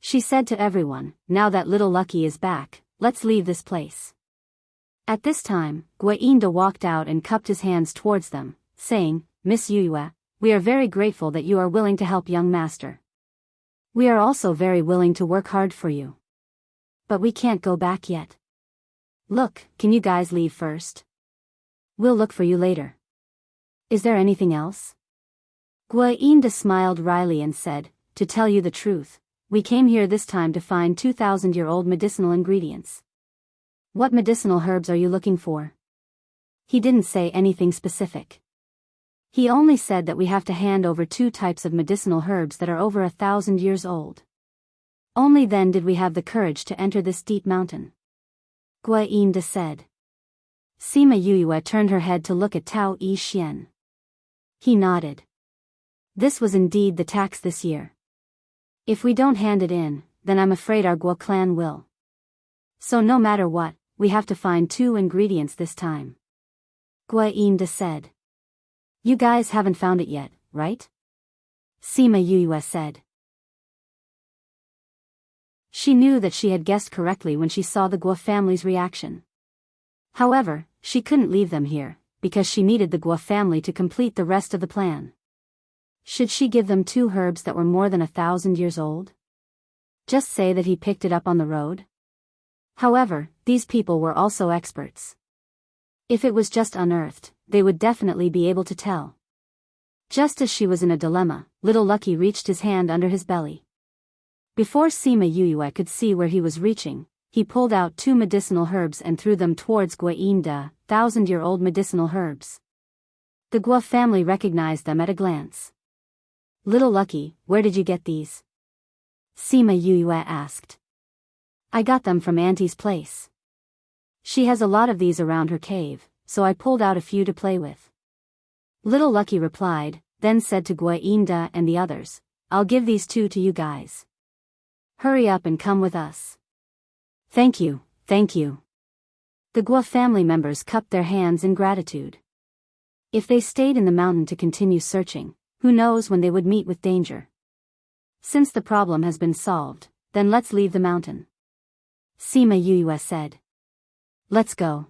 She said to everyone, "Now that Little Lucky is back, let's leave this place." At this time, Guainda walked out and cupped his hands towards them, saying, "Miss Yuyue, we are very grateful that you are willing to help young master. We are also very willing to work hard for you. But we can't go back yet. Look, can you guys leave first? We'll look for you later. Is there anything else?" Guainda smiled wryly and said, "To tell you the truth, we came here this time to find 2,000-year-old medicinal ingredients." "What medicinal herbs are you looking for?" He didn't say anything specific. He only said that we have to hand over 2 types of medicinal herbs that are over 1,000 years old. Only then did we have the courage to enter this deep mountain. Guainda said. Sima Yuyue turned her head to look at Tao Yi Xian. He nodded. This was indeed the tax this year. If we don't hand it in, then I'm afraid our Guo clan will. So no matter what, we have to find 2 ingredients this time. Guainda said. You guys haven't found it yet, right? Sima Yuyue said. She knew that she had guessed correctly when she saw the Guo family's reaction. However, she couldn't leave them here, because she needed the Guo family to complete the rest of the plan. Should she give them 2 herbs that were more than 1,000 years old? Just say that he picked it up on the road? However, these people were also experts. If it was just unearthed, they would definitely be able to tell. Just as she was in a dilemma, Little Lucky reached his hand under his belly. Before Sima Yuyue could see where he was reaching, he pulled out 2 medicinal herbs and threw them towards Guainda, 1,000-year-old medicinal herbs. The Guo family recognized them at a glance. Little Lucky, where did you get these? Sima Yuyue asked. I got them from Auntie's place. She has a lot of these around her cave, so I pulled out a few to play with. Little Lucky replied, then said to Guainda and the others, I'll give these 2 to you guys. Hurry up and come with us. Thank you, thank you. The Guo family members cupped their hands in gratitude. If they stayed in the mountain to continue searching, who knows when they would meet with danger. Since the problem has been solved, then let's leave the mountain. Sima Yuyue said. Let's go.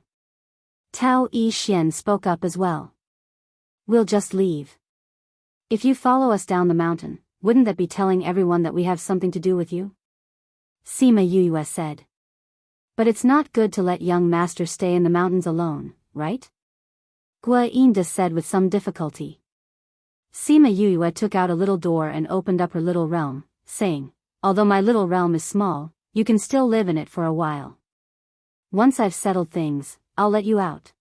Tao Yi Xian spoke up as well. We'll just leave. If you follow us down the mountain, wouldn't that be telling everyone that we have something to do with you? Sima Yuyue said. But it's not good to let young master stay in the mountains alone, right? Guainda said with some difficulty. Sima Yuyue took out a little door and opened up her little realm, saying, although my little realm is small, you can still live in it for a while. Once I've settled things, I'll let you out.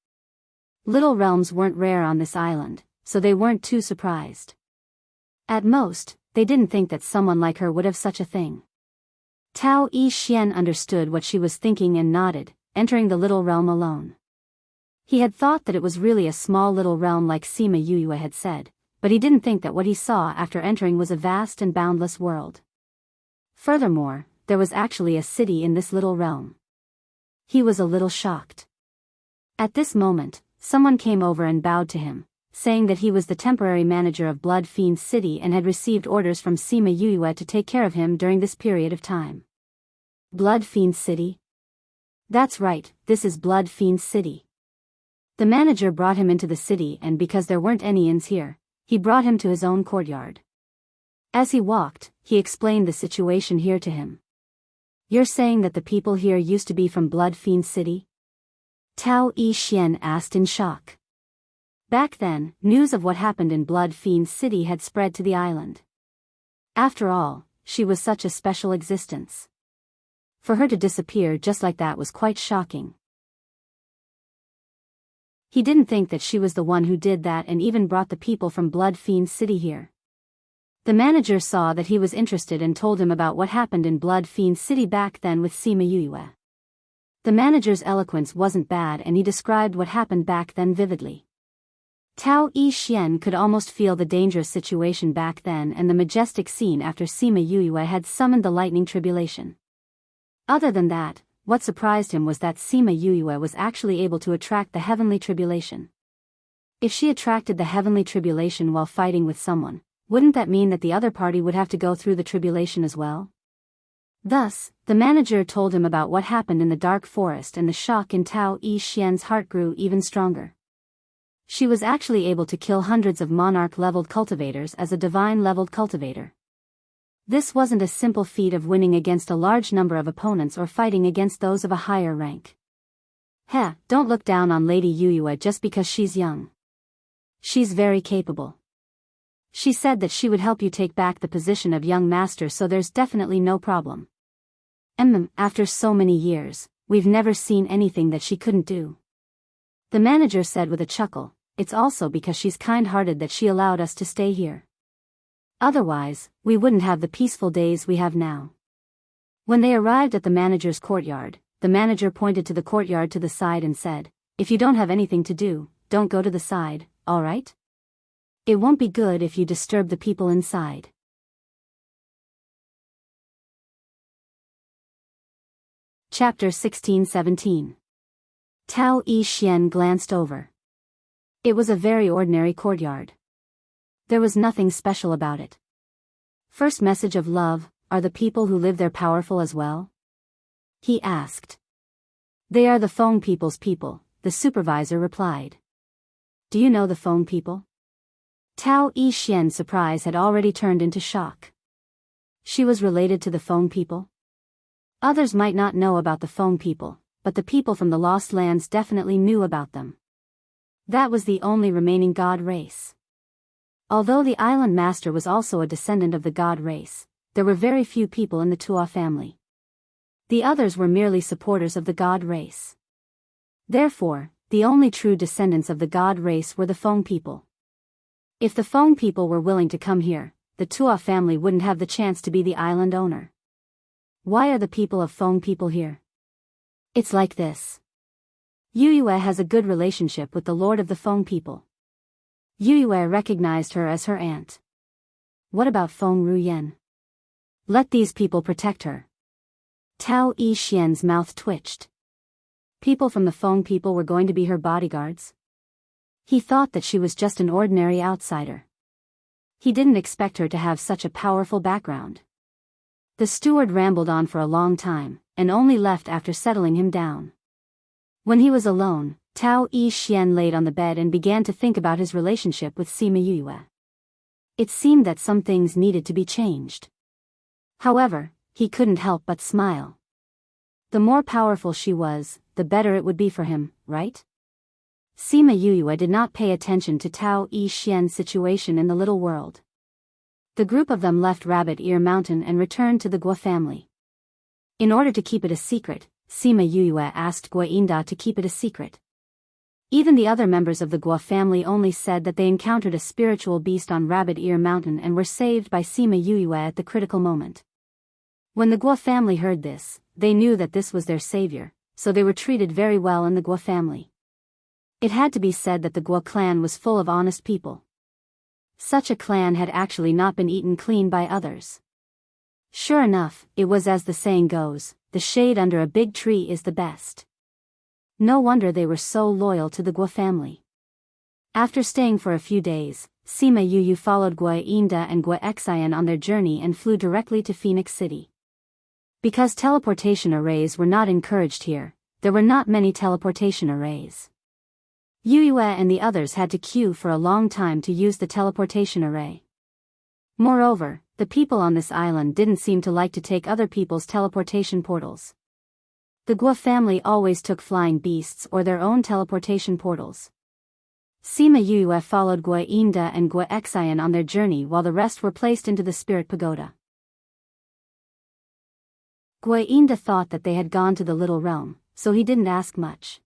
Little realms weren't rare on this island, so they weren't too surprised. At most, they didn't think that someone like her would have such a thing. Tao Yi Xian understood what she was thinking and nodded, entering the little realm alone. He had thought that it was really a small little realm like Sima Yuyue had said, but he didn't think that what he saw after entering was a vast and boundless world. Furthermore, there was actually a city in this little realm. He was a little shocked. At this moment, someone came over and bowed to him, saying that he was the temporary manager of Blood Fiend City and had received orders from Sima Yuyue to take care of him during this period of time. Blood Fiend City? That's right, this is Blood Fiend City. The manager brought him into the city, and because there weren't any inns here, he brought him to his own courtyard. As he walked, he explained the situation here to him. You're saying that the people here used to be from Blood Fiend City? Tao Yi Xian asked in shock. Back then, news of what happened in Blood Fiend City had spread to the island. After all, she was such a special existence. For her to disappear just like that was quite shocking. He didn't think that she was the one who did that and even brought the people from Blood Fiend City here. The manager saw that he was interested and told him about what happened in Blood Fiend City back then with Sima Yue. The manager's eloquence wasn't bad and he described what happened back then vividly. Tao Yi-Xian could almost feel the dangerous situation back then and the majestic scene after Sima Yue had summoned the lightning tribulation. Other than that, what surprised him was that Sima Yue was actually able to attract the heavenly tribulation. If she attracted the heavenly tribulation while fighting with someone, wouldn't that mean that the other party would have to go through the tribulation as well? Thus, the manager told him about what happened in the dark forest and the shock in Tao Yi-Xian's heart grew even stronger. She was actually able to kill hundreds of monarch-leveled cultivators as a divine-leveled cultivator. This wasn't a simple feat of winning against a large number of opponents or fighting against those of a higher rank. Don't look down on Lady Yue just because she's young. She's very capable. She said that she would help you take back the position of young master, so there's definitely no problem. After so many years, we've never seen anything that she couldn't do. The manager said with a chuckle, it's also because she's kind-hearted that she allowed us to stay here. Otherwise, we wouldn't have the peaceful days we have now. When they arrived at the manager's courtyard, the manager pointed to the courtyard to the side and said, if you don't have anything to do, don't go to the side, alright? It won't be good if you disturb the people inside. Chapter 16-17. Tao Yi-Xian glanced over. It was a very ordinary courtyard. There was nothing special about it. First message of love, are the people who live there powerful as well? He asked. They are the Feng people's people, the supervisor replied. Do you know the Feng people? Tao Yi-Xian's surprise had already turned into shock. She was related to the Feng people? Others might not know about the Feng people, but the people from the Lost Lands definitely knew about them. That was the only remaining god race. Although the island master was also a descendant of the god race, there were very few people in the Tua family. The others were merely supporters of the god race. Therefore, the only true descendants of the god race were the Feng people. If the Feng people were willing to come here, the Tua family wouldn't have the chance to be the island owner. Why are the people of Feng people here? It's like this. Yue has a good relationship with the lord of the Feng people. Yue recognized her as her aunt. What about Feng Ruyen? Let these people protect her. Tao Yi-Xian's mouth twitched. People from the Feng people were going to be her bodyguards? He thought that she was just an ordinary outsider. He didn't expect her to have such a powerful background. The steward rambled on for a long time, and only left after settling him down. When he was alone, Tao Yi-Xian laid on the bed and began to think about his relationship with Sima Yue. It seemed that some things needed to be changed. However, he couldn't help but smile. The more powerful she was, the better it would be for him, right? Sima Yue did not pay attention to Tao Yi-Xian's situation in the little world. The group of them left Rabbit Ear Mountain and returned to the Guo family. In order to keep it a secret, Sima Yue asked Guo Yinda to keep it a secret. Even the other members of the Guo family only said that they encountered a spiritual beast on Rabbit Ear Mountain and were saved by Sima Yue at the critical moment. When the Guo family heard this, they knew that this was their savior, so they were treated very well in the Guo family. It had to be said that the Guo clan was full of honest people. Such a clan had actually not been eaten clean by others. Sure enough, it was as the saying goes, the shade under a big tree is the best. No wonder they were so loyal to the Guo family. After staying for a few days, Sima Yue followed Guo Yinda and Guo Xian on their journey and flew directly to Phoenix City. Because teleportation arrays were not encouraged here, there were not many teleportation arrays. Yue and the others had to queue for a long time to use the teleportation array. Moreover, the people on this island didn't seem to like to take other people's teleportation portals. The Guo family always took flying beasts or their own teleportation portals. Sima Yue followed Gui Inda and Gui Xian on their journey while the rest were placed into the spirit pagoda. Gui Inda thought that they had gone to the little realm, so he didn't ask much.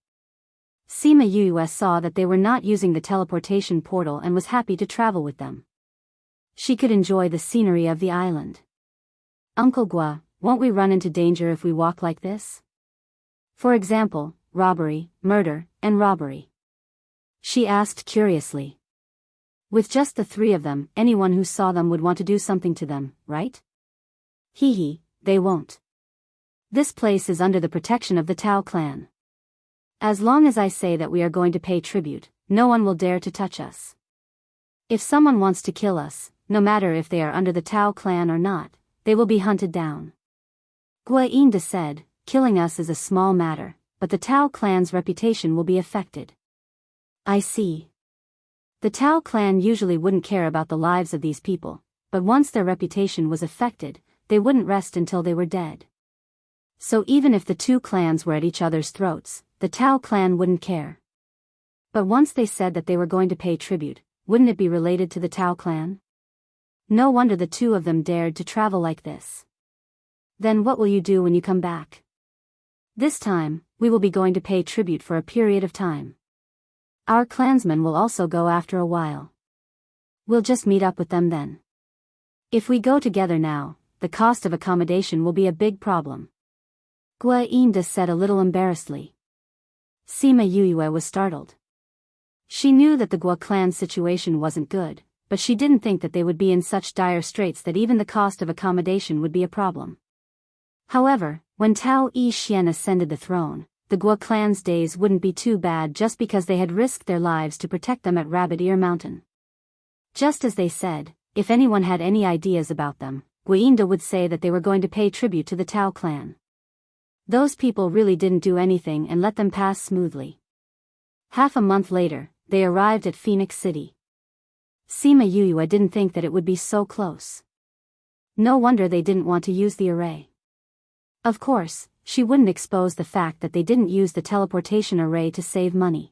Sima Yue saw that they were not using the teleportation portal and was happy to travel with them. She could enjoy the scenery of the island. Uncle Gua, won't we run into danger if we walk like this? For example, robbery, murder, and robbery. She asked curiously. With just the three of them, anyone who saw them would want to do something to them, right? Hee, they won't. This place is under the protection of the Tao clan. As long as I say that we are going to pay tribute, no one will dare to touch us. If someone wants to kill us, no matter if they are under the Tao clan or not, they will be hunted down. Gui Inda said, killing us is a small matter, but the Tao clan's reputation will be affected. I see. The Tao clan usually wouldn't care about the lives of these people, but once their reputation was affected, they wouldn't rest until they were dead. So even if the two clans were at each other's throats, the Tao clan wouldn't care. But once they said that they were going to pay tribute, wouldn't it be related to the Tao clan? No wonder the two of them dared to travel like this. Then what will you do when you come back? This time, we will be going to pay tribute for a period of time. Our clansmen will also go after a while. We'll just meet up with them then. If we go together now, the cost of accommodation will be a big problem. Gui Inda said a little embarrassedly. Sima Yue was startled. She knew that the Gua clan's situation wasn't good, but she didn't think that they would be in such dire straits that even the cost of accommodation would be a problem. However, when Tao Yi Xian ascended the throne, the Gua clan's days wouldn't be too bad just because they had risked their lives to protect them at Rabbit Ear Mountain. Just as they said, if anyone had any ideas about them, Gui Inda would say that they were going to pay tribute to the Tao clan. Those people really didn't do anything and let them pass smoothly. Half a month later, they arrived at Phoenix City. Sima Yue didn't think that it would be so close. No wonder they didn't want to use the array. Of course, she wouldn't expose the fact that they didn't use the teleportation array to save money.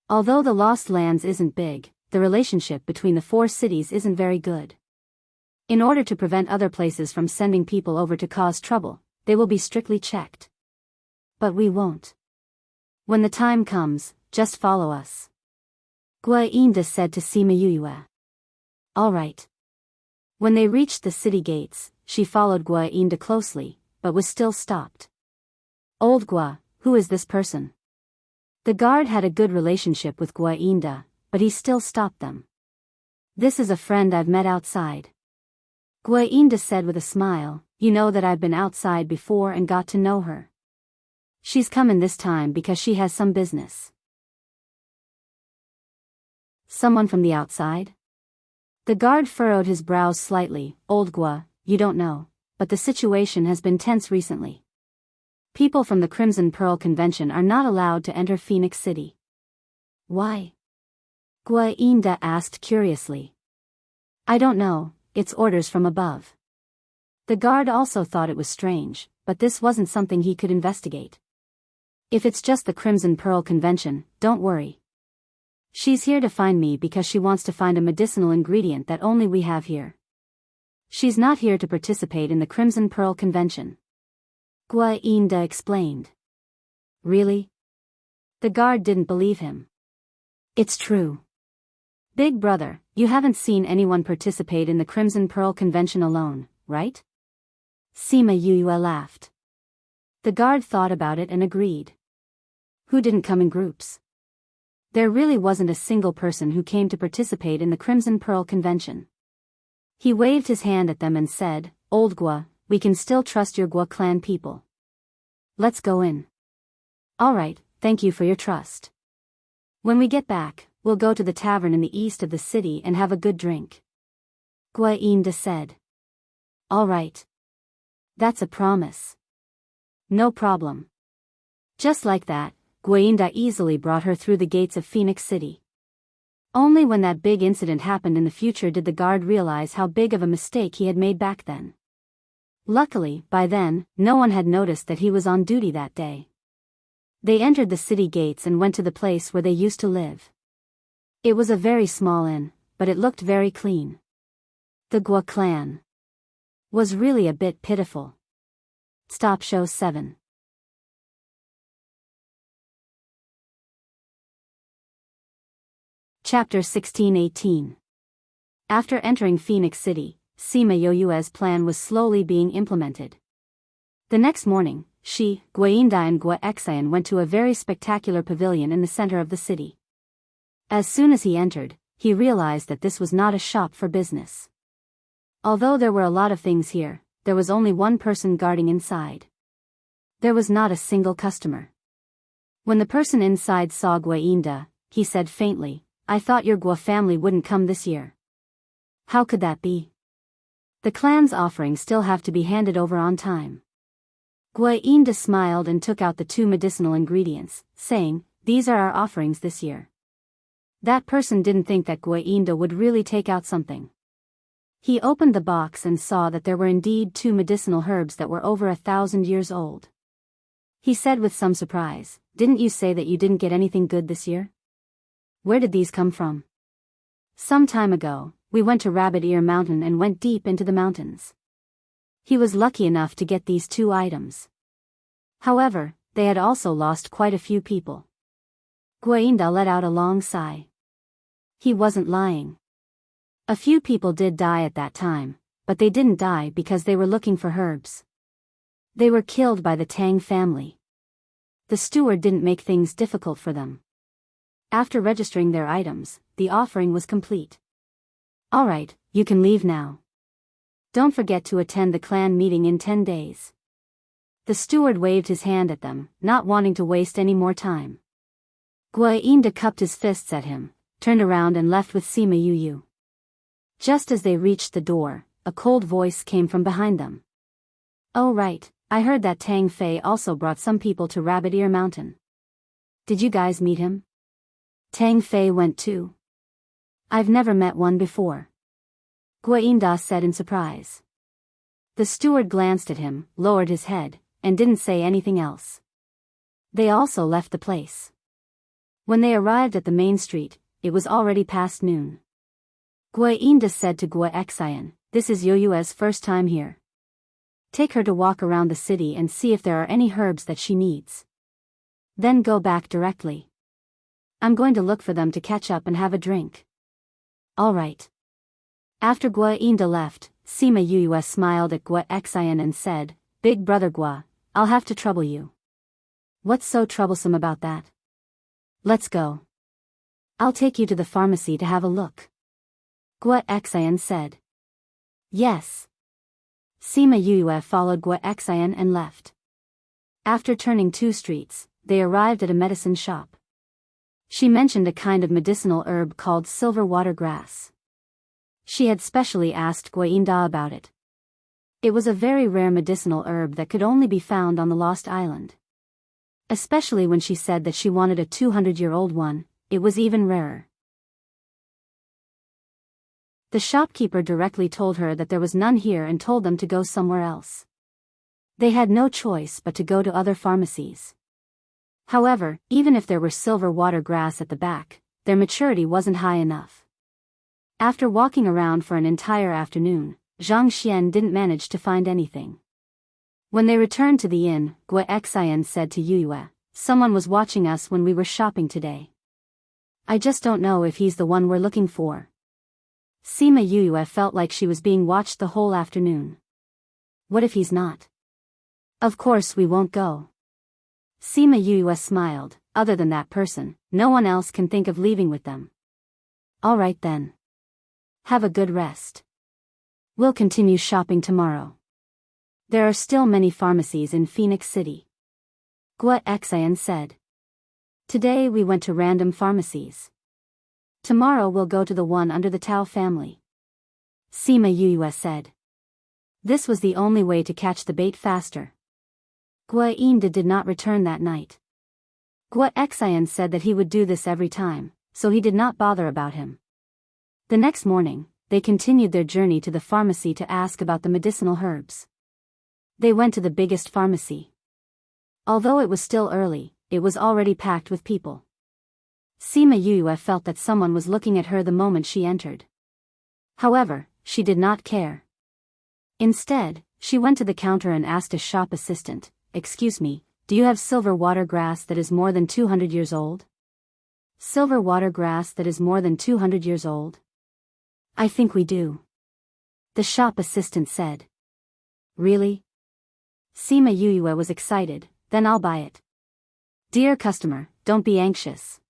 Although the Lost Lands isn't big, the relationship between the four cities isn't very good. In order to prevent other places from sending people over to cause trouble, they will be strictly checked. But we won't. When the time comes, just follow us. Gui Inda said to Sima Yue. All right. When they reached the city gates, she followed Gui Inda closely, but was still stopped. Old Gua, who is this person? The guard had a good relationship with Gui Inda, but he still stopped them. This is a friend I've met outside. Gui Inda said with a smile, you know that I've been outside before and got to know her. She's come in this time because she has some business. Someone from the outside? The guard furrowed his brows slightly. Old Gua, you don't know, but the situation has been tense recently. People from the Crimson Pearl Convention are not allowed to enter Phoenix City. Why? Gui Inda asked curiously. I don't know, it's orders from above. The guard also thought it was strange, but this wasn't something he could investigate. If it's just the Crimson Pearl Convention, don't worry. She's here to find me because she wants to find a medicinal ingredient that only we have here. She's not here to participate in the Crimson Pearl Convention. Gui Inda explained. Really? The guard didn't believe him. It's true. Big brother, you haven't seen anyone participate in the Crimson Pearl Convention alone, right? Sima Yue laughed. The guard thought about it and agreed. Who didn't come in groups? There really wasn't a single person who came to participate in the Crimson Pearl Convention. He waved his hand at them and said, Old Gua, we can still trust your Gua clan people. Let's go in. All right, thank you for your trust. When we get back, we'll go to the tavern in the east of the city and have a good drink. Gui Inda said. All right. That's a promise. No problem. Just like that, Gui Inda easily brought her through the gates of Phoenix City. Only when that big incident happened in the future did the guard realize how big of a mistake he had made back then. Luckily, by then, no one had noticed that he was on duty that day. They entered the city gates and went to the place where they used to live. It was a very small inn, but it looked very clean. The Gua clan was really a bit pitiful. Stop show 7. Chapter 16-18. After entering Phoenix City, Sima Yoyue's plan was slowly being implemented. The next morning, she, Guainda and Gua Xian went to a very spectacular pavilion in the center of the city. As soon as he entered, he realized that this was not a shop for business. Although there were a lot of things here, there was only one person guarding inside. There was not a single customer. When the person inside saw Guainda, he said faintly, "I thought your Gua family wouldn't come this year." "How could that be? The clan's offerings still have to be handed over on time." Guainda smiled and took out the 2 medicinal ingredients, saying, "These are our offerings this year." That person didn't think that Guainda would really take out something. He opened the box and saw that there were indeed 2 medicinal herbs that were over 1,000 years old. He said with some surprise, "Didn't you say that you didn't get anything good this year? Where did these come from?" "Some time ago, we went to Rabbit Ear Mountain and went deep into the mountains." He was lucky enough to get these 2 items. However, they had also lost quite a few people. Guainda let out a long sigh. He wasn't lying. A few people did die at that time, but they didn't die because they were looking for herbs. They were killed by the Tang family. The steward didn't make things difficult for them. After registering their items, the offering was complete. "All right, you can leave now. Don't forget to attend the clan meeting in 10 days. The steward waved his hand at them, not wanting to waste any more time. Guainda cupped his fists at him, turned around and left with Sima Yuyu. Just as they reached the door, a cold voice came from behind them. "Oh right, I heard that Tang Fei also brought some people to Rabbit Ear Mountain. Did you guys meet him?" "Tang Fei went too. I've never met one before," Guainda said in surprise. The steward glanced at him, lowered his head, and didn't say anything else. They also left the place. When they arrived at the main street, it was already past noon. Guainda said to Gua Xian, "This is Yoyue's first time here. Take her to walk around the city and see if there are any herbs that she needs. Then go back directly. I'm going to look for them to catch up and have a drink." "All right." After Guainda left, Sima Yuyue smiled at Gua Xian and said, "Big brother Gua, I'll have to trouble you." "What's so troublesome about that? Let's go. I'll take you to the pharmacy to have a look," Gua Xian said. "Yes." Sima Yuyue followed Gua Xian and left. After turning 2 streets, they arrived at a medicine shop. She mentioned a kind of medicinal herb called silver water grass. She had specially asked Guainda about it. It was a very rare medicinal herb that could only be found on the Lost Island. Especially when she said that she wanted a 200-year-old one, it was even rarer. The shopkeeper directly told her that there was none here and told them to go somewhere else. They had no choice but to go to other pharmacies. However, even if there were silver water grass at the back, their maturity wasn't high enough. After walking around for an entire afternoon, Zhang Xian didn't manage to find anything. When they returned to the inn, Gua Xian said to Yuyue, "Someone was watching us when we were shopping today. I just don't know if he's the one we're looking for." Sima Yuyue felt like she was being watched the whole afternoon. "What if he's not? Of course we won't go." Sima Yuyue smiled, "Other than that person, no one else can think of leaving with them." "All right then. Have a good rest. We'll continue shopping tomorrow. There are still many pharmacies in Phoenix City," Gua Xian said. "Today we went to random pharmacies. Tomorrow we'll go to the one under the Tao family," Sima Yuyue said. This was the only way to catch the bait faster. Guainda did not return that night. Gua Xian said that he would do this every time, so he did not bother about him. The next morning, they continued their journey to the pharmacy to ask about the medicinal herbs. They went to the biggest pharmacy. Although it was still early, it was already packed with people. Sima Yue felt that someone was looking at her the moment she entered. However, she did not care. Instead, she went to the counter and asked a shop assistant, "Excuse me, do you have silver water grass that is more than 200 years old?" Silver water grass that is more than 200 years old? I think we do. The shop assistant said. Really? Sima Yue was excited, then I'll buy it. Dear customer, don't be anxious.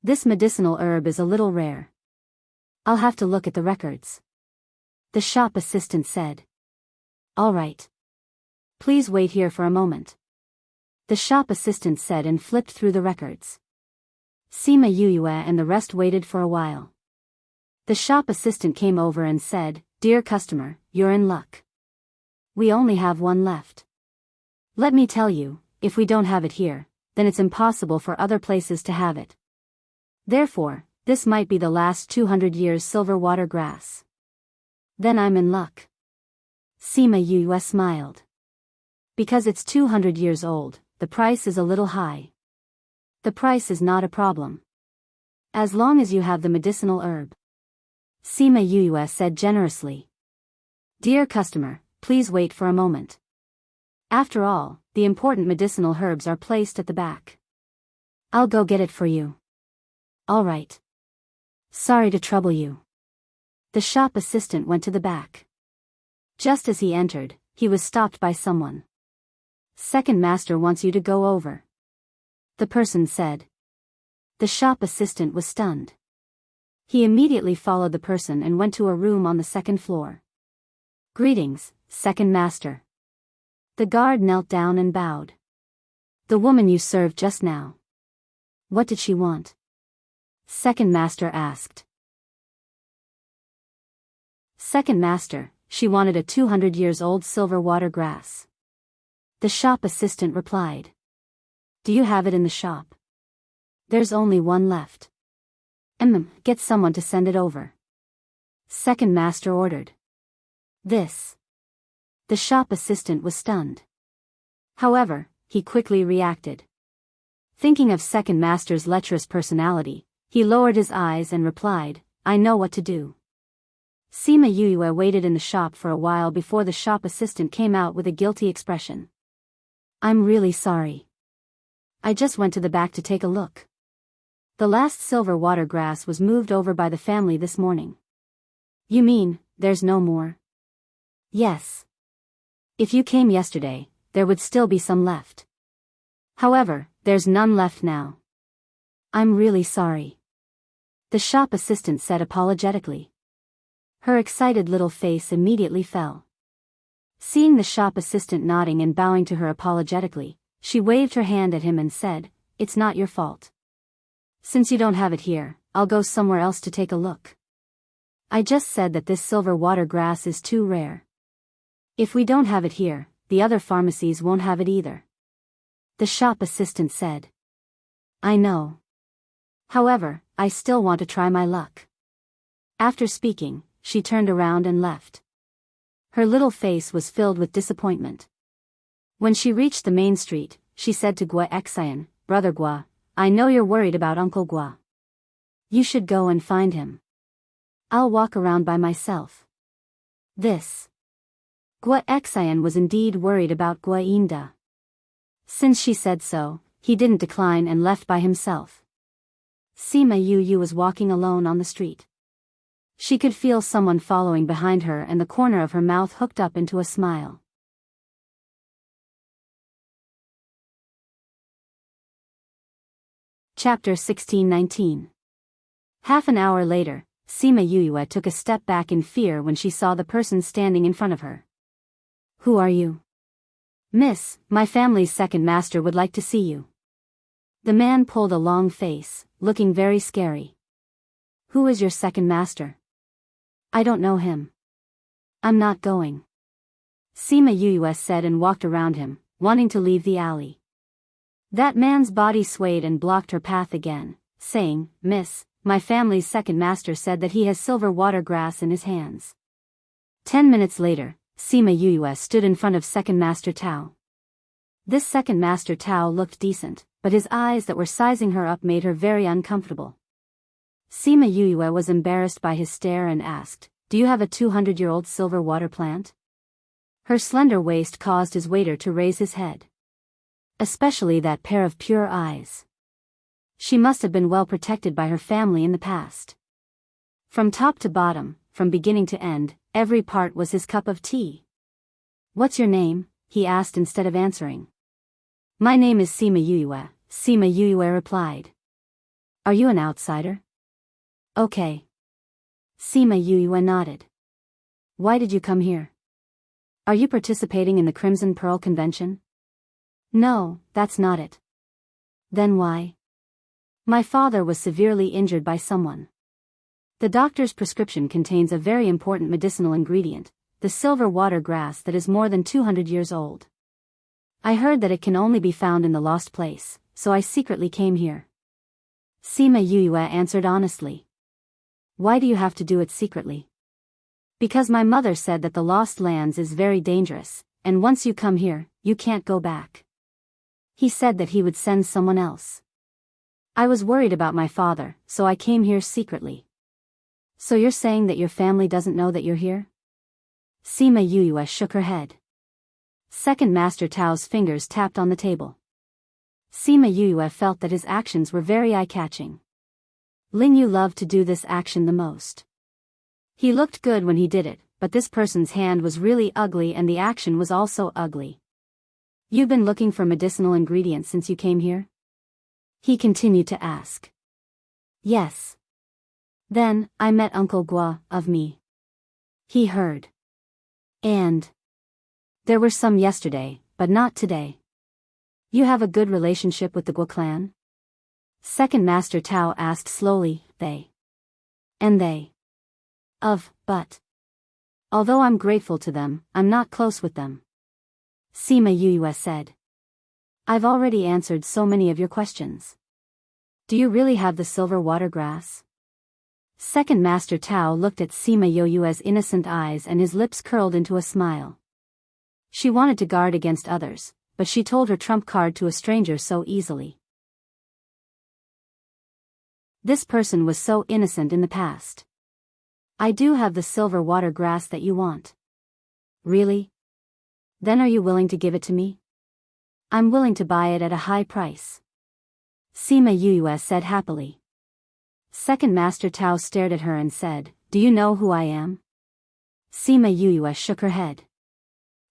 This medicinal herb is a little rare. I'll have to look at the records. The shop assistant said. All right. Please wait here for a moment. The shop assistant said and flipped through the records. Sima Yue and the rest waited for a while. The shop assistant came over and said, Dear customer, you're in luck. We only have one left. Let me tell you, if we don't have it here, then it's impossible for other places to have it. Therefore, this might be the last 200 years silver water grass. Then I'm in luck. Sima Yue smiled. Because it's 200 years old, the price is a little high. The price is not a problem. As long as you have the medicinal herb. Sima Yue said generously. Dear customer, please wait for a moment. After all, the important medicinal herbs are placed at the back. I'll go get it for you. All right. Sorry to trouble you. The shop assistant went to the back. Just as he entered, he was stopped by someone. Second master wants you to go over. The person said. The shop assistant was stunned. He immediately followed the person and went to a room on the second floor. Greetings, second master. The guard knelt down and bowed. The woman you served just now. What did she want? Second master asked. Second master, she wanted a 200 years old silver water grass. The shop assistant replied. Do you have it in the shop? There's only one left. Get someone to send it over. Second master ordered. This. The shop assistant was stunned. However, he quickly reacted. Thinking of second master's lecherous personality, he lowered his eyes and replied, I know what to do. Sima Yue waited in the shop for a while before the shop assistant came out with a guilty expression. I'm really sorry. I just went to the back to take a look. The last silver water grass was moved over by the family this morning. You mean, there's no more? Yes. If you came yesterday, there would still be some left. However, there's none left now. I'm really sorry. The shop assistant said apologetically. Her excited little face immediately fell. Seeing the shop assistant nodding and bowing to her apologetically, she waved her hand at him and said, It's not your fault. Since you don't have it here, I'll go somewhere else to take a look. I just said that this silver water grass is too rare. If we don't have it here, the other pharmacies won't have it either. The shop assistant said. I know. However, I still want to try my luck. After speaking, she turned around and left. Her little face was filled with disappointment. When she reached the main street, she said to Gua Xian, Brother Gua, I know you're worried about Uncle Gua. You should go and find him. I'll walk around by myself. This. Gua Xian was indeed worried about Gua Inda. Since she said so, he didn't decline and left by himself. Sima Yue was walking alone on the street. She could feel someone following behind her and the corner of her mouth hooked up into a smile. Chapter 16-19. Half an hour later, Sima Yue took a step back in fear when she saw the person standing in front of her. Who are you? Miss, my family's second master would like to see you. The man pulled a long face, looking very scary. Who is your second master? I don't know him. I'm not going. Sima Yue said and walked around him, wanting to leave the alley. That man's body swayed and blocked her path again, saying, Miss, my family's second master said that he has silver water grass in his hands. 10 minutes later, Sima Yue stood in front of second master Tao. This second master Tao looked decent, but his eyes that were sizing her up made her very uncomfortable. Sima Yue was embarrassed by his stare and asked, "Do you have a 200-year-old silver water plant?" Her slender waist caused his waiter to raise his head. Especially that pair of pure eyes. She must have been well protected by her family in the past. From top to bottom, from beginning to end, every part was his cup of tea. "What's your name?" he asked instead of answering. "My name is Sima Yue," Sima Yue replied. "Are you an outsider?" "Okay." Sima Yue nodded. "Why did you come here? Are you participating in the Crimson Pearl Convention?" "No, that's not it." "Then why?" "My father was severely injured by someone. The doctor's prescription contains a very important medicinal ingredient, the silver water grass that is more than 200 years old. I heard that it can only be found in the lost place, so I secretly came here." Sima Yue answered honestly. "Why do you have to do it secretly?" "Because my mother said that the Lost Lands is very dangerous, and once you come here, you can't go back. He said that he would send someone else. I was worried about my father, so I came here secretly." "So you're saying that your family doesn't know that you're here?" Sima Yue shook her head. Second Master Tao's fingers tapped on the table. Sima Yue felt that his actions were very eye-catching. Ling Yu loved to do this action the most. He looked good when he did it, but this person's hand was really ugly and the action was also ugly. "You've been looking for medicinal ingredients since you came here?" he continued to ask. "Yes. Then, I met Uncle Gua, of me. He heard. And there were some yesterday, but not today." "You have a good relationship with the Gua clan?" Second Master Tao asked slowly. "They. And they. But. Although I'm grateful to them, I'm not close with them." Sima Yue said. "I've already answered so many of your questions. Do you really have the silver water grass?" Second Master Tao looked at Sima Yue's innocent eyes and his lips curled into a smile. She wanted to guard against others, but she told her trump card to a stranger so easily. This person was so innocent in the past. "I do have the silver water grass that you want." "Really? Then are you willing to give it to me?" "I'm willing to buy it at a high price," Sima Yue said happily. Second Master Tao stared at her and said, "Do you know who I am?" Sima Yue shook her head.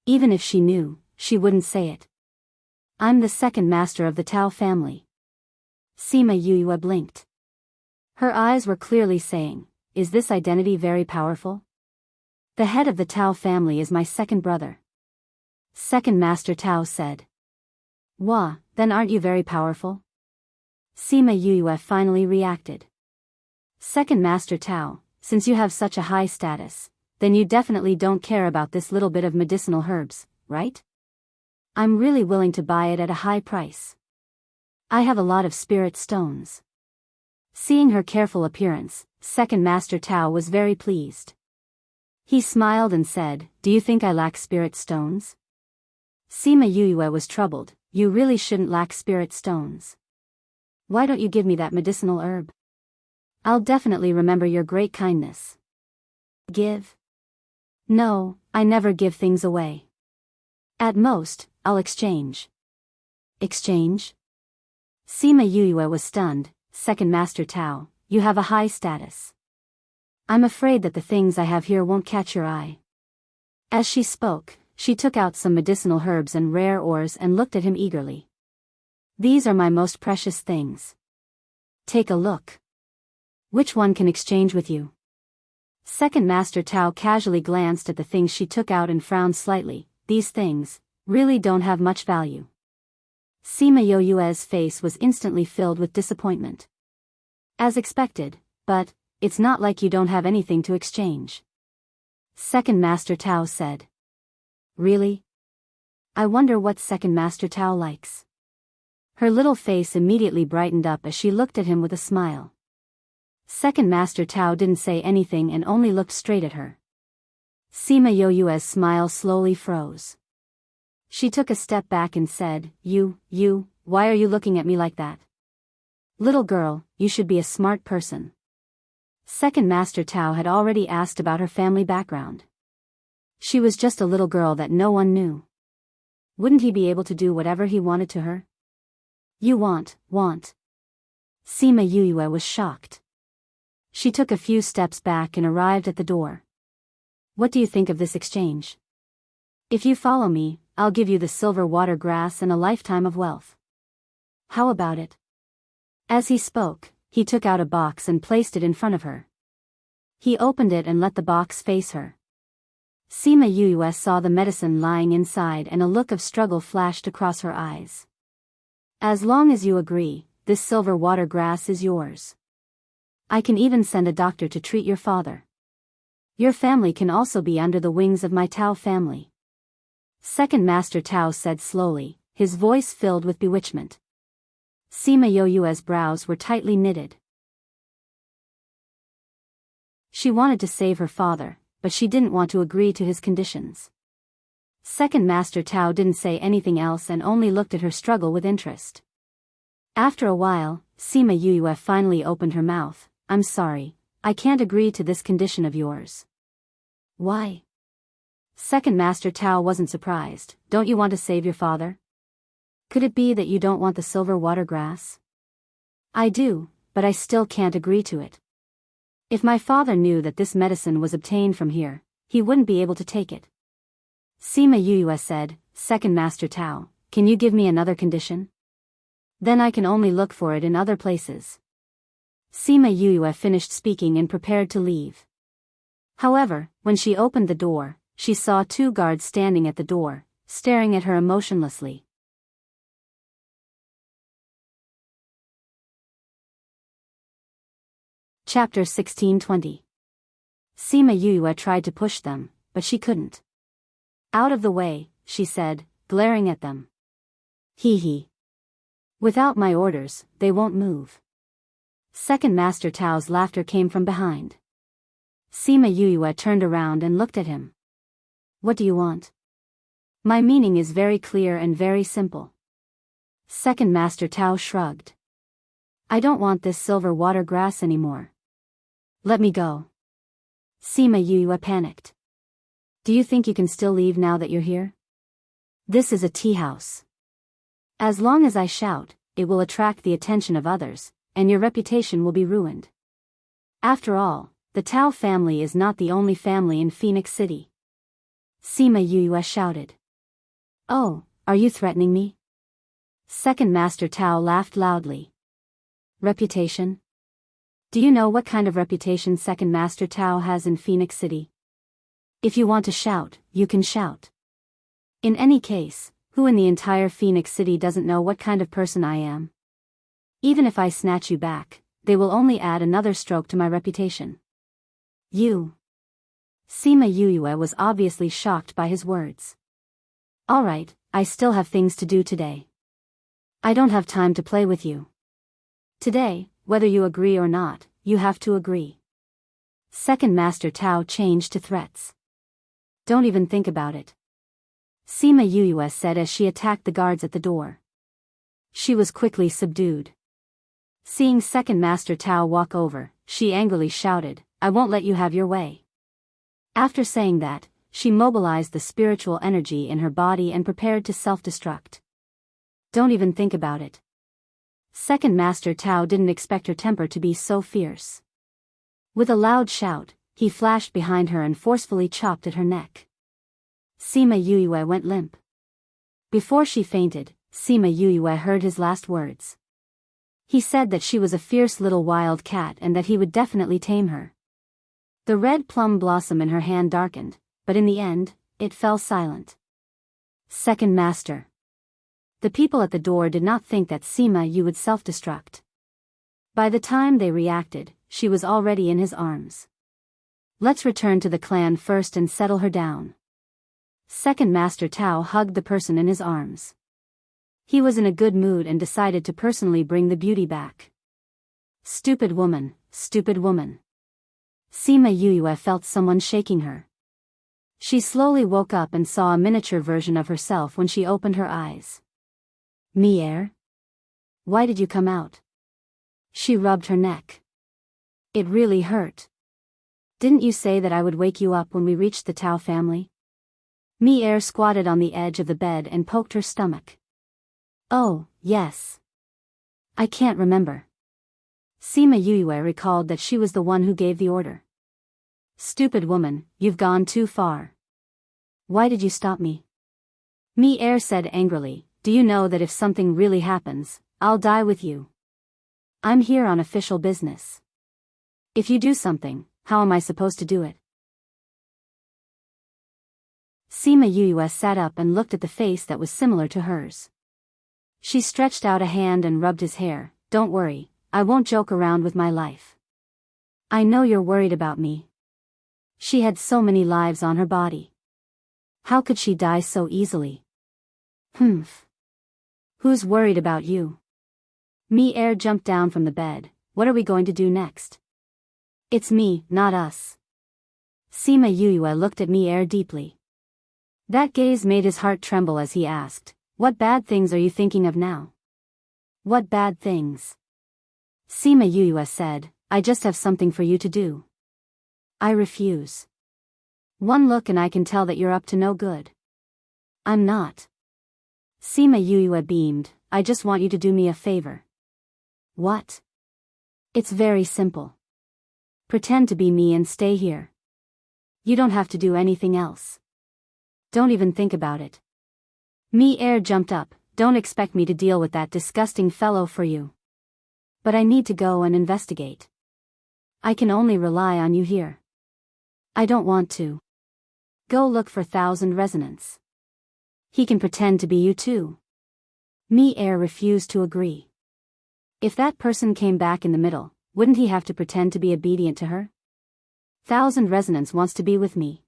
Even if she knew, she wouldn't say it. "I'm the second master of the Tao family." Sima Yue blinked. Her eyes were clearly saying, "Is this identity very powerful? The head of the Tao family is my second brother." Second Master Tao said. "Wah, then aren't you very powerful?" Sima Yue finally reacted. "Second Master Tao, since you have such a high status, then you definitely don't care about this little bit of medicinal herbs, right? I'm really willing to buy it at a high price. I have a lot of spirit stones." Seeing her careful appearance, Second Master Tao was very pleased. He smiled and said, "Do you think I lack spirit stones?" Sima Yue was troubled. "You really shouldn't lack spirit stones. Why don't you give me that medicinal herb? I'll definitely remember your great kindness." "Give? No, I never give things away. At most, I'll exchange." "Exchange?" Sima Yue was stunned. "Second Master Tao, you have a high status. I'm afraid that the things I have here won't catch your eye." As she spoke, she took out some medicinal herbs and rare ores and looked at him eagerly. "These are my most precious things. Take a look. Which one can exchange with you?" Second Master Tao casually glanced at the things she took out and frowned slightly. "These things really don't have much value." Sima Yue's face was instantly filled with disappointment. "As expected, but it's not like you don't have anything to exchange." Second Master Tao said. "Really? I wonder what Second Master Tao likes." Her little face immediately brightened up as she looked at him with a smile. Second Master Tao didn't say anything and only looked straight at her. Sima Yue's smile slowly froze. She took a step back and said, You, why are you looking at me like that? Little girl, you should be a smart person. Second Master Tao had already asked about her family background. She was just a little girl that no one knew. Wouldn't he be able to do whatever he wanted to her? You want. Sima Yuyue was shocked. She took a few steps back and arrived at the door. What do you think of this exchange? If you follow me, I'll give you the silver water grass and a lifetime of wealth. How about it? As he spoke, he took out a box and placed it in front of her. He opened it and let the box face her. Sima Yuyue saw the medicine lying inside and a look of struggle flashed across her eyes. As long as you agree, this silver water grass is yours. I can even send a doctor to treat your father. Your family can also be under the wings of my Tao family. Second Master Tao said slowly, his voice filled with bewitchment. Sima Yuyue's brows were tightly knitted. She wanted to save her father, but she didn't want to agree to his conditions. Second Master Tao didn't say anything else and only looked at her struggle with interest. After a while, Sima Yuyue finally opened her mouth. I'm sorry, I can't agree to this condition of yours. Why? Second Master Tao wasn't surprised. Don't you want to save your father? Could it be that you don't want the silver water grass? I do, but I still can't agree to it. If my father knew that this medicine was obtained from here, he wouldn't be able to take it. Sima Yuyue said, Second Master Tao, can you give me another condition? Then I can only look for it in other places. Sima Yuyue finished speaking and prepared to leave. However, when she opened the door, she saw 2 guards standing at the door, staring at her emotionlessly. Chapter 1620. Sima Yuyue tried to push them, but she couldn't. Out of the way, she said, glaring at them. Hee. Without my orders, they won't move. Second Master Tao's laughter came from behind. Sima Yuyue turned around and looked at him. What do you want? My meaning is very clear and very simple. Second Master Tao shrugged. I don't want this silver water grass anymore. Let me go. Sima Yuyue panicked. Do you think you can still leave now that you're here? This is a tea house. As long as I shout, it will attract the attention of others, and your reputation will be ruined. After all, the Tao family is not the only family in Phoenix City. Sima Yuyue shouted. Oh, are you threatening me? Second Master Tao laughed loudly. Reputation? Do you know what kind of reputation Second Master Tao has in Phoenix City? If you want to shout, you can shout. In any case, who in the entire Phoenix City doesn't know what kind of person I am? Even if I snatch you back, they will only add another stroke to my reputation. You. Sima Yuyue was obviously shocked by his words. Alright, I still have things to do today. I don't have time to play with you. Today, whether you agree or not, you have to agree. Second Master Tao changed to threats. Don't even think about it. Sima Yuyue said as she attacked the guards at the door. She was quickly subdued. Seeing Second Master Tao walk over, she angrily shouted, I won't let you have your way. After saying that, she mobilized the spiritual energy in her body and prepared to self-destruct. Don't even think about it. Second Master Tao didn't expect her temper to be so fierce. With a loud shout, he flashed behind her and forcefully chopped at her neck. Sima Yuyue went limp. Before she fainted, Sima Yuyue heard his last words. He said that she was a fierce little wild cat and that he would definitely tame her. The red plum blossom in her hand darkened, but in the end, it fell silent. Second Master. The people at the door did not think that Sima Yu would self-destruct. By the time they reacted, she was already in his arms. Let's return to the clan first and settle her down. Second Master Tao hugged the person in his arms. He was in a good mood and decided to personally bring the beauty back. Stupid woman, stupid woman. Sima Yuyue felt someone shaking her. She slowly woke up and saw a miniature version of herself when she opened her eyes. Mier? Why did you come out? She rubbed her neck. It really hurt. Didn't you say that I would wake you up when we reached the Tao family? Mei squatted on the edge of the bed and poked her stomach. Oh, yes. I can't remember. Sima Yue recalled that she was the one who gave the order. Stupid woman, you've gone too far. Why did you stop me? Mei said angrily, do you know that if something really happens, I'll die with you? I'm here on official business. If you do something, how am I supposed to do it? Sima Yue sat up and looked at the face that was similar to hers. She stretched out a hand and rubbed his hair. Don't worry, I won't joke around with my life. I know you're worried about me. She had so many lives on her body. How could she die so easily? Humph. Who's worried about you? Mei jumped down from the bed. What are we going to do next? It's me, not us. Sima Yue looked at Mei deeply. That gaze made his heart tremble as he asked, what bad things are you thinking of now? What bad things? Sima Yue said, I just have something for you to do. I refuse. One look and I can tell that you're up to no good. I'm not. Sima Yue beamed, I just want you to do me a favor. What? It's very simple. Pretend to be me and stay here. You don't have to do anything else. Don't even think about it. Mei jumped up, don't expect me to deal with that disgusting fellow for you. But I need to go and investigate. I can only rely on you here. I don't want to. Go look for 1,000 resonance. He can pretend to be you too. Mei refused to agree. If that person came back in the middle, wouldn't he have to pretend to be obedient to her? 1,000 resonance wants to be with me.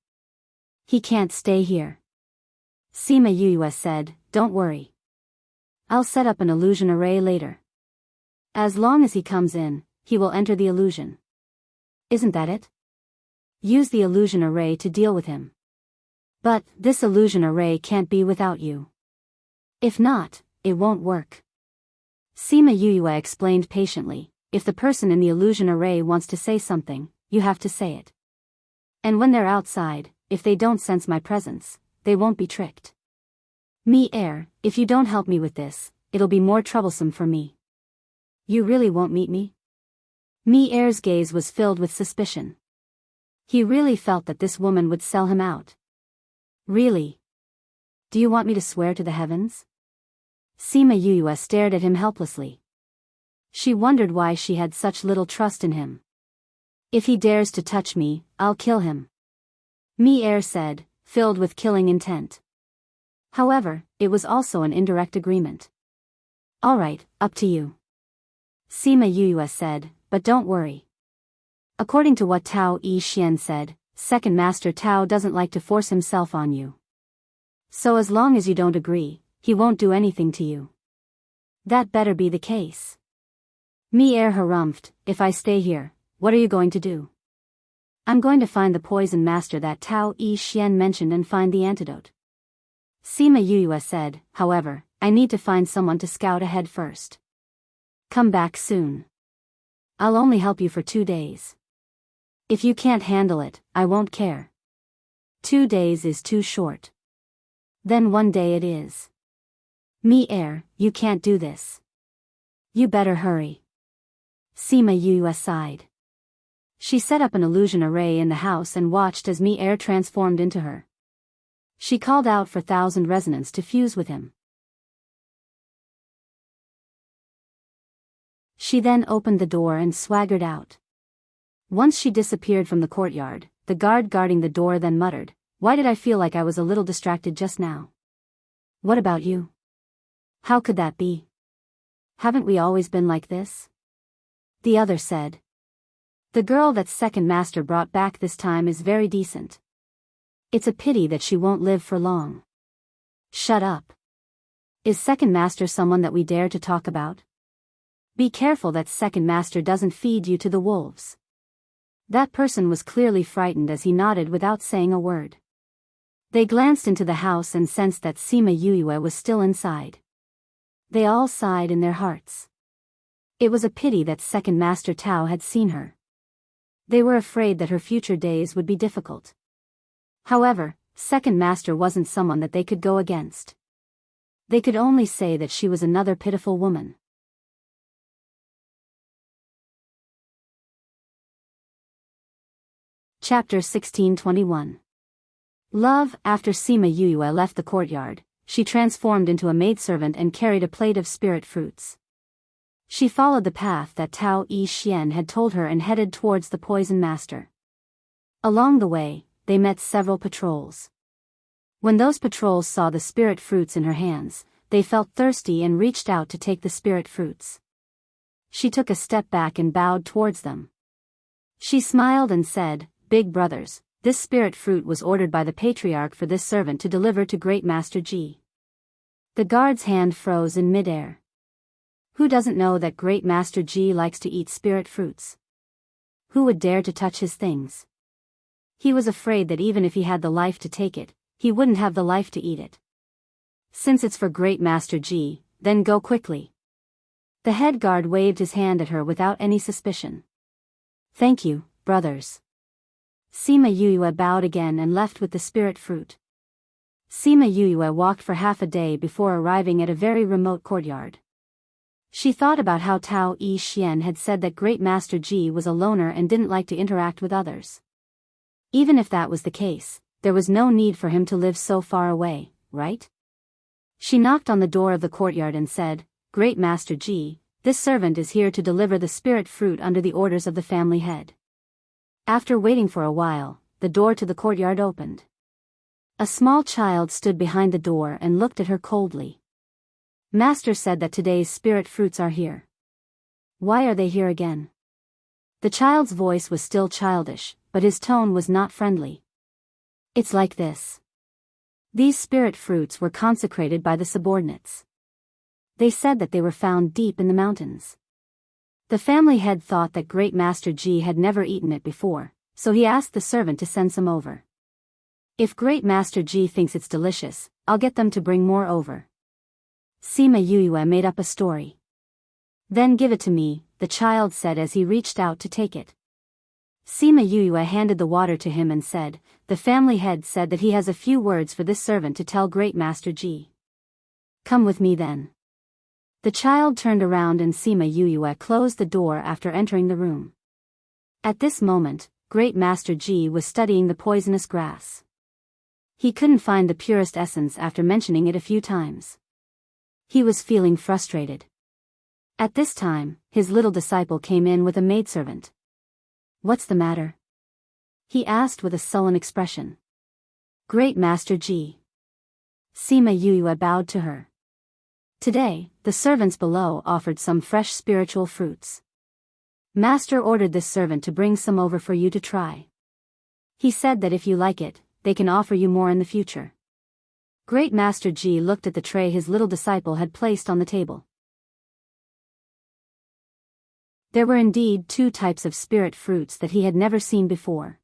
He can't stay here. Sima Yue said, don't worry. I'll set up an illusion array later. As long as he comes in, he will enter the illusion. Isn't that it? Use the illusion array to deal with him. But this illusion array can't be without you. If not, it won't work. Sima Yue explained patiently, if the person in the illusion array wants to say something, you have to say it. And when they're outside, if they don't sense my presence, they won't be tricked. Mei, if you don't help me with this, it'll be more troublesome for me. You really won't meet me? Mei's gaze was filled with suspicion. He really felt that this woman would sell him out. Really? Do you want me to swear to the heavens? Sima Yue stared at him helplessly. She wondered why she had such little trust in him. If he dares to touch me, I'll kill him. Mei said, filled with killing intent. However, it was also an indirect agreement. All right, up to you. Sima Yue said, but don't worry. According to what Tao Yi Xian said, Second Master Tao doesn't like to force himself on you. So as long as you don't agree, he won't do anything to you. That better be the case. Mei harumphed, if I stay here, what are you going to do? I'm going to find the poison master that Tao Yi Xian mentioned and find the antidote. Sima Yue said, however, I need to find someone to scout ahead first. Come back soon. I'll only help you for 2 days. If you can't handle it, I won't care. 2 days is too short. Then 1 day it is. Mei, you can't do this. You better hurry. Sima Yue sighed. She set up an illusion array in the house and watched as Mei transformed into her. She called out for 1,000 resonance to fuse with him. She then opened the door and swaggered out. Once she disappeared from the courtyard, the guard guarding the door then muttered, why did I feel like I was a little distracted just now? What about you? How could that be? Haven't we always been like this? The other said. The girl that Second Master brought back this time is very decent. It's a pity that she won't live for long. Shut up. Is Second Master someone that we dare to talk about? Be careful that Second Master doesn't feed you to the wolves. That person was clearly frightened as he nodded without saying a word. They glanced into the house and sensed that Sima Yue was still inside. They all sighed in their hearts. It was a pity that second Master Tao had seen her. They were afraid that her future days would be difficult. However, second Master wasn't someone that they could go against. They could only say that she was another pitiful woman. Chapter 1621. Love. After Sima Yuyue left the courtyard, she transformed into a maidservant and carried a plate of spirit fruits. She followed the path that Tao Yi Xian had told her and headed towards the poison master. Along the way, they met several patrols. When those patrols saw the spirit fruits in her hands, they felt thirsty and reached out to take the spirit fruits. She took a step back and bowed towards them. She smiled and said, "Big brothers, this spirit fruit was ordered by the patriarch for this servant to deliver to Great Master Ji." The guard's hand froze in midair. Who doesn't know that Great Master Ji likes to eat spirit fruits? Who would dare to touch his things? He was afraid that even if he had the life to take it, he wouldn't have the life to eat it. "Since it's for Great Master Ji, then go quickly." The head guard waved his hand at her without any suspicion. "Thank you, brothers." Sima Yuyue bowed again and left with the spirit fruit. Sima Yuyue walked for half a day before arriving at a very remote courtyard. She thought about how Tao Yi Xian had said that Great Master Ji was a loner and didn't like to interact with others. Even if that was the case, there was no need for him to live so far away, right? She knocked on the door of the courtyard and said, "Great Master Ji, this servant is here to deliver the spirit fruit under the orders of the family head." After waiting for a while, the door to the courtyard opened. A small child stood behind the door and looked at her coldly. "Master said that today's spirit fruits are here. Why are they here again?" The child's voice was still childish, but his tone was not friendly. "It's like this. These spirit fruits were consecrated by the subordinates. They said that they were found deep in the mountains. The family head thought that Great Master Ji had never eaten it before, so he asked the servant to send some over. If Great Master Ji thinks it's delicious, I'll get them to bring more over." Sima Yuyue made up a story. "Then give it to me," the child said as he reached out to take it. Sima Yuyue handed the water to him and said, "The family head said that he has a few words for this servant to tell Great Master Ji. Come with me then." The child turned around and Sima Yuyue closed the door after entering the room. At this moment, Great Master Ji was studying the poisonous grass. He couldn't find the purest essence after mentioning it a few times. He was feeling frustrated. At this time, his little disciple came in with a maidservant. "What's the matter?" he asked with a sullen expression. "Great Master Ji." Sima Yuyue bowed to her. Today, the servants below offered some fresh spiritual fruits. Master ordered this servant to bring some over for you to try. He said that if you like it, they can offer you more in the future. Great Master Ji looked at the tray his little disciple had placed on the table. There were indeed two types of spirit fruits that he had never seen before.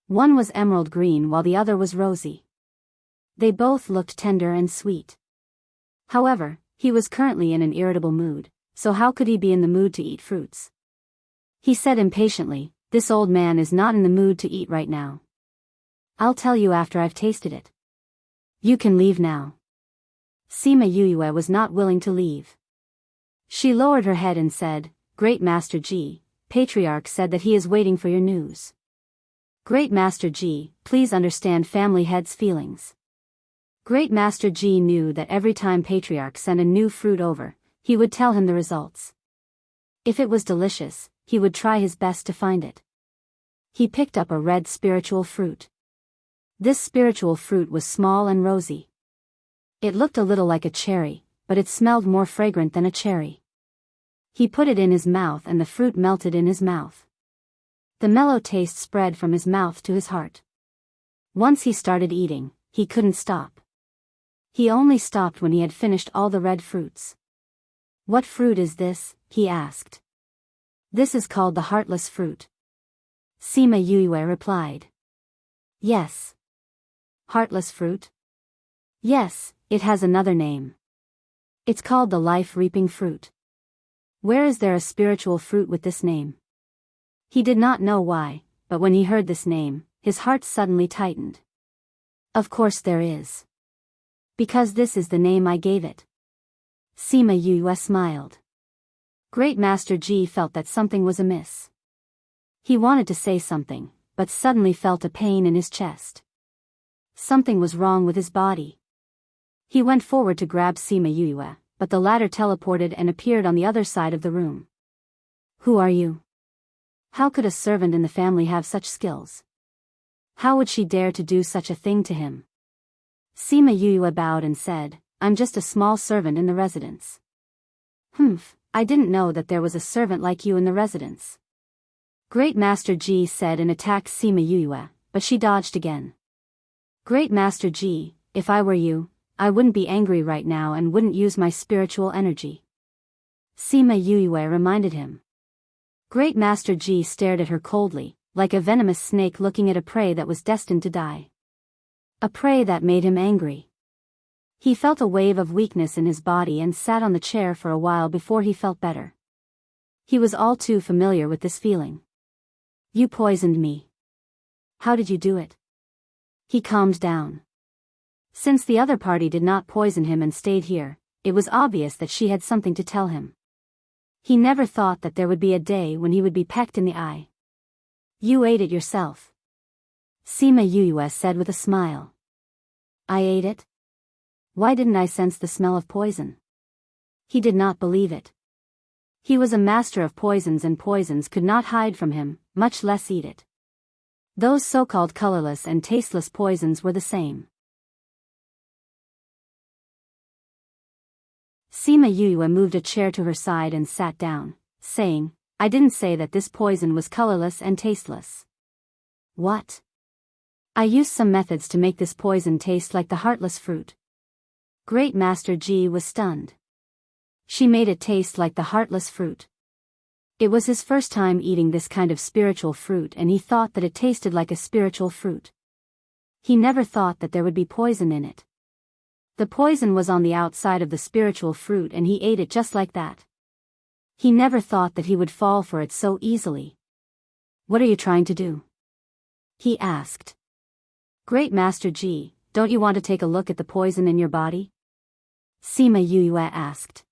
One was emerald green while the other was rosy. They both looked tender and sweet. However, he was currently in an irritable mood, so how could he be in the mood to eat fruits? He said impatiently, "This old man is not in the mood to eat right now. I'll tell you after I've tasted it. You can leave now." Sima Yuyue was not willing to leave. She lowered her head and said, "Great Master Ji, Patriarch said that he is waiting for your news. Great Master Ji, please understand family head's feelings." Great Master Ji knew that every time Patriarch sent a new fruit over, he would tell him the results. If it was delicious, he would try his best to find it. He picked up a red spiritual fruit. This spiritual fruit was small and rosy. It looked a little like a cherry, but it smelled more fragrant than a cherry. He put it in his mouth and the fruit melted in his mouth. The mellow taste spread from his mouth to his heart. Once he started eating, he couldn't stop. He only stopped when he had finished all the red fruits. "What fruit is this?" he asked. "This is called the heartless fruit." Sima Yuyue replied. "Yes. Heartless fruit? Yes, it has another name. It's called the life-reaping fruit. Where is there a spiritual fruit with this name? He did not know why, but when he heard this name, his heart suddenly tightened. Of course there is. Because this is the name I gave it. Sima Yue smiled. Great Master Ji felt that something was amiss. He wanted to say something, but suddenly felt a pain in his chest. Something was wrong with his body. He went forward to grab Sima Yue, but the latter teleported and appeared on the other side of the room. Who are you? How could a servant in the family have such skills? How would she dare to do such a thing to him? Sima Yue bowed and said, I'm just a small servant in the residence. I didn't know that there was a servant like you in the residence. Great Master Ji said and attacked Sima Yue, but she dodged again. Great Master Ji, if I were you, I wouldn't be angry right now and wouldn't use my spiritual energy. Sima Yue reminded him. Great Master Ji stared at her coldly, like a venomous snake looking at a prey that was destined to die. A prey that made him angry. He felt a wave of weakness in his body and sat on the chair for a while before he felt better. He was all too familiar with this feeling. You poisoned me. How did you do it? He calmed down. Since the other party did not poison him and stayed here, it was obvious that she had something to tell him. He never thought that there would be a day when he would be pecked in the eye. You ate it yourself. Sima Yue said with a smile. I ate it? Why didn't I sense the smell of poison? He did not believe it. He was a master of poisons and poisons could not hide from him, much less eat it. Those so-called colorless and tasteless poisons were the same. Sima Yue moved a chair to her side and sat down, saying, I didn't say that this poison was colorless and tasteless. What? I used some methods to make this poison taste like the heartless fruit. Great Master Ji was stunned. She made it taste like the heartless fruit. It was his first time eating this kind of spiritual fruit and he thought that it tasted like a spiritual fruit. He never thought that there would be poison in it. The poison was on the outside of the spiritual fruit and he ate it just like that. He never thought that he would fall for it so easily. What are you trying to do? He asked. Great Master Ji, don't you want to take a look at the poison in your body? Sima Yue asked.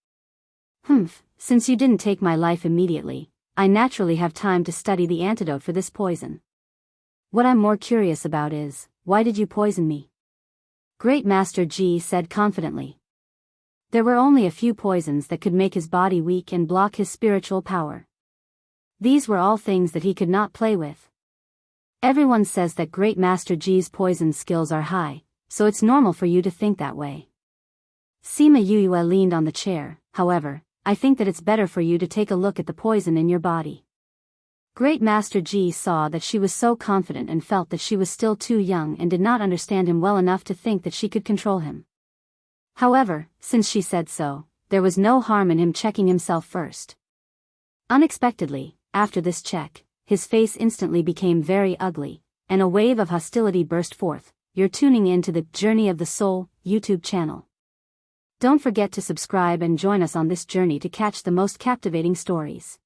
Since you didn't take my life immediately, I naturally have time to study the antidote for this poison. What I'm more curious about is, why did you poison me? Great Master Ji said confidently. There were only a few poisons that could make his body weak and block his spiritual power. These were all things that he could not play with. Everyone says that Great Master Ji's poison skills are high, so it's normal for you to think that way. Sima Yue leaned on the chair, however, I think that it's better for you to take a look at the poison in your body. Great Master Ji saw that she was so confident and felt that she was still too young and did not understand him well enough to think that she could control him. However, since she said so, there was no harm in him checking himself first. Unexpectedly, after this check, his face instantly became very ugly, and a wave of hostility burst forth. You're tuning in to the Journey of the Soul YouTube channel. Don't forget to subscribe and join us on this journey to catch the most captivating stories.